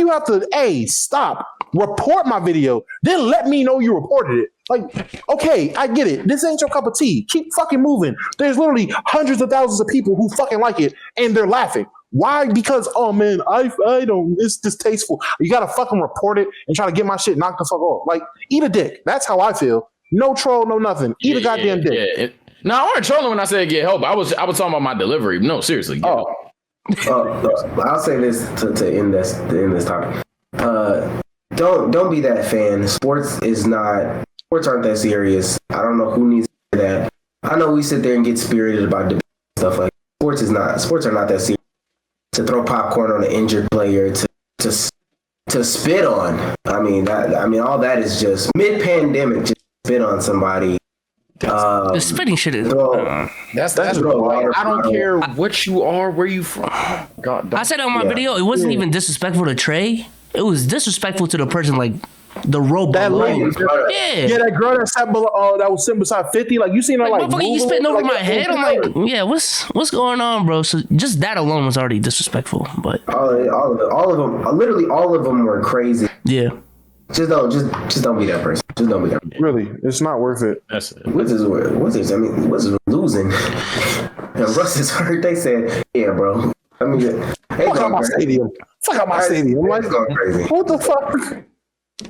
have to stop, report my video, then let me know you reported it. Like, okay, I get it. This ain't your cup of tea. Keep fucking moving. There's literally hundreds of thousands of people who fucking like it and they're laughing. Why? Because, oh man, I don't, it's distasteful. You gotta fucking report it and try to get my shit knocked the fuck off. Like, eat a dick. That's how I feel. No troll, no nothing. Eat a goddamn dick. No, I wasn't trolling when I said get help. I was talking about my delivery. No, seriously. Get help. I'll say this to end this topic. Don't be that fan. Sports aren't that serious. I don't know who needs to hear that. I know we sit there and get spirited about debate stuff like sports are not that serious. To throw popcorn on an injured player, to spit on. I mean, all that is just mid-pandemic. Just spit on somebody. The spitting shit is. That's I don't care what you are, where you from. God, I said on my video, it wasn't even disrespectful to Trey. It was disrespectful to the person, like the rope. That lady, that girl that sat below, that was sitting beside 50. Like, you seen her like you spitting over my head. I'm like, yeah, what's going on, bro? So just that alone was already disrespectful. But all of them, literally all of them were crazy. Yeah. Just don't be that person. Just don't be that person. Really, it's not worth it. That's it. Wizards, I mean, Wizards were losing. And Russ is hurt. They said, yeah, bro. I mean, fuck out my stadium. Fuck out my stadium. Like, going crazy. What the fuck?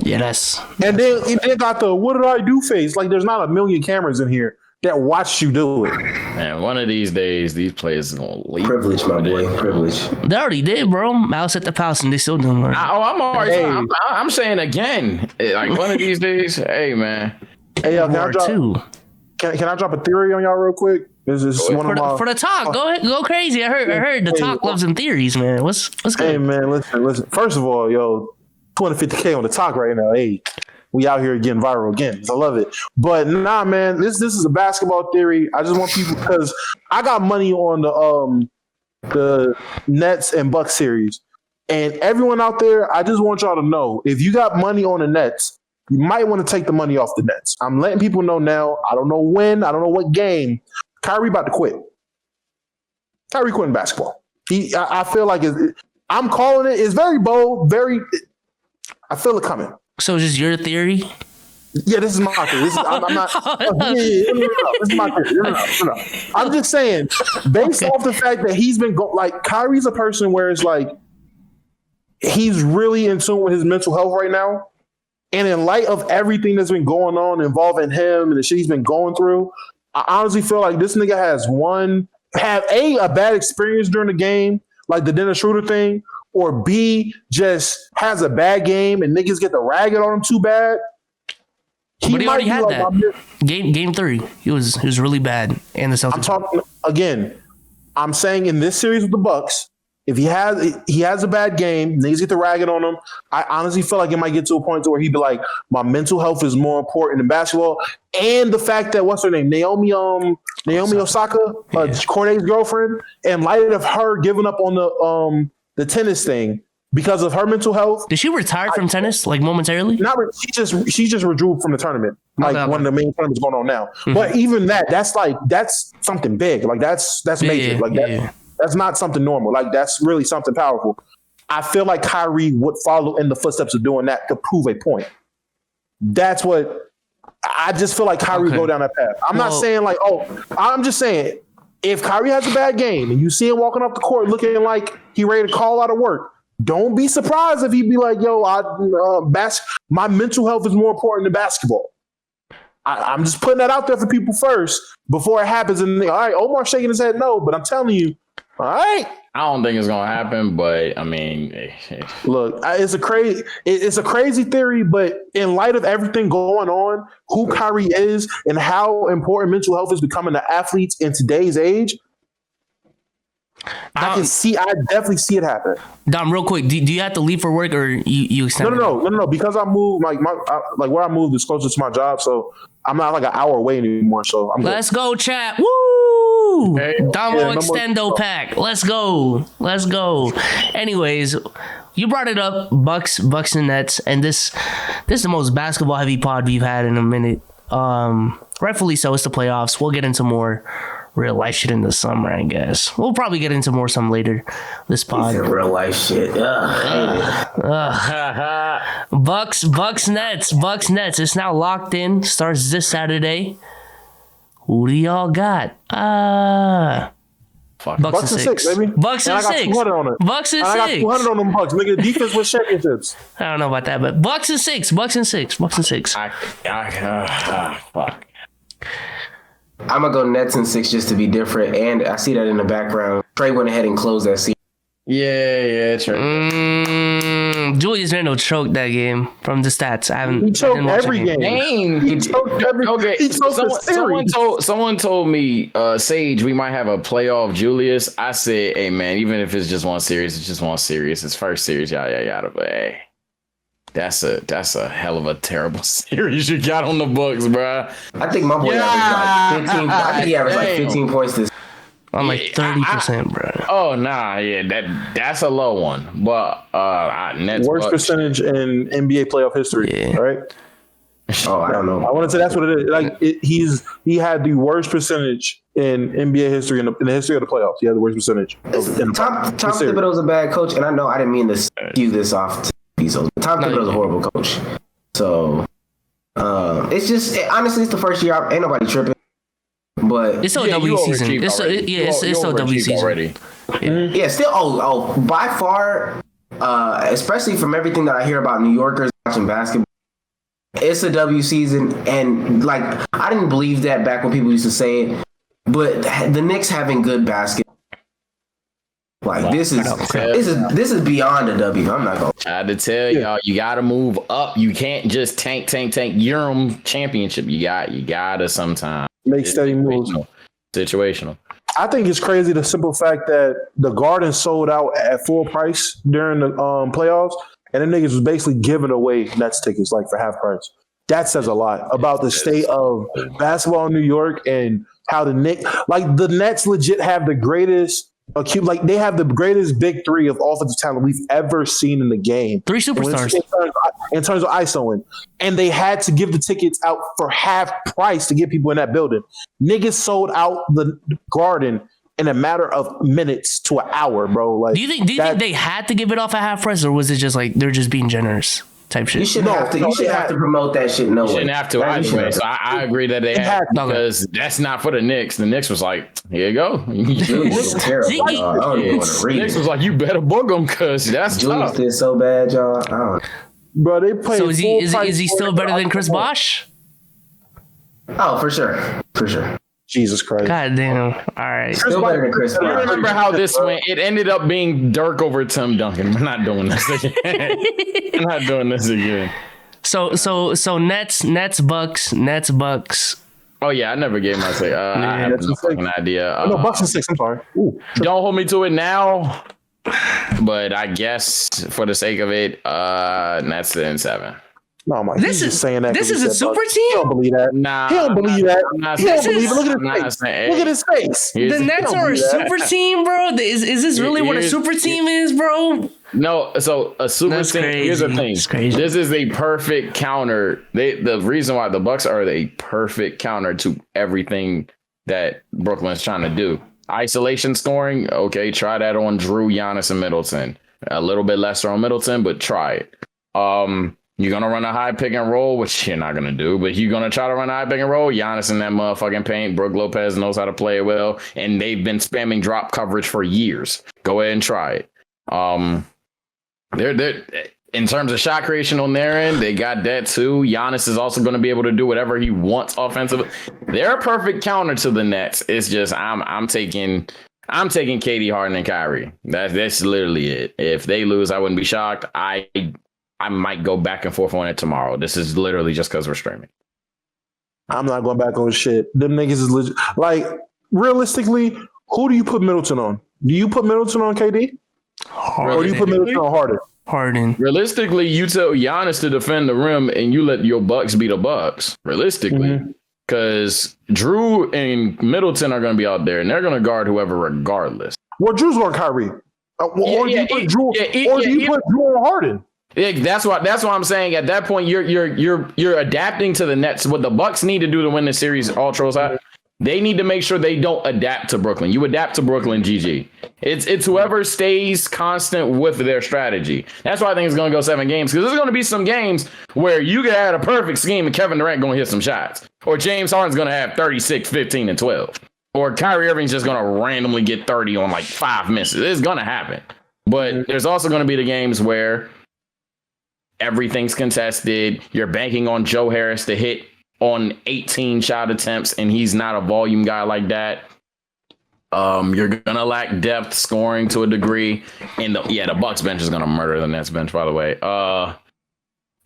Yeah, that's. And then they got the "what did I do" face. Like, there's not a million cameras in here that watch you do it. Man, one of these days, these players are gonna leave. Privilege, my boy. Privilege. They already did, bro. Mouse at the palace, and they still doing it. I'm already. Hey. I'm saying again, like one of these days. Hey, man. Hey, can I drop a theory on y'all real quick? This is for the talk. Go ahead, go crazy. I heard the talk loves some theories, man. What's good? Hey, man, listen. First of all, yo, 250K on the talk right now. Hey, we out here getting viral again. I love it. But nah, man, this is a basketball theory. I just want people, because I got money on the Nets and Bucks series. And everyone out there, I just want y'all to know, if you got money on the Nets, you might want to take the money off the Nets. I'm letting people know now. I don't know when. I don't know what game. Kyrie about to quit. Kyrie quitting basketball. I feel like I'm calling it. It's very bold. I feel it coming. So is this your theory? Yeah, this is my theory. I'm not. This is my theory. No. I'm just saying, based off the fact that he's been like, Kyrie's a person where it's like he's really in tune with his mental health right now. And in light of everything that's been going on involving him and the shit he's been going through, I honestly feel like this nigga has a bad experience during the game, like the Dennis Schroeder thing, or B, just has a bad game and niggas get the ragged on him too bad. But he already had that. Game 3, he was really bad. And the Celtics. I'm talking again. I'm saying in this series with the Bucks, if he has a bad game, niggas get the ragged on him. I honestly feel like it might get to a point to where he'd be like, my mental health is more important than basketball. And the fact that, what's her name? Naomi Osaka, Corday's girlfriend, in light of her giving up on the tennis thing because of her mental health. Did she retire from tennis, like momentarily? Not. She just withdrew from the tournament, like one of the main tournaments going on now. Mm-hmm. But even that's something big. Like that's major. That's not something normal. Like, that's really something powerful. I feel like Kyrie would follow in the footsteps of doing that to prove a point. That's what I just feel like Kyrie go down that path. I'm not saying like, I'm just saying if Kyrie has a bad game and you see him walking off the court looking like he ready to call out of work, don't be surprised if he be like, yo, my mental health is more important than basketball. I'm just putting that out there for people first before it happens. And all right, Omar's shaking his head no, but I'm telling you, all right. I don't think it's gonna happen, but I mean, look, it's a crazy theory, but in light of everything going on, who Kyrie is and how important mental health is becoming to athletes in today's age, I definitely see it happen. Dom, real quick, do you have to leave for work or you extend? No. Because I moved, where I moved is closer to my job, so I'm not like an hour away anymore. So let's go, chat. Woo! Hey, Domo Extendo pack. Let's go. Anyways, you brought it up, Bucks and Nets, and this is the most basketball heavy pod we've had in a minute. Rightfully so. It's the playoffs. We'll get into more real life shit in the summer, I guess. We'll probably get into more some later this pod. Real life shit. Bucks Nets. It's now locked in. Starts this Saturday. Who do y'all got? Bucks and six, baby. Bucks and six. Bucks and six. I got 200 on them Bucks. Nigga, defense with championships. I don't know about that, but Bucks and six. Fuck. I'm gonna go Nets and 6 just to be different, and I see that in the background. Trey went ahead and closed that season. Yeah, Trey. Julius Randle choked that game from the stats. He choked every game. He choked every game. He choked someone told me, Sage, we might have a playoff Julius. I said, hey man, even if it's just one series, it's just one series. It's first series, yada. But hey, that's a hell of a terrible series you got on the books, bro. I think my boy averaged like 15. I think he averaged like 15 points this. I'm like 30%, bro. Oh nah, yeah, that's a low one. But Nets worst percentage in NBA playoff history, right? Oh, I don't know. I want to say that's what it is. Like he had the worst percentage in NBA history in the history of the playoffs. He had the worst percentage. Tom Thibodeau's a bad coach, and I know I didn't mean to skew this off. So Tom Thibodeau's a horrible coach. So it's just honestly, it's the first year. Ain't nobody tripping. But it's still a W season. It's still a W season already. Yeah, still. By far, especially from everything that I hear about New Yorkers watching basketball, it's a W season. And like, I didn't believe that back when people used to say it, but the Knicks having good basketball. Like this is beyond a W. I'm not gonna. I had to tell y'all, you gotta move up. You can't just tank. You're championship. You gotta sometimes make steady moves. Situational. I think it's crazy the simple fact that the Garden sold out at full price during the playoffs, and the niggas was basically giving away Nets tickets like for half price. That says a lot about the state of basketball in New York and how the Nets legit have the greatest. They have the greatest big three of offensive talent we've ever seen in the game. 3 superstars in terms of ISOing, and they had to give the tickets out for half price to get people in that building. Niggas sold out the Garden in a matter of minutes to an hour, bro. Like, do you think they had to give it off at half price, or was it just like they're just being generous? Type shit. You shouldn't have to promote that shit. No, you shouldn't have to anyway. So I agree that they had because that's not for the Knicks. The Knicks was like, here you go. Julius is terrible. I don't even want to read. The Knicks was like, you better book them because that's Julius did so bad, y'all. I don't. Bro, they played. So is he still better than Chris Bosh? Oh, for sure. Jesus Christ. God damn. All right. Still better than Chris Bosh. You remember how this went? It ended up being Dirk over Tim Duncan. We're not doing this again. So Nets Bucks. Oh yeah, I never gave my say. I have no fucking idea. No, Bucks and 6. I'm sorry. Ooh, don't hold me to it now. But I guess for the sake of it, Nets in 7. No, Mike. This is saying that. This is a super team. He don't believe that. Nah, he don't believe that. He don't believe it. Look at his face. The Nets are a super team, bro. Is this really what a super team is, bro? No. So a super team. Crazy. Here's the thing. This is a perfect counter. The reason why the Bucks are a perfect counter to everything that Brooklyn's trying to do. Isolation scoring. Okay, try that on Drew, Giannis, and Middleton. A little bit lesser on Middleton, but try it. You're going to run a high pick and roll, which you're not going to do, but you're going to try to run a high pick and roll. Giannis in that motherfucking paint. Brook Lopez knows how to play it well, and they've been spamming drop coverage for years. Go ahead and try it. They're in terms of shot creation on their end, they got that too. Giannis is also going to be able to do whatever he wants offensively. They're a perfect counter to the Nets. It's just I'm taking KD, Harden, and Kyrie. That's literally it. If they lose, I wouldn't be shocked. I might go back and forth on it tomorrow. This is literally just because we're streaming. I'm not going back on shit. Them niggas is legit. Like, realistically, who do you put Middleton on? Do you put Middleton on KD? Or do you put Middleton on Harden? Harden. Realistically, you tell Giannis to defend the rim and you let your Bucks be the Bucks. Realistically. Because Drew and Middleton are going to be out there and they're going to guard whoever regardless. Well, Drew's on Kyrie. Or do you put Drew on Harden? Yeah, that's what I'm saying. At that point, you're adapting to the Nets. What the Bucks need to do to win the series, all trolls out, they need to make sure they don't adapt to Brooklyn. You adapt to Brooklyn, GG. It's whoever stays constant with their strategy. That's why I think it's going to go 7 games, because there's going to be some games where you could have a perfect scheme and Kevin Durant going to hit some shots, or James Harden's going to have 36, 15, and 12, or Kyrie Irving's just going to randomly get 30 on like 5 misses. It's going to happen. But there's also going to be the games where everything's contested. You're banking on Joe Harris to hit on 18 shot attempts, and he's not a volume guy like that. You're gonna lack depth scoring to a degree, and the Bucks bench is gonna murder the Nets bench. By the way, it's gonna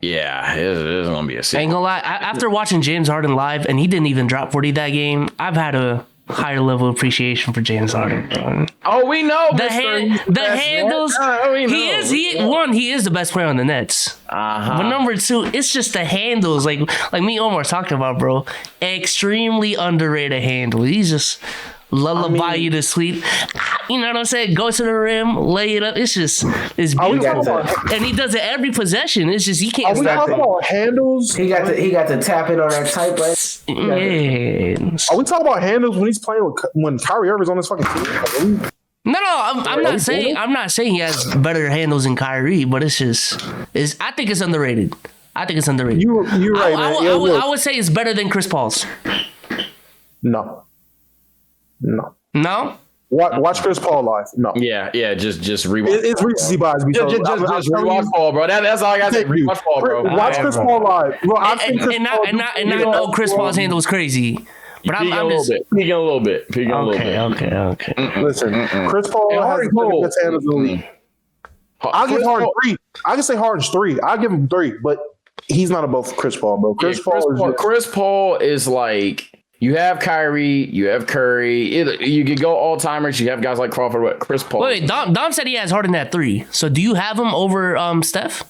be a sequel. Ain't gonna lie. After watching James Harden live, and he didn't even drop 40 that game, I've had a higher level of appreciation for James Harden. Oh, we know the handles. He is the best player on the Nets. But number 2, it's just the handles. Like me, Omar talking about, bro. Extremely underrated handle. He's just lullaby you to sleep. You know what I'm saying? Go to the rim, lay it up. It's beautiful. And he does it every possession. It's just he can't. Are we talking about handles? He got to tap in on that type. Yeah. Are we talking about handles when he's playing when Kyrie Irving's on his fucking team? No, I'm not saying he has better handles than Kyrie, but I think it's underrated. You're right, man. I would say it's better than Chris Paul's. No. Watch Chris Paul live. No. Yeah. Just rewatch. It's recency bias. Just rewatch Paul, bro. That's all I got to say. Rewatch Paul, bro. Watch Chris Paul live, bro. And I know Chris Paul's handle was crazy. But I'm just peeking a little bit. Okay. Listen, Chris Paul has the best handles in the league. I'll give Harden 3. I can say Harden's 3. I'll give him 3, but he's not above Chris Paul, bro. Chris Paul is like, you have Kyrie, you have Curry. You could go all timers. You have guys like Crawford, but Chris Paul. Wait, Dom said he has Harden at 3. So do you have him over Steph?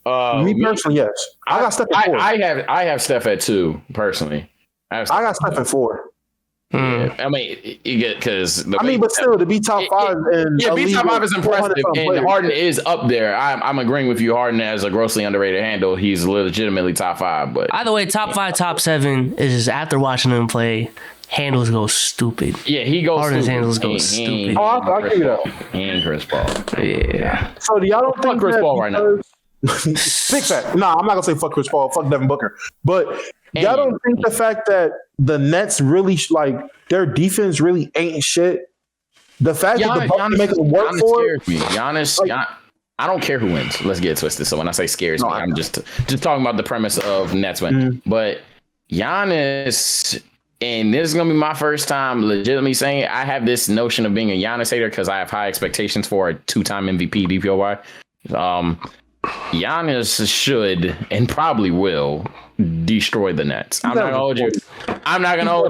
Me personally, yes. I got Steph at 4. I have Steph at 2 personally. I got Steph at 4. Yeah. I mean, you get because but still, to be top 5 and be top 5 is impressive, and Harden is up there. I'm agreeing with you. Harden has a grossly underrated handle. He's legitimately top 5. But either way, top 5, top 7 is just after watching him play, handles go stupid. Yeah, he goes. Harden's stupid. handles go stupid. I'll give you that. He ain't Chris Paul. Yeah. So do y'all don't think Chris Paul right now? Fix that. Nah, I'm not gonna say fuck Chris Paul, fuck Devin Booker. But y'all don't think the fact that the Nets really their defense really ain't shit. The fact that the Bucks make them work for it. Giannis, I don't care who wins. Let's get it twisted. So when I say scares me, I'm just talking about the premise of Nets win. Mm-hmm. But Giannis, and this is gonna be my first time legitimately saying it, I have this notion of being a Giannis hater because I have high expectations for a 2-time MVP DPOY. Giannis should and probably will destroy the Nets. I'm not gonna hold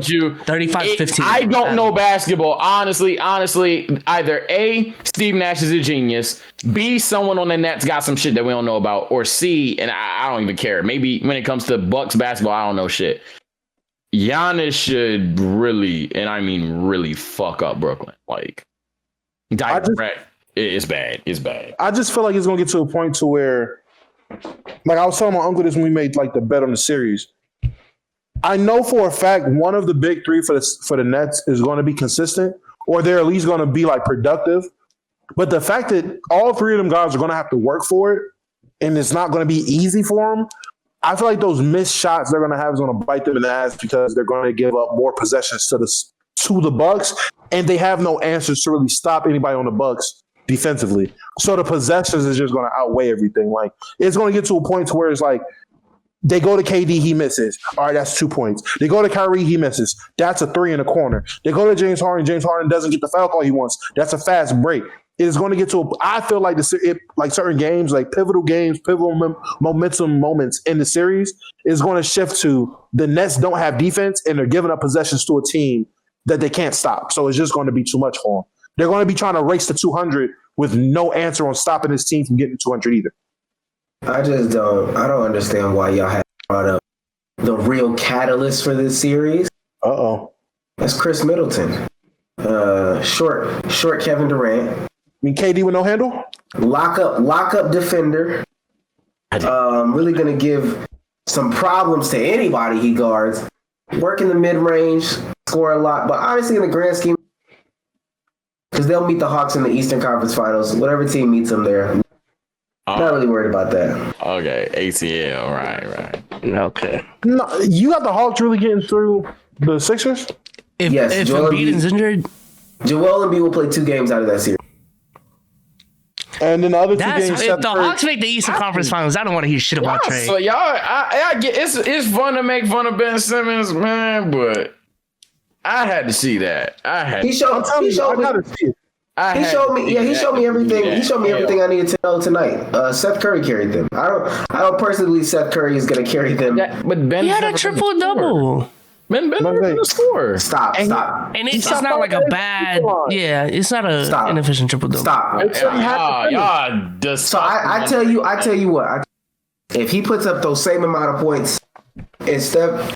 you. 35-15. I don't know basketball. Honestly, either A, Steve Nash is a genius, B, someone on the Nets got some shit that we don't know about, or C, and I don't even care. Maybe when it comes to Bucks basketball, I don't know shit. Giannis should really, and I mean really, fuck up Brooklyn. Like, it's bad. It's bad. I just feel like it's gonna get to a point to where, like I was telling my uncle this when we made like the bet on the series. I know for a fact one of the big 3 for the Nets is going to be consistent, or they're at least going to be like productive. But the fact that all 3 of them guys are going to have to work for it, and it's not going to be easy for them. I feel like those missed shots they're going to have is going to bite them in the ass because they're going to give up more possessions to the Bucks, and they have no answers to really stop anybody on the Bucks defensively. So the possessions is just going to outweigh everything. Like, it's going to get to a point to where it's like they go to KD, he misses. All right, that's 2 points. They go to Kyrie, he misses. That's a 3 in the corner. They go to James Harden doesn't get the foul call he wants. That's a fast break. It is going to get to I feel like like certain games, like pivotal momentum moments in the series is going to shift to the Nets don't have defense and they're giving up possessions to a team that they can't stop. So it's just going to be too much for them. They're going to be trying to race to 200 with no answer on stopping this team from getting to 200 either. I don't understand why y'all have brought up the real catalyst for this series. That's Chris Middleton. Short Kevin Durant. I mean, KD with no handle? Lock up defender. Really going to give some problems to anybody he guards. Work in the mid-range, score a lot. But obviously in the grand scheme, because they'll meet the Hawks in the Eastern Conference Finals. Whatever team meets them there. Not really worried about that. Okay, ATL, right. Okay. No, you got the Hawks really getting through the Sixers? If Embiid is injured, Joel Embiid will play 2 games out of that series. And then the other 2 games. If the Hawks make the Eastern Conference Finals, I don't want to hear shit about Trey. So y'all, I get it's fun to make fun of Ben Simmons, man, but I had to see that. He showed me everything. He showed me everything I needed to know tonight. Seth Curry carried them. I don't personally believe Seth Curry is going to carry them. But Ben, he had a triple double. Ben never gonna score. Stop. And it's not like a bad. Yeah, it's not a inefficient triple double. Stop. So I tell you what. If he puts up those same amount of points, and Seth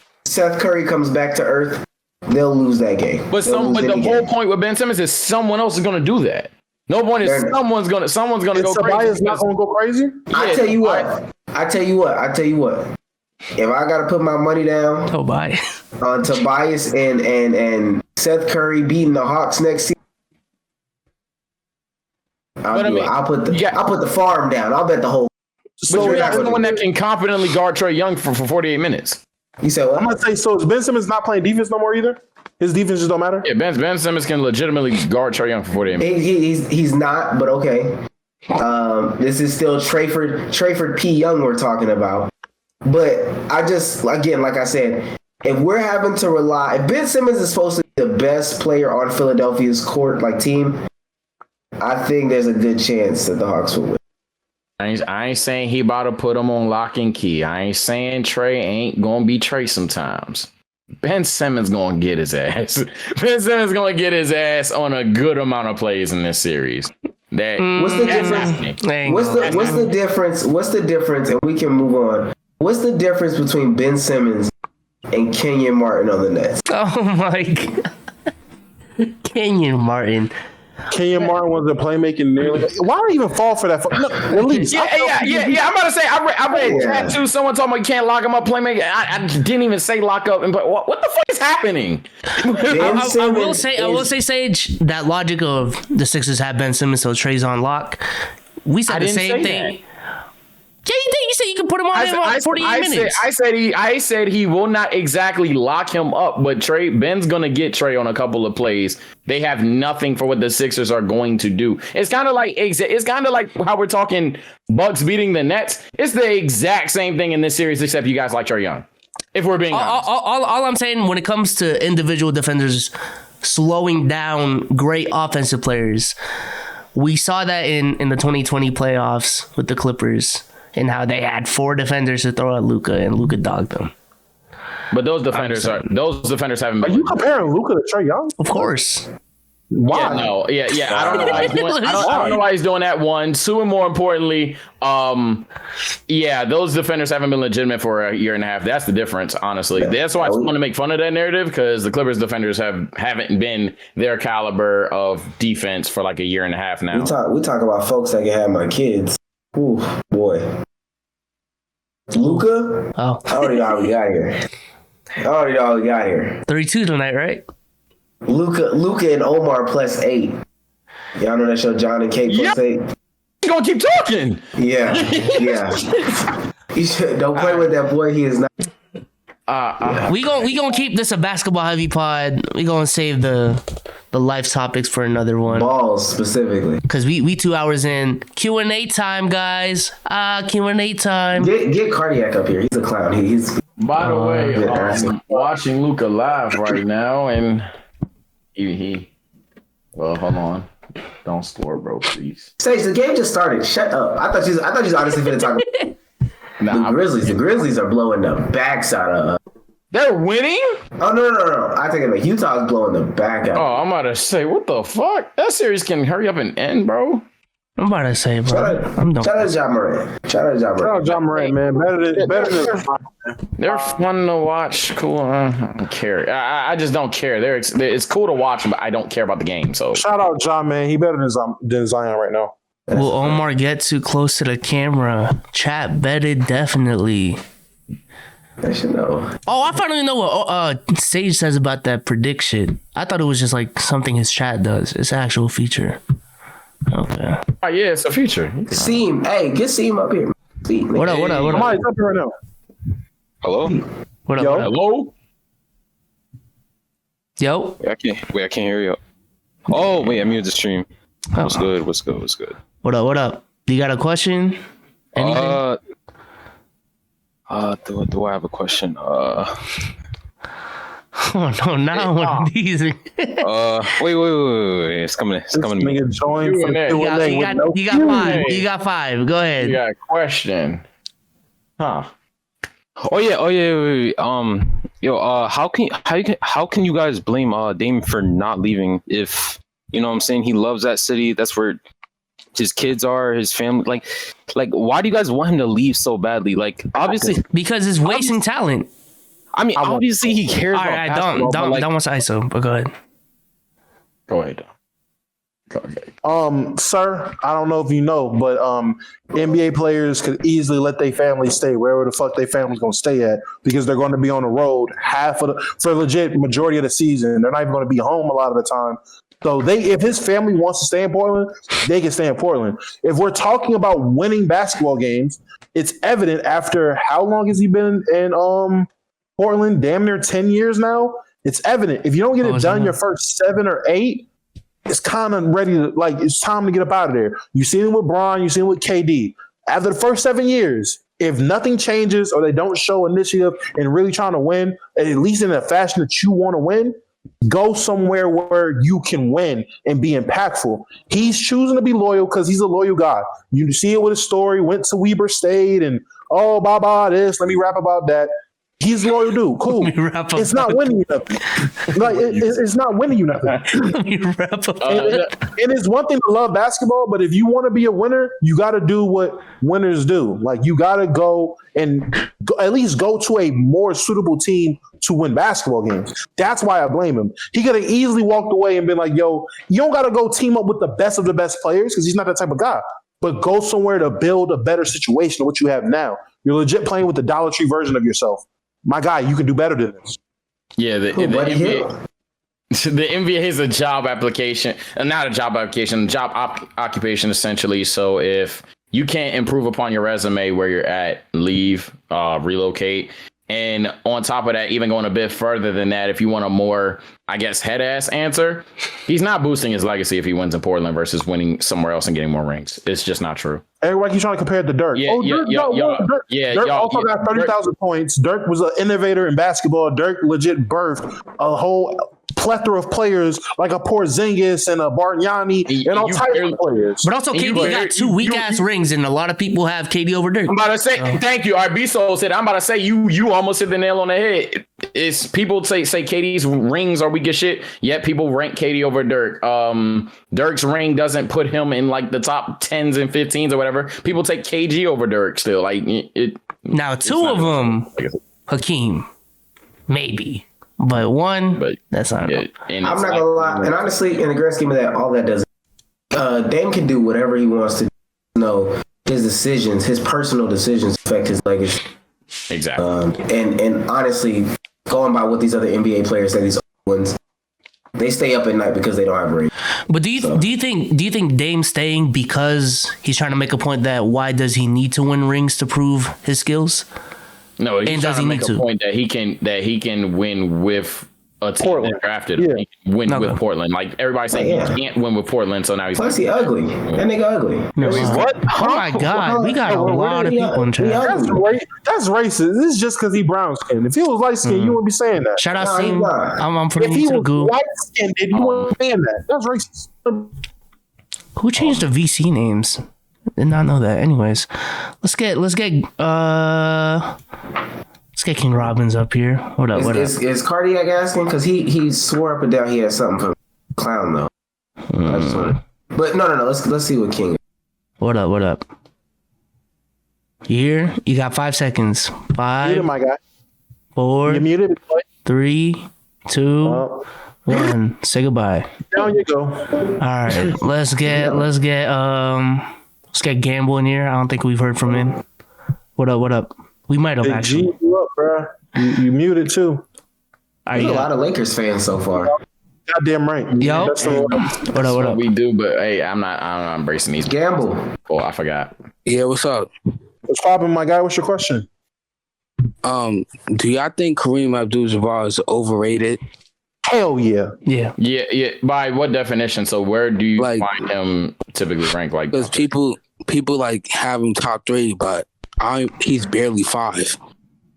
Curry comes back to earth, they'll lose that game. But the whole point with Ben Simmons is someone else is going to do that. No point is someone's going to go crazy. Is not going to go crazy. I tell you what. If I got to put my money down on Tobias and Seth Curry beating the Hawks next season, I'll put the farm down. I'll bet the whole. So you're not the one that can confidently guard Trae Young for 48 minutes. You said what? I'm gonna say so. Is Ben Simmons not playing defense no more either? His defense just don't matter. Yeah, Ben Simmons can legitimately guard Trae Young for 48 minutes. He's not, but okay. This is still Trayford P. Young we're talking about. But I just, again, like I said, if we're having to if Ben Simmons is supposed to be the best player on Philadelphia's team, I think there's a good chance that the Hawks will win. I ain't saying he about to put him on lock and key. I ain't saying Trey ain't gonna be Trey sometimes. Ben Simmons gonna get his ass. Ben Simmons gonna get his ass on a good amount of plays in this series. What's the difference? What's the difference? And we can move on. What's the difference between Ben Simmons and Kenyon Martin on the Nets? Oh my God. Kenyon Martin. Kenyon Martin wasn't playmaking nearly. Why would I even fall for that? At least. Yeah. I'm about to say, I read chat too. Someone told me you can't lock him up playmaking. I didn't even say lock up. But what the fuck is happening? I will say, Sage, that logic of the Sixers have Ben Simmons, so Trey's on lock. We said the same thing. Yeah, you said you can put him on in 48 minutes. I said he will not exactly lock him up, but Ben's gonna get Trey on a couple of plays. They have nothing for what the Sixers are going to do. It's kind of like how we're talking Bucks beating the Nets. It's the exact same thing in this series, except you guys like Trae Young. If we're being honest. All I'm saying when it comes to individual defenders slowing down great offensive players, we saw that in the 2020 playoffs with the Clippers. And how they had 4 defenders to throw at Luka, and Luka dogged them. But those defenders haven't been. Are you comparing Luka to Trae Young? Of course. Why? Yeah. I don't know why he's doing. I don't know why he's doing that. 1, 2, and more importantly, those defenders haven't been legitimate for a year and a half. That's the difference, honestly. That's why I want to make fun of that narrative, because the Clippers defenders haven't been their caliber of defense for like a year and a half now. We talk about folks that can have my kids. Ooh, boy. Luka? Oh. I already know how we got here. 32 tonight, right? Luka and Omar +8. Y'all know that show John and Kate +8? You gonna keep talking? Yeah. You should, don't play with that boy. He is not. We gonna keep this a basketball heavy pod. We gonna save the life topics for another one. Balls specifically. Cause we 2 hours in. Q&A time, guys. Q&A time. Get Cardiac up here. He's a clown. He's. By the way, I'm watching Luca live right now, and he. Well, hold on. Don't score, bro, please. Sage, the game just started. Shut up. I thought you was honestly finna talk. Nah, the Grizzlies are blowing the backside of. They're winning? Oh no! I take it back. Utah's blowing the back out. Oh, I'm about to say, what the fuck? That series can hurry up and end, bro. I'm about to say, bro. Shout out to John Moran. Shout out John Moran, man. Better than they're fun to watch. Cool. I don't care. I just don't care. It's cool to watch them, but I don't care about the game. So shout out John, man. He better than Zion right now. Will Omar get too close to the camera? Chat betted definitely. I should know. Oh, I finally know what Sage says about that prediction. I thought it was just like something his chat does. It's an actual feature. Okay. Oh, yeah, it's a feature. Seam. Hey, get Seam up here. Seam, what up? Somebody's up here right now. Hello? What up? Yo. Hello? Yo. I can't hear you. Oh, wait, I muted the stream. What's good? What up? You got a question? Anything? Do I have a question? Oh no, not one of these. Wait. It's coming. Nigga joined from You got five. You got five. Go ahead. You got a question. Huh. Oh yeah. Wait. How can you guys blame Dame for not leaving if you know what I'm saying he loves that city? That's where his kids are, his family. Like, why do you guys want him to leave so badly? Like, obviously, because it's wasting talent. I mean, obviously he cares. All right, don't want to ISO, but go ahead. Go ahead. Sir, I don't know if you know, but NBA players could easily let their family stay wherever the fuck their family's gonna stay at because they're going to be on the road for legit majority of the season. They're not even going to be home a lot of the time. So if his family wants to stay in Portland, they can stay in Portland. If we're talking about winning basketball games, it's evident after how long has he been in Portland? Damn near 10 years now. It's evident. If you don't get it done your first 7 or 8, it's kind of ready to it's time to get up out of there. You seen it with Bron, you seen it with KD. After the first 7 years, if nothing changes or they don't show initiative and really trying to win, at least in a fashion that you want to win, go somewhere where you can win and be impactful. He's choosing to be loyal because he's a loyal guy. You see it with his story, went to Weber State and this, let me rap about that. He's a loyal dude. Cool. It's not winning you nothing. It's not winning you nothing. And it's one thing to love basketball, but if you want to be a winner, you got to do what winners do. Like, you got to go and at least go to a more suitable team to win basketball games. That's why I blame him. He could have easily walked away and been like, yo, you don't got to go team up with the best of the best players because he's not that type of guy. But go somewhere to build a better situation than what you have now. You're legit playing with the Dollar Tree version of yourself. My guy, you can do better than this. Yeah, the NBA is a job application, not a job application, occupation essentially. So if you can't improve upon your resume where you're at, leave, relocate. And on top of that, even going a bit further than that, if you want a more, I guess, head-ass answer, he's not boosting his legacy if he wins in Portland versus winning somewhere else and getting more rings. It's just not true. Everybody keeps trying to compare it to Dirk. Dirk also got 30,000 points. Dirk was an innovator in basketball. Dirk legit birthed a whole plethora of players like a Porzingis and a Bargnani and all types of players. But also, KD got 2 weak-ass rings, and a lot of people have KD over Dirk. I'm about to say, thank you. Arbiso said, I'm about to say, you almost hit the nail on the head. It's people say KD's rings are weak as shit, yet people rank KD over Dirk. Dirk's ring doesn't put him in like the top 10s and 15s or whatever. People take KG over Dirk still. Like now, 2 of them, Hakeem, maybe. But that's not enough. I'm not gonna lie, and honestly, in the grand scheme of that, all that does, Dame can do whatever he wants to do. You know, his decisions, his personal decisions affect his legacy. Exactly. And honestly, going by what these other NBA players say, these ones, They stay up at night because they don't have rings. But do you think Dame's staying because he's trying to make a point that why does he need to win rings to prove his skills? No, he's And trying does to he make need a to? point that he can win with a team Portland. that drafted him. Yeah. He can win Okay. with Portland. Like everybody's saying Yeah. he can't win with Portland, so now he's Plus, he ugly. That nigga ugly. What? Oh my God, we got a lot of people in chat. That's racist. This is just because he brown skinned. If he was light skinned, you wouldn't be saying that. Shout out, No, Sim. he's not. I'm If putting he you to the was goo. light skinned, you wouldn't be saying that. That's racist. Who changed the VC names? Did not know that. Anyways, let's get King Robbins up here. What up? Is Cardiac asking? Because he swore up and down he had something for Clown though. I just wanted, but no. Let's see what King. What up? You here? You got 5 seconds. Muted, 5, my guy. 4, You muted. Boy. 3, 2, Uh, 1. Say goodbye. Down you go. All right, let's get Gamble in here. I don't think we've heard from him. What up? We might have Big actually. G, you up, bro? You muted too. There's a lot of Lakers fans so far. Goddamn right. Yo. That's the What up? we do, but hey, I'm not embracing these. Gamble. Oh, I forgot. Yeah, what's up? What's poppin', my guy? What's your question? Do y'all think Kareem Abdul-Jabbar is overrated? Hell yeah. Yeah. Yeah. By what definition? So where do you Like- find him typically ranked? Like Because people like have him top 3, but he's barely 5.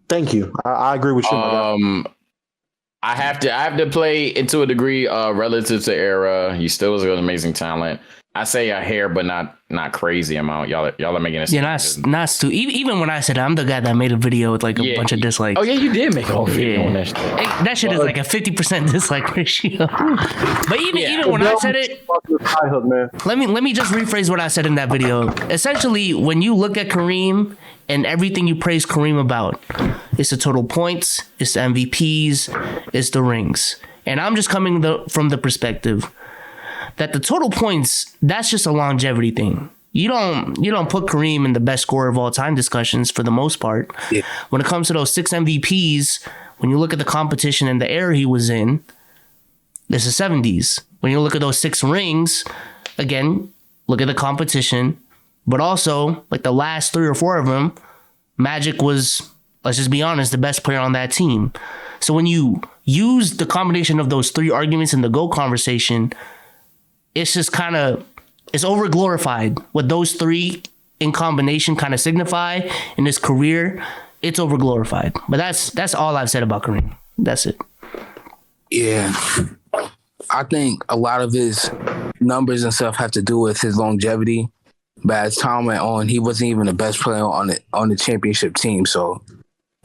Thank you. I agree with you, my guy. I have to play it to a degree relative to era. He still is an amazing talent. I say a hair, but not crazy amount. Y'all are making it. Yeah, not too. Even when I said I'm the guy that made a video with like a bunch of dislikes. Oh yeah, you did make a whole video on that shit. Hey, that shit is like a 50% dislike ratio. But even when I said it, High hook, man. let me just rephrase what I said in that video. Essentially, when you look at Kareem and everything you praise Kareem about, it's the total points, it's the MVPs, it's the rings. And I'm just coming from the perspective that the total points, that's just a longevity thing. You don't put Kareem in the best scorer of all time discussions for the most part. Yeah. When it comes to those 6 MVPs, when you look at the competition and the era he was in, it's the 70s. When you look at those 6 rings, again, look at the competition, but also like the last 3 or 4 of them, Magic was, let's just be honest, the best player on that team. So when you use the combination of those 3 arguments in the GOAT conversation, it's just kind of, it's over glorified. What those 3 in combination kind of signify in his career, it's over glorified. But that's all I've said about Kareem. That's it. Yeah. I think a lot of his numbers and stuff have to do with his longevity. But as time went on, he wasn't even the best player on the championship team. So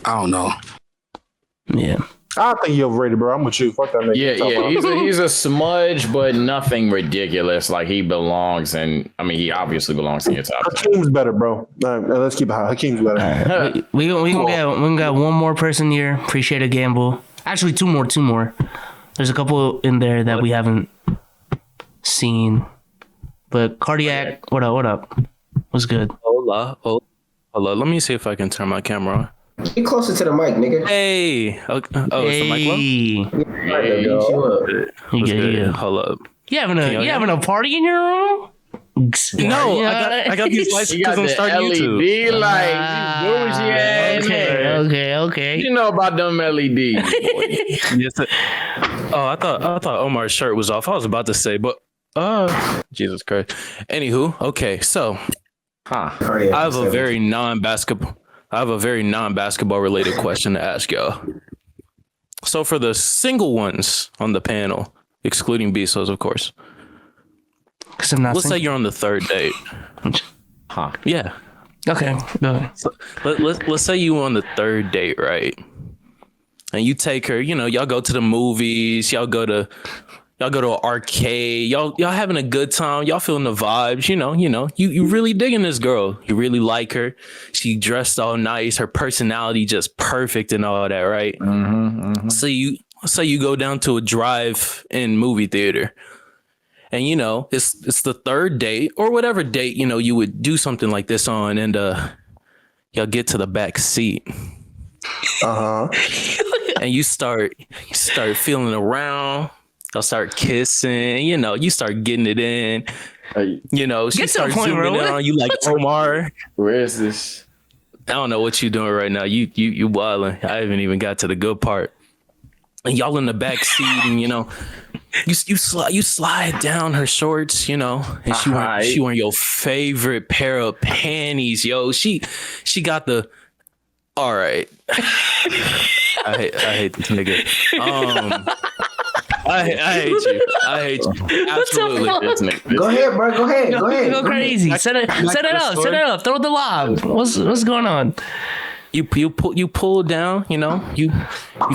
I don't know. Yeah. I think you're overrated, bro. I'm with you. Fuck that nigga. Yeah. He's a smudge, but nothing ridiculous. Like he belongs, and I mean, he obviously belongs in your top 10. Hakeem's better, bro. Let's keep it high. Hakeem's better. We got one more person here. Appreciate a gamble. Actually, two more. There's a couple in there that we haven't seen. But Cardiac, what up? What's good? Hola. Let me see if I can turn my camera on. Get closer to the mic, nigga. Hey. Okay. Oh, is the mic low? Hey, You What's good, good? yeah. Hold up. You having a party in your room? No, I got these lights He got because I'm the starting YouTube. LED lights. Okay. You know about them LEDs. Yes, I thought Omar's shirt was off. I was about to say, but Jesus Christ. Anywho, okay, so I have a very non-basketball related question to ask y'all. So for the single ones on the panel, excluding Bezos, of course. Let's say you're on the 3rd date. Yeah. Okay. Go ahead. So let's say you on the 3rd date, right? And you take her, y'all go to the movies, y'all go to an arcade, y'all having a good time, y'all feeling the vibes, you really digging this girl. You really like her. She dressed all nice, her personality just perfect and all that, right? Mm-hmm. So you go down to a drive-in movie theater. And it's the 3rd date or whatever date, you would do something like this on, and y'all get to the back seat. Uh-huh. And you start feeling around. Y'all start kissing. You know, you start getting it in. You know, she Get to the starts point, zooming bro. in on you like Omar. Where is this? I don't know what you doing right now. You wildin'. I haven't even got to the good part. And y'all in the back seat, and you know, you slide down her shorts, you know, and she wearing your favorite pair of panties, yo. She got the. All right. I hate this nigga. I hate you. I hate you. Absolutely. Go ahead, bro. Go ahead. Go crazy. Set it up. Throw the lob. What's going on? You pull down, you know, you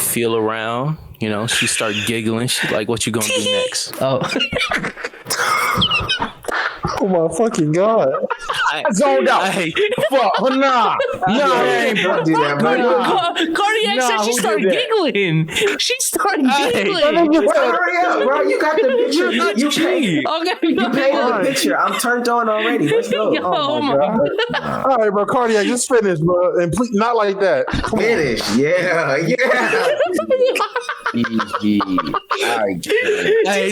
feel around, you know, she start giggling. She's like, what you gonna do next? Oh. Oh my fucking god! I zoned out. Fuck, nah. Don't do that, bro. Cardiac said she started giggling. She started giggling. Hurry up, bro. You got the picture. You paid. Okay. You paid the picture. I'm turned on already. Let's go. Oh my god. All right, bro. Cardiac, just finish, bro, and please not like that. Finish. Yeah. He's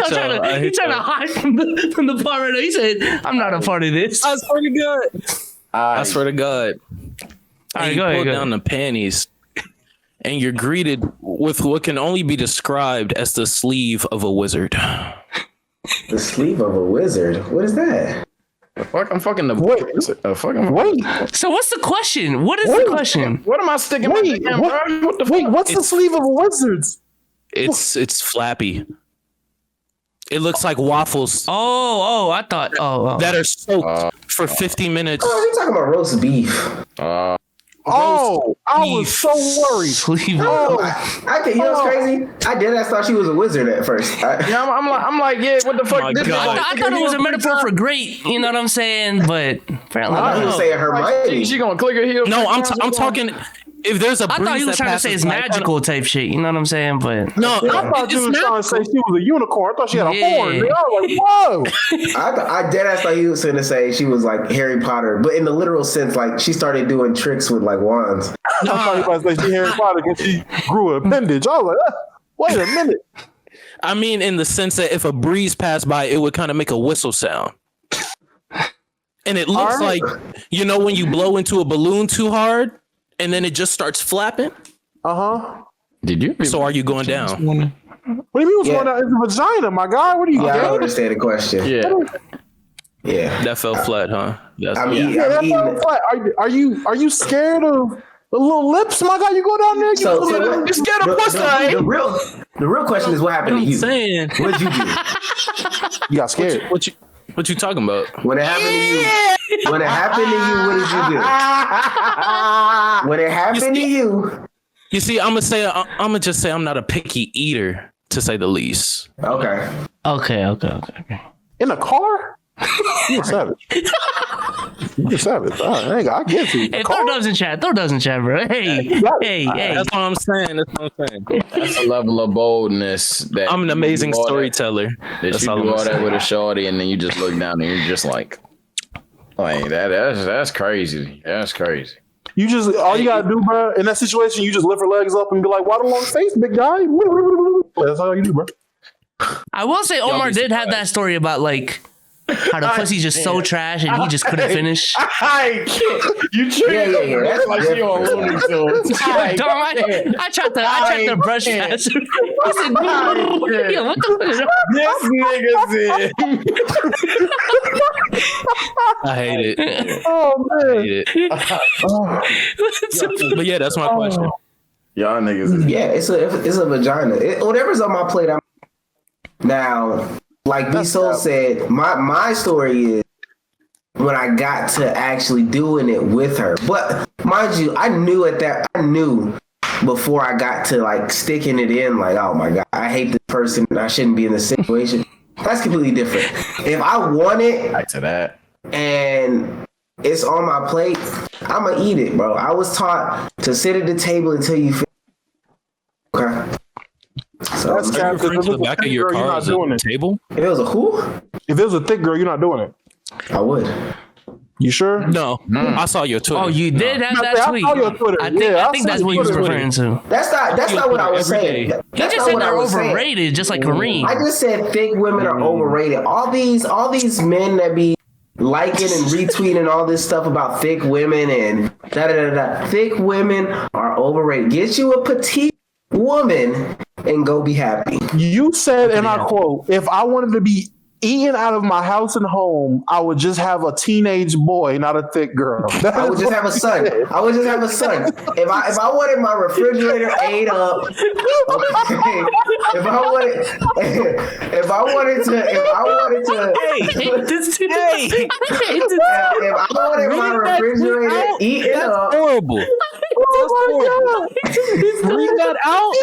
trying to hide from the part right now. He said, I'm not a part of this. I swear to God. I swear to God. All right, you go ahead. pull down the panties, and you're greeted with what can only be described as the sleeve of a wizard. The sleeve of a wizard. What is that? Fuck, I'm fucking the Wait. fucking Wait, So what's the question? What is the question? What am I sticking my dick in, bro? What the fuck? what's the sleeve of a wizard's? It's flappy. It looks like waffles Oh, I thought. Oh. that are soaked for 50 minutes. Oh, you talking about roast beef? Oh, I was so worried. Sleeve. I can. You know what's crazy? I did. I thought she was a wizard at first. Yeah, I'm like, yeah. What the fuck? my This is God. like- I thought it was a metaphor for great. You know what I'm saying? But apparently, I was saying Hermione. She gonna click her heel. No, I'm talking. If there's a I thought breeze he was that trying to say passes it's by- magical type shit. You know what I'm saying? But No, I thought you it's was not. trying to say she was a unicorn. I thought she had a Yeah. horn. I was like, whoa. I dead ass thought he was going to say she was like Harry Potter, but in the literal sense, like she started doing tricks with like wands. I thought you was about to say she Harry Potter because she grew an appendage. I was like, wait a minute. I mean, in the sense that if a breeze passed by, it would kind of make a whistle sound. And it looks right. like, you know, when you blow into a balloon too hard and then it just starts flapping. Did you? So are you going down? What do you mean what's going on in the vagina, my guy? What are you Yeah, I don't gay? understand the question. Yeah. That fell flat, huh? That's, I'm yeah. eating. Yeah, I'm that's eating what I'm saying. Are you scared of the little lips, my guy? You go down there. you scared of pussy, the real question is what happened to I'm you? saying. What did you do? You got scared. What you talking about? When it happened to you, what did you do? When it happened to you. You see, I'm gonna just say I'm not a picky eater, to say the least. Okay. okay. In a car? You a savage. You a savage. All right, I get you. Hey, throw dubs in chat, bro. Hey. That's what I'm saying. That's a level of boldness that I'm an amazing you do all storyteller. That That's you all do I'm all that saying. with a shorty, and then you just look down and you're just like that's crazy. That's crazy. You just all you gotta do, bro. In that situation, you just lift her legs up and be like, "Why the long face, big guy?" That's all you do, bro. I will say Omar did have that story about like how the pussy's just so trash and he just couldn't finish. I can't. You treat Yeah. That's like you on Looney Tunes. I tried to brush past her. He said, yeah, what the fuck? This nigga said. I hate it. Oh I man. hate it. But yeah, that's my question. Y'all niggas is Yeah, it's a vagina. Whatever's on my plate, I'm now. Like B-Soul said, my story is when I got to actually doing it with her. But mind you, I knew before I got to like sticking it in, like, oh my God, I hate this person and I shouldn't be in this situation. That's completely different. If I want it back to that. and it's on my plate, I'm gonna eat it, bro. I was taught to sit at the table until you feel okay. So That's cap. Because Referring if to it's the a back of thick your girl, you're car not is a doing it. table. if it was a who? If it was a thick girl, you're not doing it. I would. You sure? No, I saw your Twitter. Oh, you did have that I tweet. saw your Twitter. I think that's what he was referring to. That's not what I was saying. He That's just not said what I they're was saying. overrated, just like Kareem. I just said thick women are overrated. All these men that be liking and retweeting all this stuff about thick women and da. Thick women are overrated. Get you a petite woman and go be happy. You said, and I quote, if I wanted to be eaten out of my house and home, I would just have a teenage boy, not a thick girl. I would just have a son. I would just have a son. If I wanted my refrigerator ate up, okay. If I wanted to, if I wanted my refrigerator eaten up, Horrible. Bring that out.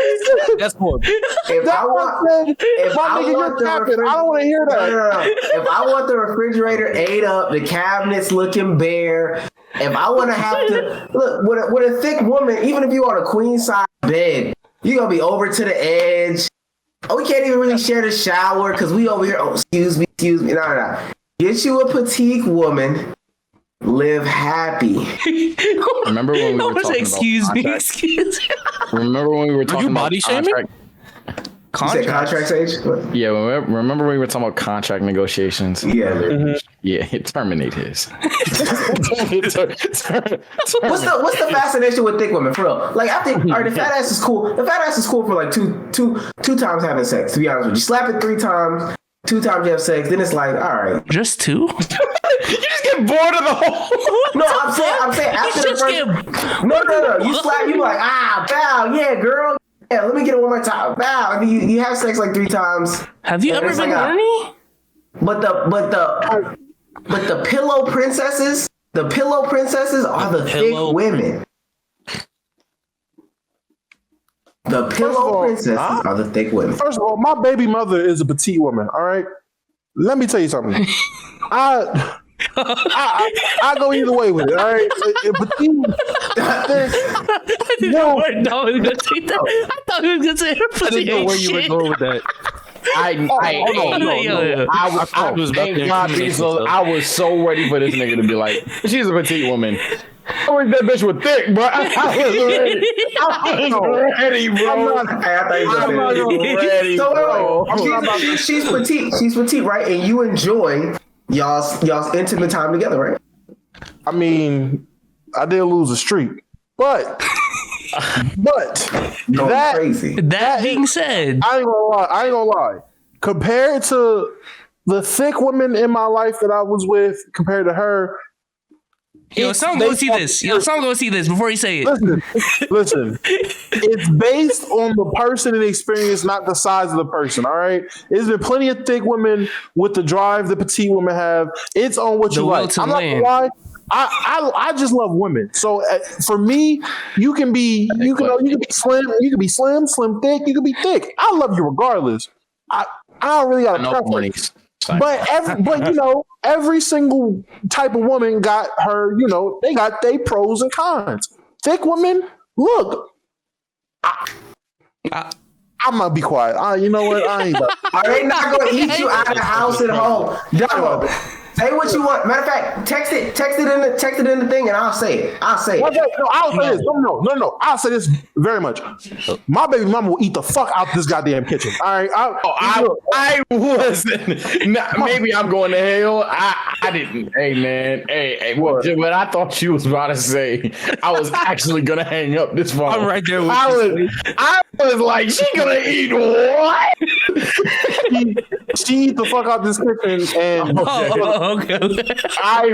That's horrible. if I want the I don't want to hear that. No. If I want the refrigerator ate up, the cabinets looking bare, if I want to have to look with a thick woman, even if you on a queen size bed, you gonna be over to the edge. Oh, we can't even really share the shower because we over here. Oh, excuse me. No. Get you a petite woman. Live happy. Remember when we were talking excuse about me. contract? Remember when we were talking about body shaming? contract? You said contract age? Yeah, remember when we were talking about contract negotiations? Yeah. Yeah, terminate his. What's the fascination with thick women, for real? Like, I think, all right, the fat ass is cool. The fat ass is cool for like two times having sex, to be honest with you. Slap it 3 times, 2 times you have sex, then it's like, all right. Just 2? You just get bored of the whole. No, I'm saying after the first. No. You slap, you like, bow, yeah, girl. Yeah, let me get it one more time. Bow. And then you have sex like 3 times. Have you ever been horny? But the pillow princesses are the thick women. The pillow princesses are the thick women. First of all, my baby mother is a petite woman. All right, let me tell you something. I go either way with it. All right, petite. I didn't know where I was gonna say that. I thought he was gonna say her pussy. I didn't know where you were going with that. I was so ready for this nigga to be like, she's a petite woman. I wish that bitch was thick, bro. I was ready, bro. I'm ready, bro. She's petite. She's petite, right? And you enjoy y'all's intimate time together, right? I mean, I did lose a streak, but that crazy. That being said, I ain't gonna lie. Compared to the thick women in my life that I was with, compared to her. Yo, someone go see this. Before you say it. Listen. It's based on the person and the experience, not the size of the person. All right. There's been plenty of thick women with the drive the petite women have. It's on what you like. I'm not gonna lie. I just love women. So for me, you can be slim, thick, you can be thick. I love you regardless. I don't really got a preference. But every single type of woman got her, they got their pros and cons. Thick women, look, I'm gonna be quiet. You know what? I ain't. Are they not gonna eat you out of the house at home? Damo, say what you want. Matter of fact, text it in the thing, and I'll say it. No, I'll say this. No. I'll say this very much. My baby mama will eat the fuck out this goddamn kitchen. All right. I wasn't. Maybe I'm going to hell. I didn't. Hey man. Hey. What I thought you was about to say, I was actually gonna hang up this phone. I'm right there with you. I was like, she gonna eat what? She eat the fuck out this kitchen and. Okay. I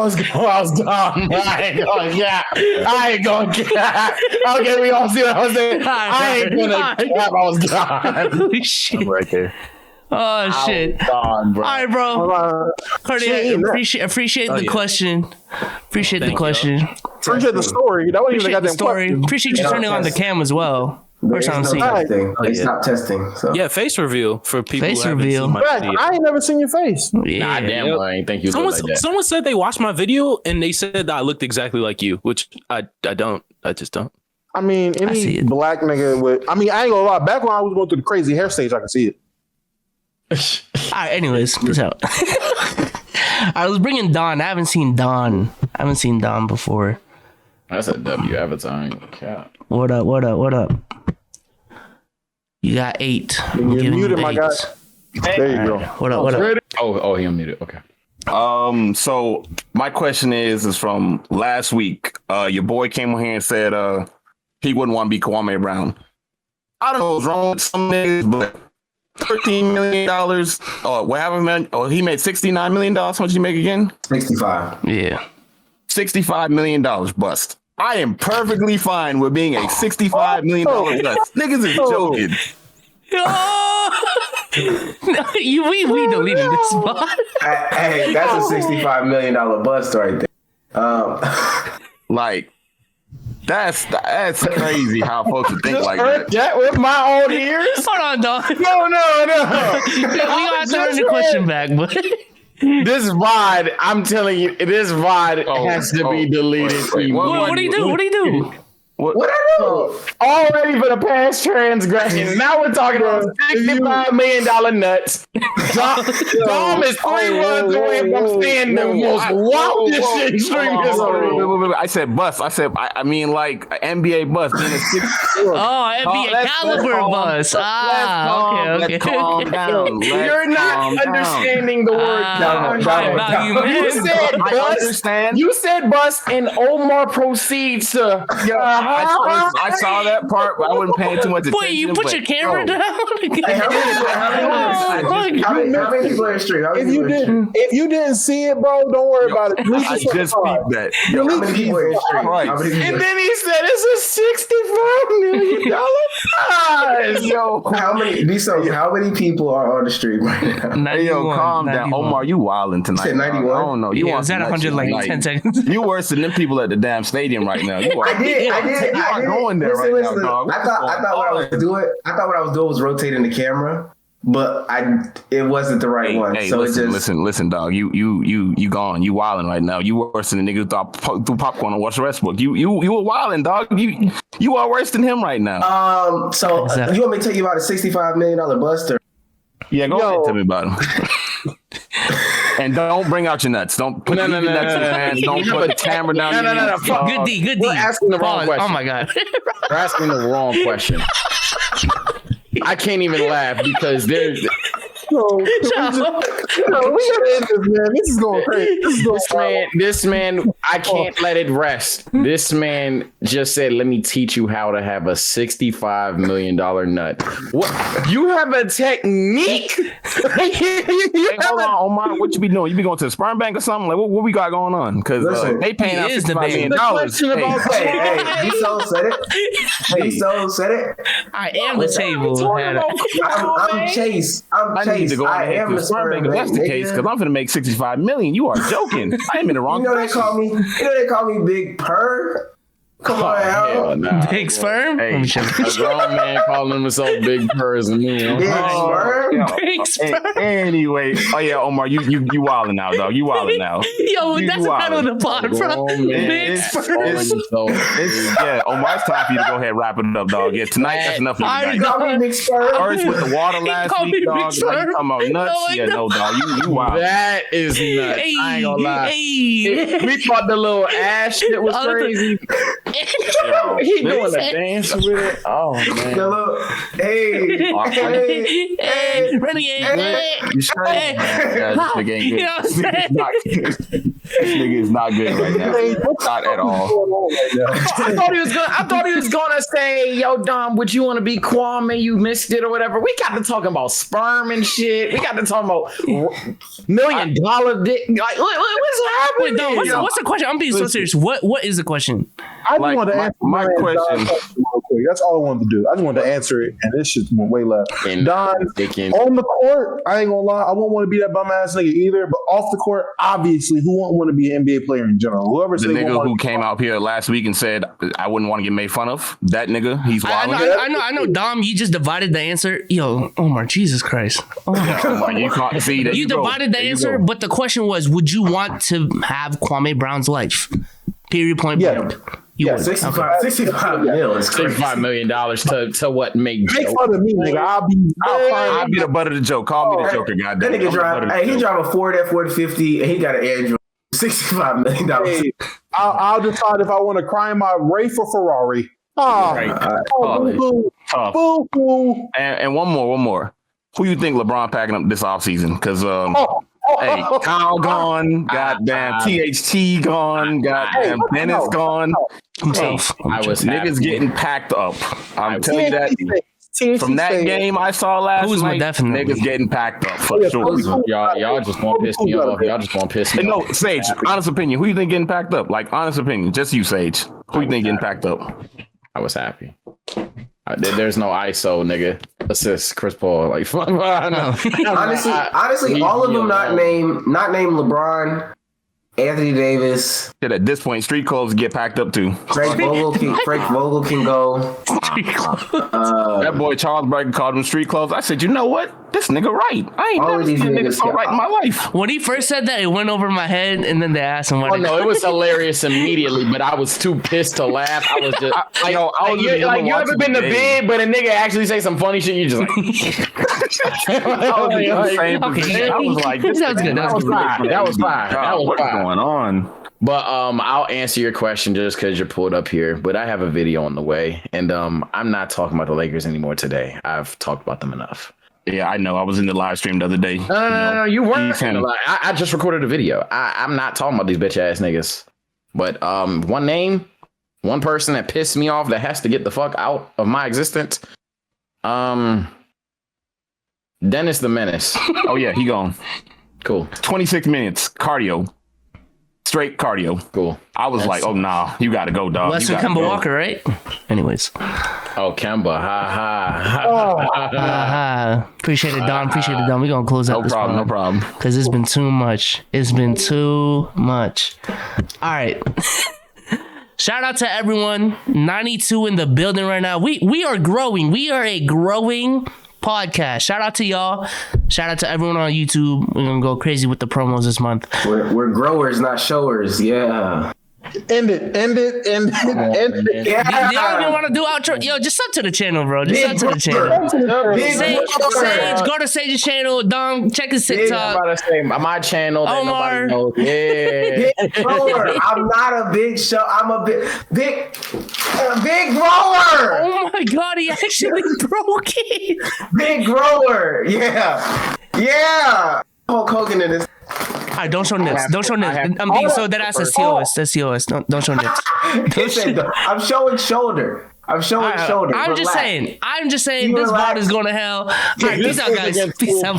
was gone. I ain't gonna cap. Okay, we all see what I was saying. I ain't gonna cap. I was gone. Holy shit. I'm right there. Oh shit! Gone, bro. All right, bro. Cardi, appreciate the question. Appreciate the question. Appreciate the story. That wasn't even the story. Appreciate you turning on the cam as well. First time seeing it. They stopped testing. So. Yeah, face reveal for people. Face who reveal. I ain't never seen your face. Yeah. Nah, damn, well, I ain't think you look like that. Someone said they watched my video and they said that I looked exactly like you, which I don't. I just don't. I mean, any black nigga with. I mean, I ain't gonna lie. Back when I was going through the crazy hair stage, I could see it. All right. Anyways, peace out. I was bringing Don. I haven't seen Don before. That's a W avatar. Cap. What up? You got 8. I'm You're giving you muted, my 8. guy. There you go. What up? Oh, he unmuted. Okay. So my question is from last week. Your boy came on here and said he wouldn't want to be Kwame Brown. I don't know what's wrong with some niggas, but $13 million. Whatever, man. Oh, he made $69 million. How much did he make again? 65. Yeah. $65 million bust. I am perfectly fine with being a $65 million bust. Niggas is joking. we deleted this spot. Hey, that's a $65 million bust right there. Like, that's crazy how folks would think like that. That with my own ears? Hold on, dog. No. We gotta turn the question back, but This VOD, I'm telling you, this VOD has to be deleted. what do you do? What do you do? What I do? Already for the past transgressions. Now we're talking about $65 million nuts. Dom is 3 runs away from saying the most wildest shit in stream history. Wait. I said bust. I mean like NBA bust. NBA caliber bus. Okay. Let's calm down. You're not understanding the word. You said bust. You said bust, and Omar proceeds to. I saw that part, but I wasn't paying too much attention. Wait, you put your camera down? Hey, how many people in the stream? If you didn't see it, bro, don't worry about it. I just peeped that. How many people in the stream? And then he said it's a $65 million prize. Yo, How many people are on the stream right now? Hey, yo, calm down. Omar, you wilding tonight. You said 91? I don't know. You Yeah, was that 100 like 10 seconds? You worse than them people at the damn stadium right now. You are. I did. You are going there right now, dog. I thought what I was doing was rotating the camera, but it wasn't the right one. Hey, so listen, dog. You gone. You wilding right now. You worse than the nigga who threw popcorn and watched Westbrook. You were wilding, dog. You are worse than him right now. So you want me to tell you about a $65 million buster? Yeah, go ahead and tell me about him. And don't bring out your nuts. Don't put your nuts in the pan. Don't put the camera down. No. Good D. We're asking the wrong question. Oh my god. We're asking the wrong question. I can't even laugh because there's. We gotta end this, man. This is going crazy. This man, I can't let it rest. This man just said, "Let me teach you how to have a $65 million nut." What? You have a technique? Hold on, Omar. What you be doing? You be going to the sperm bank or something? Like what we got going on? Because they paying out $65 million. Hey, he so said it. I am the table. I'm Chase. I need to go on ahead to the sperm bank if that's the case, because I'm gonna make $65 million. You are joking. I am in the wrong. They call me Big Purr. Come on, hell nah. Big sperm? Hey, a grown man calling himself Big Person. Big sperm? Big sperm. Anyway, Omar, you wilding now, dog. You wilding now. Yo, that's the title of the pod, bro. Big sperm. Yeah, Omar, it's time for you to go ahead and wrap it up, dog. Yeah, tonight that's enough for you tonight. Big sperm. First with the water last week, dog. Like, you talking about nuts? No, dog. You wild. That is nuts. I ain't gonna lie. We thought the little ass shit was crazy. He doing a dance with it. Oh man! Hey, renegade. You straight? This nigga is not good right now. Not at all. I thought he was gonna say, "Yo, Dom, would you want to be Kwame? You missed it or whatever." We got to talking about sperm and shit. We got to talking about $1 million dick. Like, what's happening? Wait, Dom, what's the question? I'm being so serious. What is the question? I just wanted to answer my question real quick. That's all I wanted to do. I just wanted to answer it, and this shit's way left. Don, on the court, I ain't gonna lie, I won't want to be that bum ass nigga either. But off the court, obviously, who won't want to be an NBA player in general? Whoever the nigga who came out here last week and said I wouldn't want to get made fun of. That nigga, he's wild. I know. Dom, you just divided the answer. Yo, Omar, Jesus Christ. You can't see that. You divided the answer, but the question was, would you want to have Kwame Brown's life? Period. Point blank. Yeah, would. 65 mil is crazy. $65 million to what make Make joke. fun of me, nigga. I'll be the butt of the joke. Call me the Joker, That goddamn. nigga drive. Hey, he drive a Ford F-450 and he got an Android. $65 million. Hey, I'll decide if I want to cry in my Wraith or Ferrari. Tough. Boo boo. And one more. Who you think LeBron packing up this offseason? Because hey, Kyle gone, goddamn THT gone, goddamn Dennis gone. Himself. I was Niggas getting packed up. I'm telling you that. From that game I saw last Kuzma, night, definitely. niggas getting packed up for sure. Y'all just want to piss me off. Y'all just want to piss me Hey, off. no, Sage, honest opinion. Who you think getting packed up? Like, honest opinion. Just you, Sage. Who you think getting packed up? I was happy. There's no ISO, nigga. Assist Chris Paul. Like, honestly, all of them not named LeBron, Anthony Davis. Shit, at this point, street clothes get packed up too. Frank Vogel can go. That boy Charles Barkley called them street clothes. I said, you know what? This nigga right. I ain't All never of seen these a nigga niggas so get- right in my life. When he first said that, it went over my head, and then they asked him what. Oh no, it was hilarious immediately, but I was too pissed to laugh. I was just you ever been to bed, but a nigga actually say some funny shit, you just like I was in the same position. I was like, this That was good. that was fine. That was fine. That was what's fine. going on? But I'll answer your question just because you're pulled up here. But I have a video on the way, and I'm not talking about the Lakers anymore today. I've talked about them enough. Yeah, I know. I was in the live stream the other day. No, you weren't. He's kinda- I just recorded a video. I'm not talking about these bitch ass niggas. But one name, one person that pissed me off that has to get the fuck out of my existence. Dennis the Menace. Oh yeah, he gone. Cool. 26 minutes cardio, straight cardio. Cool. I was like, oh nah, you gotta go, dog. Western You gotta Kemba go. Walker, right? Anyways, Oh, Kemba. Ha. appreciate it, Don. Appreciate it, Don. We're gonna close out No this problem, no problem. because it's been too much. It's been too much. All right. Shout out to everyone. 92 in the building right now. We are growing. We are a growing podcast. Shout out to y'all. Shout out to everyone on YouTube. We're gonna go crazy with the promos this month. We're growers, not showers. Yeah. End it. Yeah. Y'all even want to do outro? Yo, just sub to the channel, bro. Just sub to the channel. Sage, go to Sage's channel. Dom, check his I'm TikTok. about to say my channel that Omar. nobody knows. Yeah. Big grower. I'm not a big show. I'm a big grower. Oh my god, he actually broke it. Big grower. Yeah. Hulk Hogan in this. All right, don't show nips. Don't show nips. I'm being so that ass is COS. That's COS. Don't show nips. I'm showing shoulder. I'm showing shoulder. I'm just Relax. saying. You This relax. VOD is going to hell. All right, peace out, guys. Peace out.